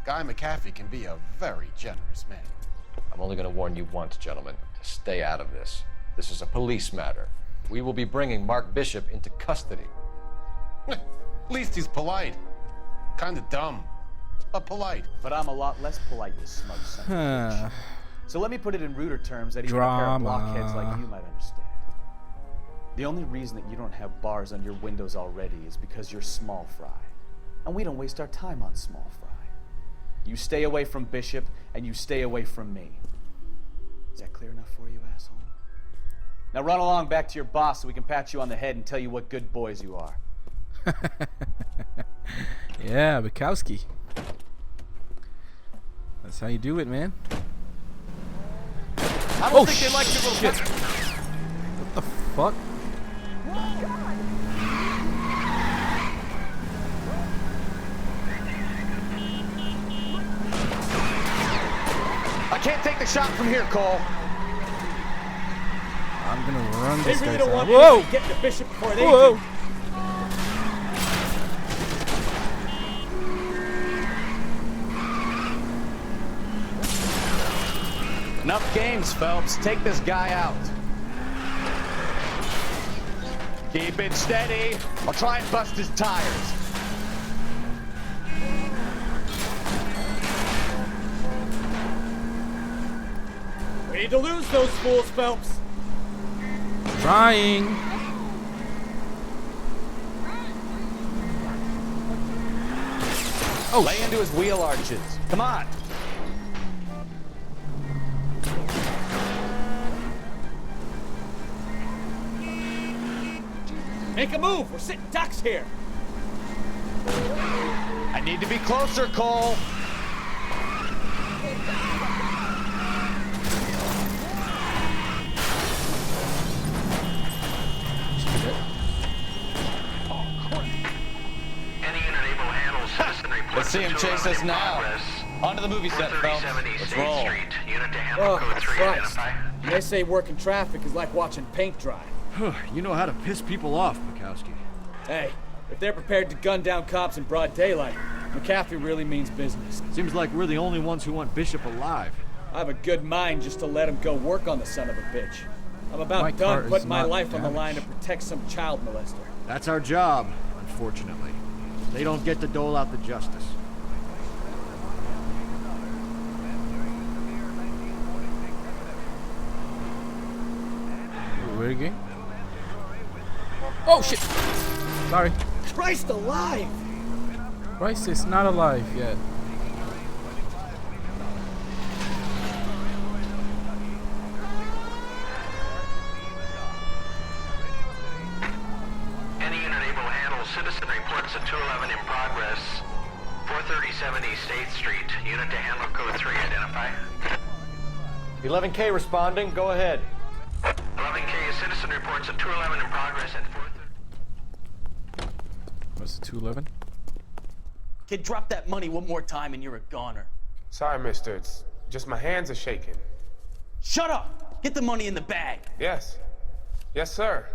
Speaker 14: Guy McAfee can be a very generous man.
Speaker 6: I'm only going to warn you once, gentlemen, to stay out of this. This is a police matter. We will be bringing Mark Bishop into custody.
Speaker 14: At least he's polite. Kind of dumb, but polite.
Speaker 9: But I'm a lot less polite, you smug son of a bitch. So let me put it in ruder terms that even a pair of blockheads like you might understand. The only reason that you don't have bars on your windows already is because you're small fry. And we don't waste our time on small fry. You stay away from Bishop, and you stay away from me. Is that clear enough for you, asshole? Now run along back to your boss so we can pat you on the head and tell you what good boys you are.
Speaker 1: Yeah, Bukowski. That's how you do it, man.
Speaker 9: I don't think they like your little
Speaker 1: shit. What the fuck?
Speaker 9: I can't take the shot from here, Cole.
Speaker 1: I'm gonna run this
Speaker 12: They really
Speaker 1: guy's
Speaker 12: don't want
Speaker 1: Whoa!
Speaker 12: me to get the Bishop before they
Speaker 1: Whoa!
Speaker 12: do.
Speaker 9: Enough games, Phelps. Take this guy out. Keep it steady. I'll try and bust his tires.
Speaker 12: We need to lose those fools, Phelps.
Speaker 1: Trying.
Speaker 9: Oh, lay into his wheel arches. Come on.
Speaker 12: Make a move. We're sitting ducks here.
Speaker 9: I need to be closer, Cole.
Speaker 10: Let's see him chase us now. On to the movie set, Phelps. Let's roll.
Speaker 12: Oh, Christ. And they say working traffic is like watching paint dry.
Speaker 21: You know how to piss people off, Bukowski.
Speaker 12: Hey, if they're prepared to gun down cops in broad daylight, McAfee really means business.
Speaker 21: Seems like we're the only ones who want Bishop alive.
Speaker 12: I have a good mind just to let him go work on the son of a bitch. I'm about
Speaker 21: My
Speaker 12: done
Speaker 21: car
Speaker 12: putting
Speaker 21: is
Speaker 12: my
Speaker 21: not
Speaker 12: life on the
Speaker 21: damaged.
Speaker 12: line to protect some child molester.
Speaker 21: That's our job, unfortunately. They don't get to dole out the justice.
Speaker 1: Where are you going? Oh shit! Sorry.
Speaker 12: Christ alive!
Speaker 1: Christ is not alive yet.
Speaker 3: Any unit able to handle citizen reports at 211 in progress. 437 East 8th Street. Unit to handle code 3. Identify.
Speaker 6: 11K responding. Go ahead.
Speaker 3: 11K citizen reports at 211 in progress at 430.
Speaker 1: What's the 211?
Speaker 15: Kid, drop that money one more time and you're a goner.
Speaker 17: Sorry, mister. It's just my hands are shaking.
Speaker 15: Shut up! Get the money in the bag.
Speaker 17: Yes. Yes, sir.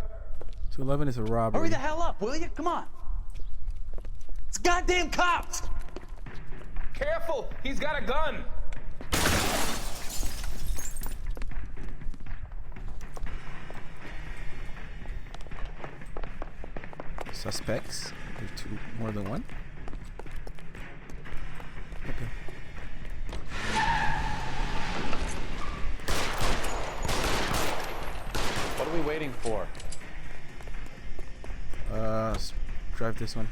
Speaker 1: 211 is a robbery.
Speaker 15: Hurry the hell up, will you? Come on. It's goddamn cops!
Speaker 17: Careful! He's got a gun!
Speaker 1: Suspects. There's two, more than one. Okay.
Speaker 10: What are we waiting for?
Speaker 1: Let's drive this one.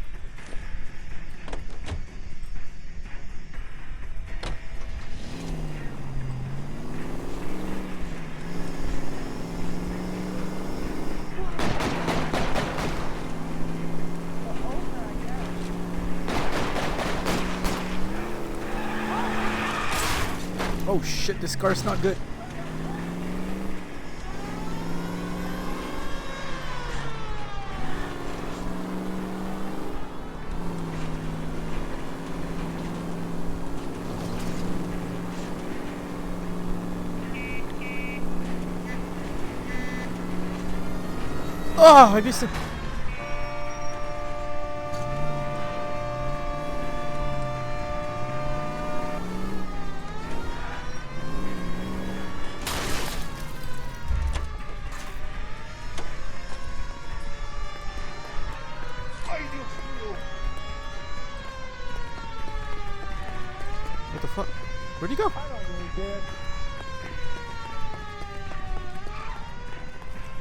Speaker 1: Oh shit, this car's not good. Oh, I missed him. What the fuck? Where'd he go?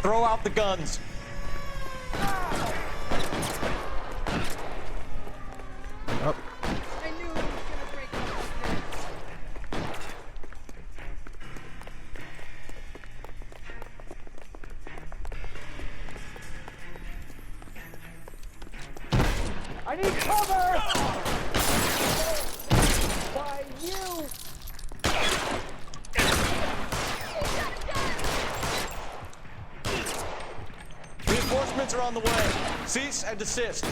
Speaker 10: Throw out the guns.
Speaker 1: Up.
Speaker 19: I knew he was gonna break up
Speaker 12: I need cover! Why you?
Speaker 10: Reinforcements are on the way. Cease and desist.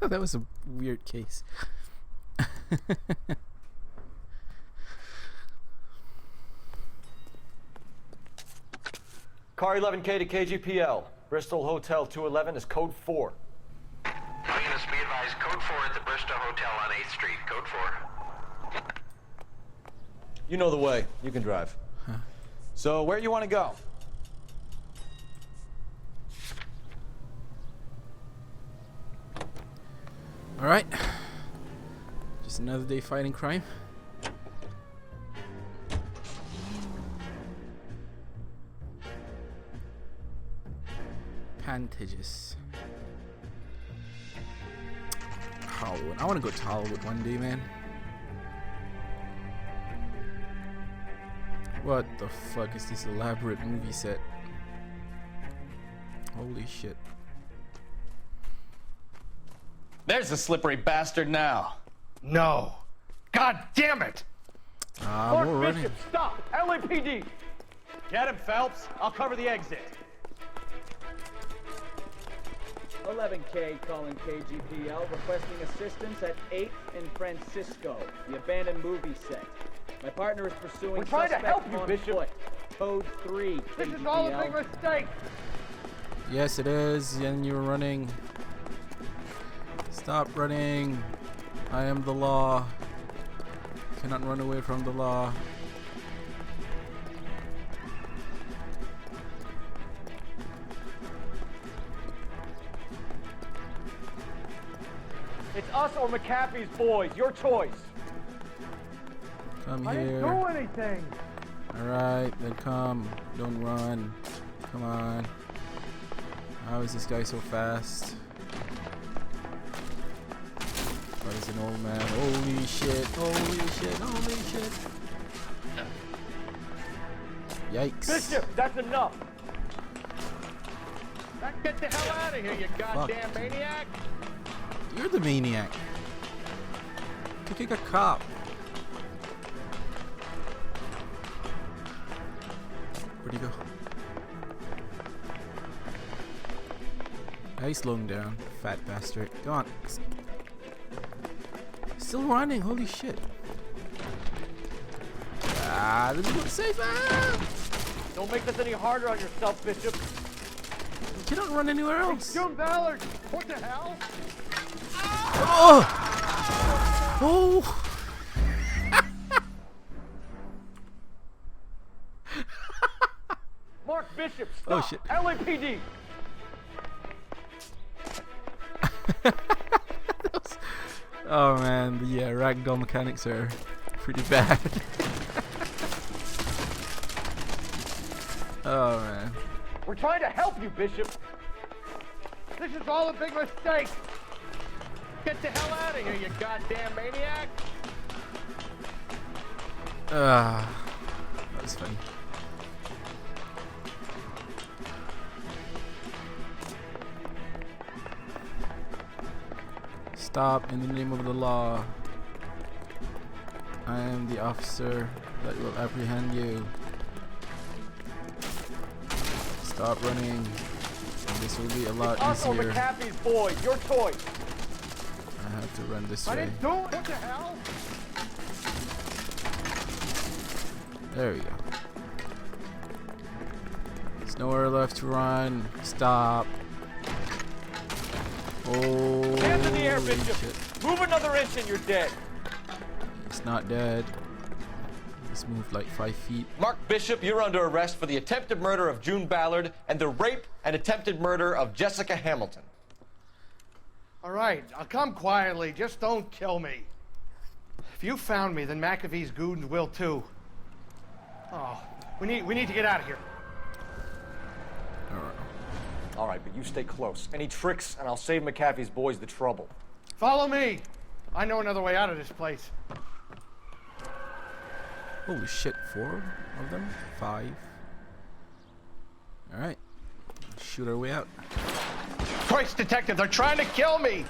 Speaker 1: That was a weird case.
Speaker 6: Car 11K to KGPL. Bristol Hotel 211 is code 4.
Speaker 3: Units be advised, code 4 at the Bristol Hotel on 8th Street. Code 4.
Speaker 10: You know the way. You can drive. So, where you want to go?
Speaker 1: Alright. Just another day fighting crime. Pantages. Hollywood. I want to go to Hollywood one day, man. What the fuck is this elaborate movie set? Holy shit.
Speaker 10: There's the slippery bastard now.
Speaker 20: No. God damn it!
Speaker 1: We're running.
Speaker 12: Bishop, stop! LAPD! Get him, Phelps. I'll cover the exit. 11K calling KGPL, requesting assistance at 8th and Francisco, the abandoned movie set. My partner is pursuing
Speaker 20: We're trying to
Speaker 12: suspect
Speaker 20: help you,
Speaker 12: on
Speaker 20: Bishop.
Speaker 12: foot. Code 3,
Speaker 20: This
Speaker 12: KGPL.
Speaker 20: is all a big mistake!
Speaker 1: Yes, it is. And you're running. Stop running. I am the law. Cannot run away from the law.
Speaker 12: It's us or McAfee's boys. Your choice.
Speaker 1: Come
Speaker 20: I
Speaker 1: here.
Speaker 20: didn't do anything!
Speaker 1: Alright, then come. Don't run. Come on. How is this guy so fast? What is an old man? Holy shit. Holy shit. Holy shit. Yikes.
Speaker 12: Bishop, that's enough.
Speaker 20: Now get the hell out of here, you goddamn maniac!
Speaker 1: You're the maniac. Kicking a cop. Where'd he go? Now he's slowing down. Fat bastard. Go on. Still running. Holy shit. Ah, this is not safe. Ah!
Speaker 12: Don't make this any harder on yourself, Bishop.
Speaker 1: You cannot run anywhere else.
Speaker 20: June Ballard! What the hell?
Speaker 1: Oh! Oh!
Speaker 20: Bishop,
Speaker 1: Oh,
Speaker 20: stop!
Speaker 1: shit.
Speaker 20: LAPD!
Speaker 1: Oh man, the ragdoll mechanics are pretty bad. Oh man.
Speaker 20: We're trying to help you, Bishop. This is all a big mistake. Get the hell out of here, you goddamn maniac!
Speaker 1: That's funny. Stop in the name of the law. I am the officer that will apprehend you. Stop running. And this will be a lot
Speaker 20: Uncle
Speaker 1: easier.
Speaker 20: McAfee's boy, your choice.
Speaker 1: I have to run this
Speaker 20: I
Speaker 1: way.
Speaker 20: didn't do it. What the hell?
Speaker 1: There we go. There's nowhere left to run. Stop. Oh,
Speaker 20: Hands in the air, Bishop.
Speaker 1: shit.
Speaker 20: Move another inch and you're dead.
Speaker 1: It's not dead. It's moved like 5 feet.
Speaker 6: Mark Bishop, you're under arrest for the attempted murder of June Ballard and the rape and attempted murder of Jessica Hamilton.
Speaker 7: All right, I'll come quietly. Just don't kill me. If you found me, then McAfee's goons will too. Oh, we need to get out of here.
Speaker 6: All right, but you stay close. Any tricks, and I'll save McAfee's boys the trouble.
Speaker 7: Follow me. I know another way out of this place.
Speaker 1: Holy shit, 4 of them? 5. Alright. Shoot our way out.
Speaker 7: Christ, detective, they're trying to kill me!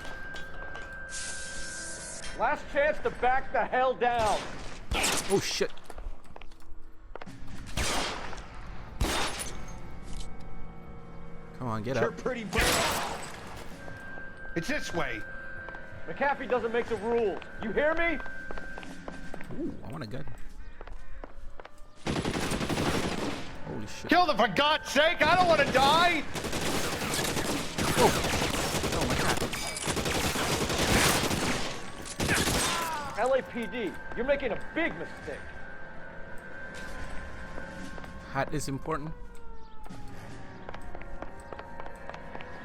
Speaker 20: Last chance to back the hell down.
Speaker 1: Oh shit. Come on, get
Speaker 7: You're
Speaker 1: up.
Speaker 7: pretty brave. It's this way.
Speaker 20: McAfee doesn't make the rules. You hear me?
Speaker 1: Ooh, I want a gun. Holy shit.
Speaker 7: Kill them for God's sake! I don't want to die!
Speaker 1: Oh my god.
Speaker 20: LAPD, you're making a big mistake.
Speaker 1: Hat is important.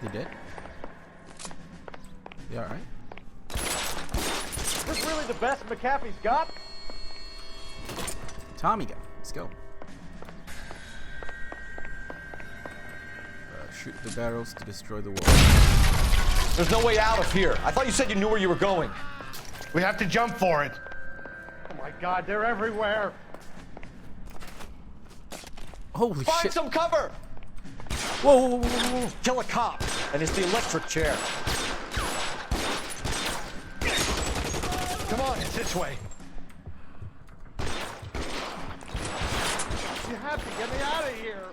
Speaker 1: They dead? You alright?
Speaker 20: Is this really the best McAfee's got?
Speaker 1: Tommy gun. Let's go. Shoot the barrels to destroy the wall.
Speaker 6: There's no way out of here. I thought you said you knew where you were going.
Speaker 7: We have to jump for it. Oh my God, they're everywhere.
Speaker 1: Holy
Speaker 6: Find
Speaker 1: shit.
Speaker 6: some cover!
Speaker 1: Whoa, whoa, whoa, whoa, whoa.
Speaker 6: Kill a cop, and it's the electric chair.
Speaker 7: Come on, it's this way. You have to get me out of here.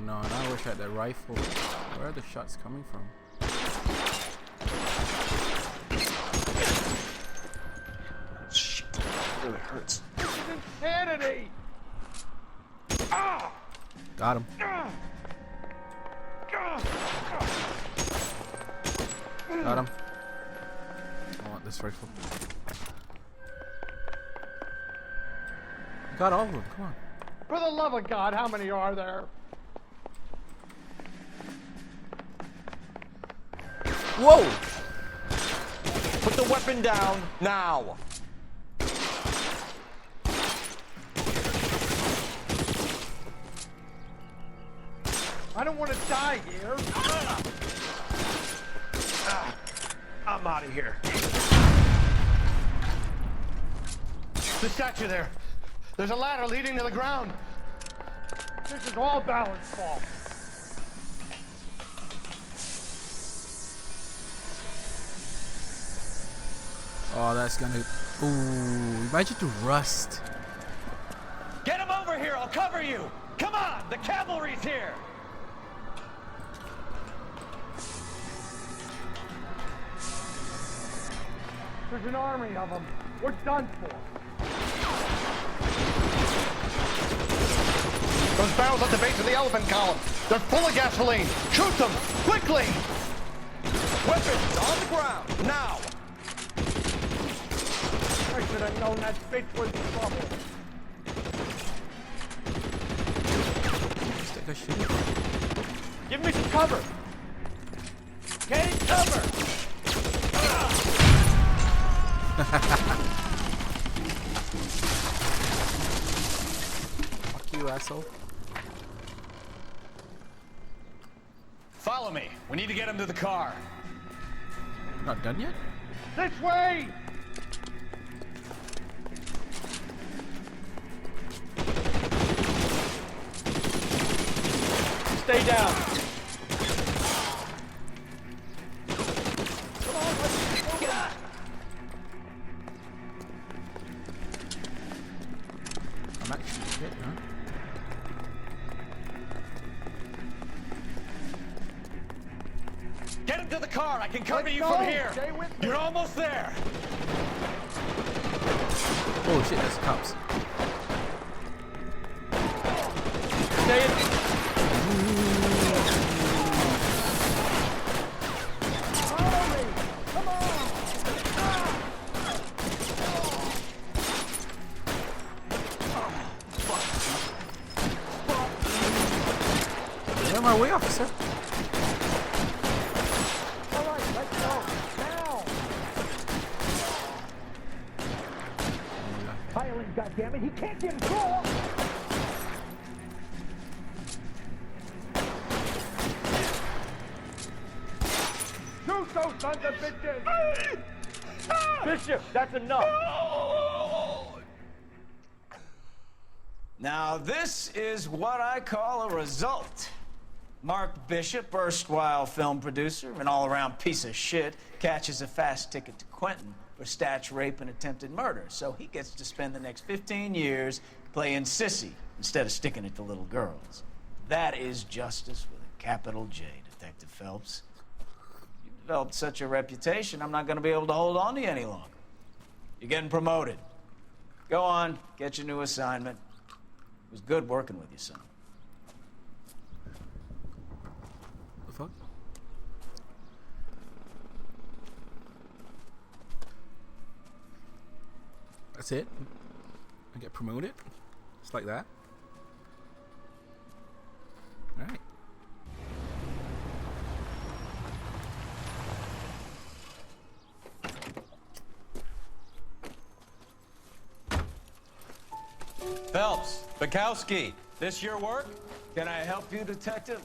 Speaker 1: No, and I wish I had that rifle. Where are the shots coming from?
Speaker 6: Shit, it really hurts.
Speaker 7: This is insanity. Ah!
Speaker 1: Got him. Got him. I want this rifle. Got all of them, come on.
Speaker 7: For the love of God, how many are there?
Speaker 1: Whoa!
Speaker 6: Put the weapon down, now!
Speaker 7: I don't want to die here. I'm out of here. The statue there. There's a ladder leading to the ground. This is all Ballard's fault.
Speaker 1: Oh, that's gonna... Ooh, imagine to rust.
Speaker 20: Get him over here, I'll cover you! Come on, the cavalry's here!
Speaker 7: There's an army of them. We're done for. Those barrels at the base of the elephant column. They're full of gasoline. Shoot them, quickly!
Speaker 6: Weapons on the ground, now!
Speaker 7: I should have known that bitch was trouble.
Speaker 1: that guy shooting?
Speaker 21: Give me some cover. Getting cover.
Speaker 1: Fuck you, asshole.
Speaker 10: Follow me. We need to get him to the car.
Speaker 1: Not done yet?
Speaker 20: This way!
Speaker 21: Stay down.
Speaker 1: I'm actually hit, huh?
Speaker 10: Get him to the car. I can cover you from here. You're almost there.
Speaker 1: Oh shit, there's cops.
Speaker 21: Stay in.
Speaker 1: Get my way, officer.
Speaker 20: Goddammit, he can't get in trouble! Shoot those sons of bitches!
Speaker 21: Bishop, that's enough.
Speaker 18: Now, this is what I call a result. Mark Bishop, erstwhile film producer, an all-around piece of shit, catches a fast ticket to Quentin for statch rape and attempted murder. So he gets to spend the next 15 years playing sissy instead of sticking it to little girls. That is justice with a capital J, Detective Phelps. You've developed such a reputation, I'm not going to be able to hold on to you any longer. You're getting promoted. Go on, get your new assignment. It was good working with you, son.
Speaker 1: The fuck? That's it? I get promoted? Just like that? Alright.
Speaker 2: Phelps, Bukowski, this your work?
Speaker 18: Can I help you, Detective?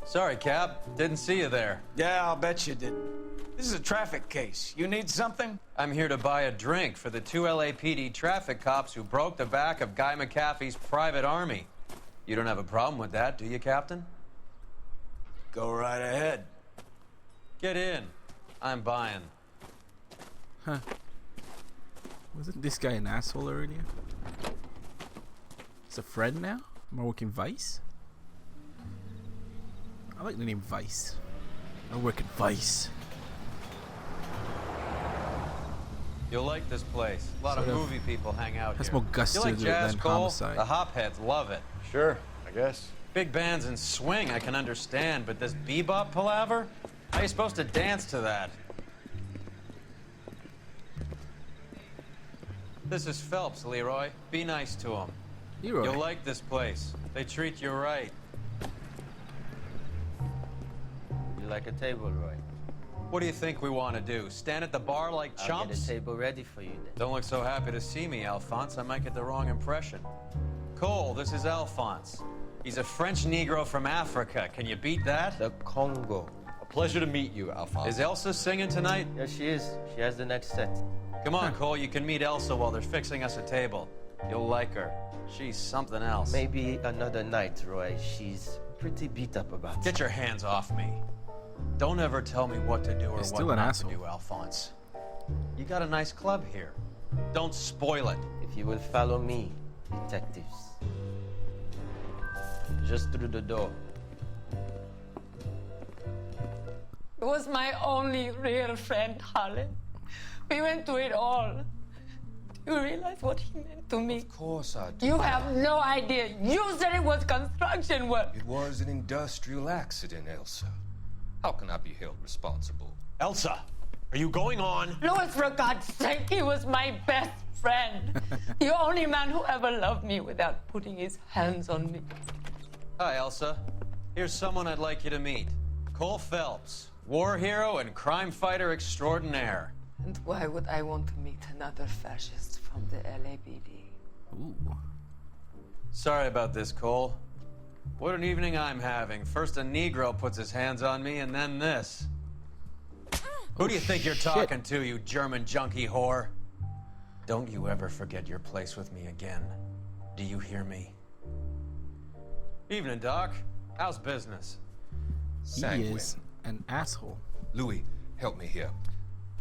Speaker 2: Sorry, Cap. Didn't see you there.
Speaker 18: Yeah, I'll bet you didn't. This is a traffic case. You need something?
Speaker 2: I'm here to buy a drink for the 2 LAPD traffic cops who broke the back of Guy McAfee's private army. You don't have a problem with that, do you, Captain?
Speaker 18: Go right ahead.
Speaker 2: Get in. I'm buying.
Speaker 1: Huh. Wasn't this guy an asshole earlier? He's a friend now? Am I working Vice? I like the name Vice. I work at Vice.
Speaker 2: You'll like this place. A lot of movie people hang out
Speaker 1: has
Speaker 2: here.
Speaker 1: more gusto
Speaker 2: You like
Speaker 1: to it
Speaker 2: jazz,
Speaker 1: than
Speaker 2: Cole?
Speaker 1: Homicide.
Speaker 2: The hopheads love it.
Speaker 6: Sure, I guess.
Speaker 2: Big bands and swing I can understand, but this bebop palaver? How are you supposed to dance to that? This is Phelps, Leroy. Be nice to him.
Speaker 1: Leroy.
Speaker 2: You'll like this place. They treat you right.
Speaker 22: You like a table, Roy?
Speaker 2: What do you think we want to do? Stand at the bar like
Speaker 22: I'll
Speaker 2: chumps?
Speaker 22: get a table ready for you then.
Speaker 2: Don't look so happy to see me, Alphonse. I might get the wrong impression. Cole, this is Alphonse. He's a French Negro from Africa. Can you beat that?
Speaker 22: The Congo.
Speaker 6: A pleasure to meet you, Alphonse.
Speaker 2: Is Elsa singing tonight?
Speaker 22: Yes, she is. She has the next set.
Speaker 2: Come on, Cole. You can meet Elsa while they're fixing us a table. You'll like her. She's something else.
Speaker 22: Maybe another night, Roy. She's pretty beat up about it.
Speaker 2: Get your hands off me. Don't ever tell me what to do or
Speaker 1: He's
Speaker 2: what
Speaker 1: still an
Speaker 2: not
Speaker 1: asshole.
Speaker 2: to do, Alphonse. You got a nice club here. Don't spoil it.
Speaker 22: If you will follow me, detectives. Just through the door.
Speaker 23: He was my only real friend, Harlan. We went through it all. Do you realize what he meant to me?
Speaker 24: Of course I do.
Speaker 23: You have no idea. You said it was construction work.
Speaker 24: It was an industrial accident, Elsa. How can I be held responsible?
Speaker 2: Elsa, are you going on?
Speaker 23: Louis, for God's sake, he was my best friend. The only man who ever loved me without putting his hands on me.
Speaker 2: Hi, Elsa. Here's someone I'd like you to meet. Cole Phelps, war hero and crime fighter extraordinaire.
Speaker 23: And why would I want to meet another fascist from the LAPD?
Speaker 1: Ooh.
Speaker 2: Sorry about this, Cole. What an evening I'm having. First a Negro puts his hands on me, and then this. Who do you think you're talking to, you German junkie whore? Don't you ever forget your place with me again. Do you hear me? Evening, Doc. How's business?
Speaker 1: He is an asshole.
Speaker 24: Louis, help me here.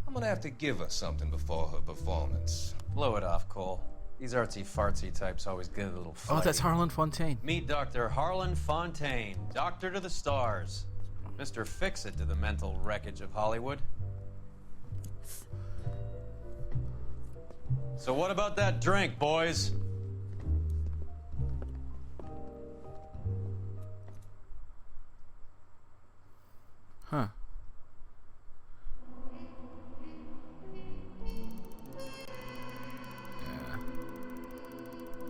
Speaker 24: I'm gonna have to give her something before her performance.
Speaker 2: Blow it off, Cole. These artsy-fartsy types always get a little fighty.
Speaker 1: Oh, that's Harlan Fontaine.
Speaker 2: Meet Dr. Harlan Fontaine, doctor to the stars. Mr. Fix-It to the mental wreckage of Hollywood. So what about that drink, boys?
Speaker 1: Huh. Yeah.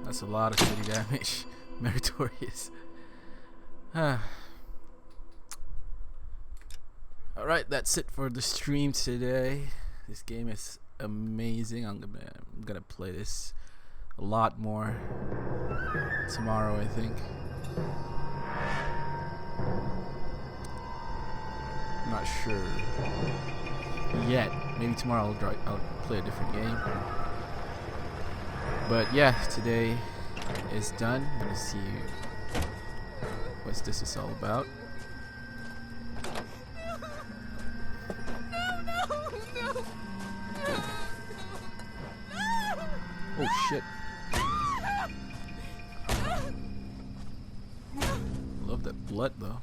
Speaker 1: That's a lot of city damage. Meritorious. Alright, that's it for the stream today. This game is amazing. I'm gonna play this a lot more tomorrow, I think. I'm not sure yet. Maybe tomorrow I'll play a different game. But yeah, today is done. I'm gonna see what this is all about. Oh shit. Love that blood though.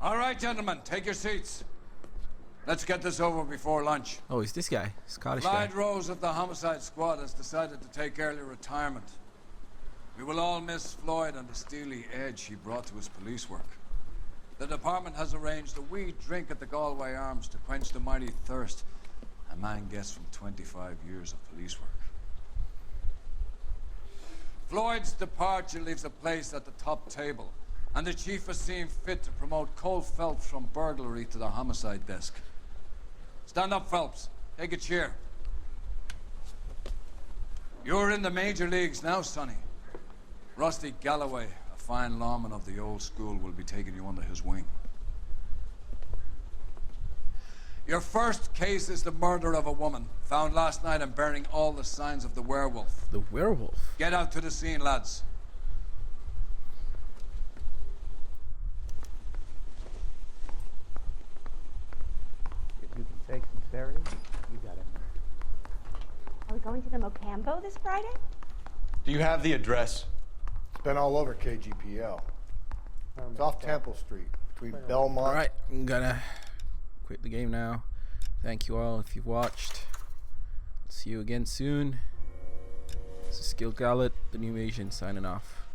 Speaker 4: All right, gentlemen, take your seats. Let's get this over before lunch.
Speaker 1: Oh, it's this guy, Scottish
Speaker 4: Clyde
Speaker 1: guy.
Speaker 4: Rose of the homicide squad has decided to take early retirement. We will all miss Floyd and the steely edge he brought to his police work. The department has arranged a wee drink at the Galway Arms to quench the mighty thirst a man gets from 25 years of police work. Floyd's departure leaves a place at the top table, and the chief has seen fit to promote Cole Phelps from burglary to the homicide desk. Stand up, Phelps. Take a chair. You're in the major leagues now, Sonny. Rusty Galloway, a fine lawman of the old school, will be taking you under his wing. Your first case is the murder of a woman, found last night and bearing all the signs of the werewolf.
Speaker 1: The werewolf?
Speaker 4: Get out to the scene, lads.
Speaker 5: If you can take sincerity, you got it.
Speaker 11: Are we going to the Mocambo this Friday?
Speaker 6: Do you have the address?
Speaker 7: It's been all over KGPL. It's off Temple Street, between Belmont.
Speaker 1: Alright, I'm gonna quit the game now. Thank you all if you've watched. See you again soon. This is GiL-GaLad, the New Asian, signing off.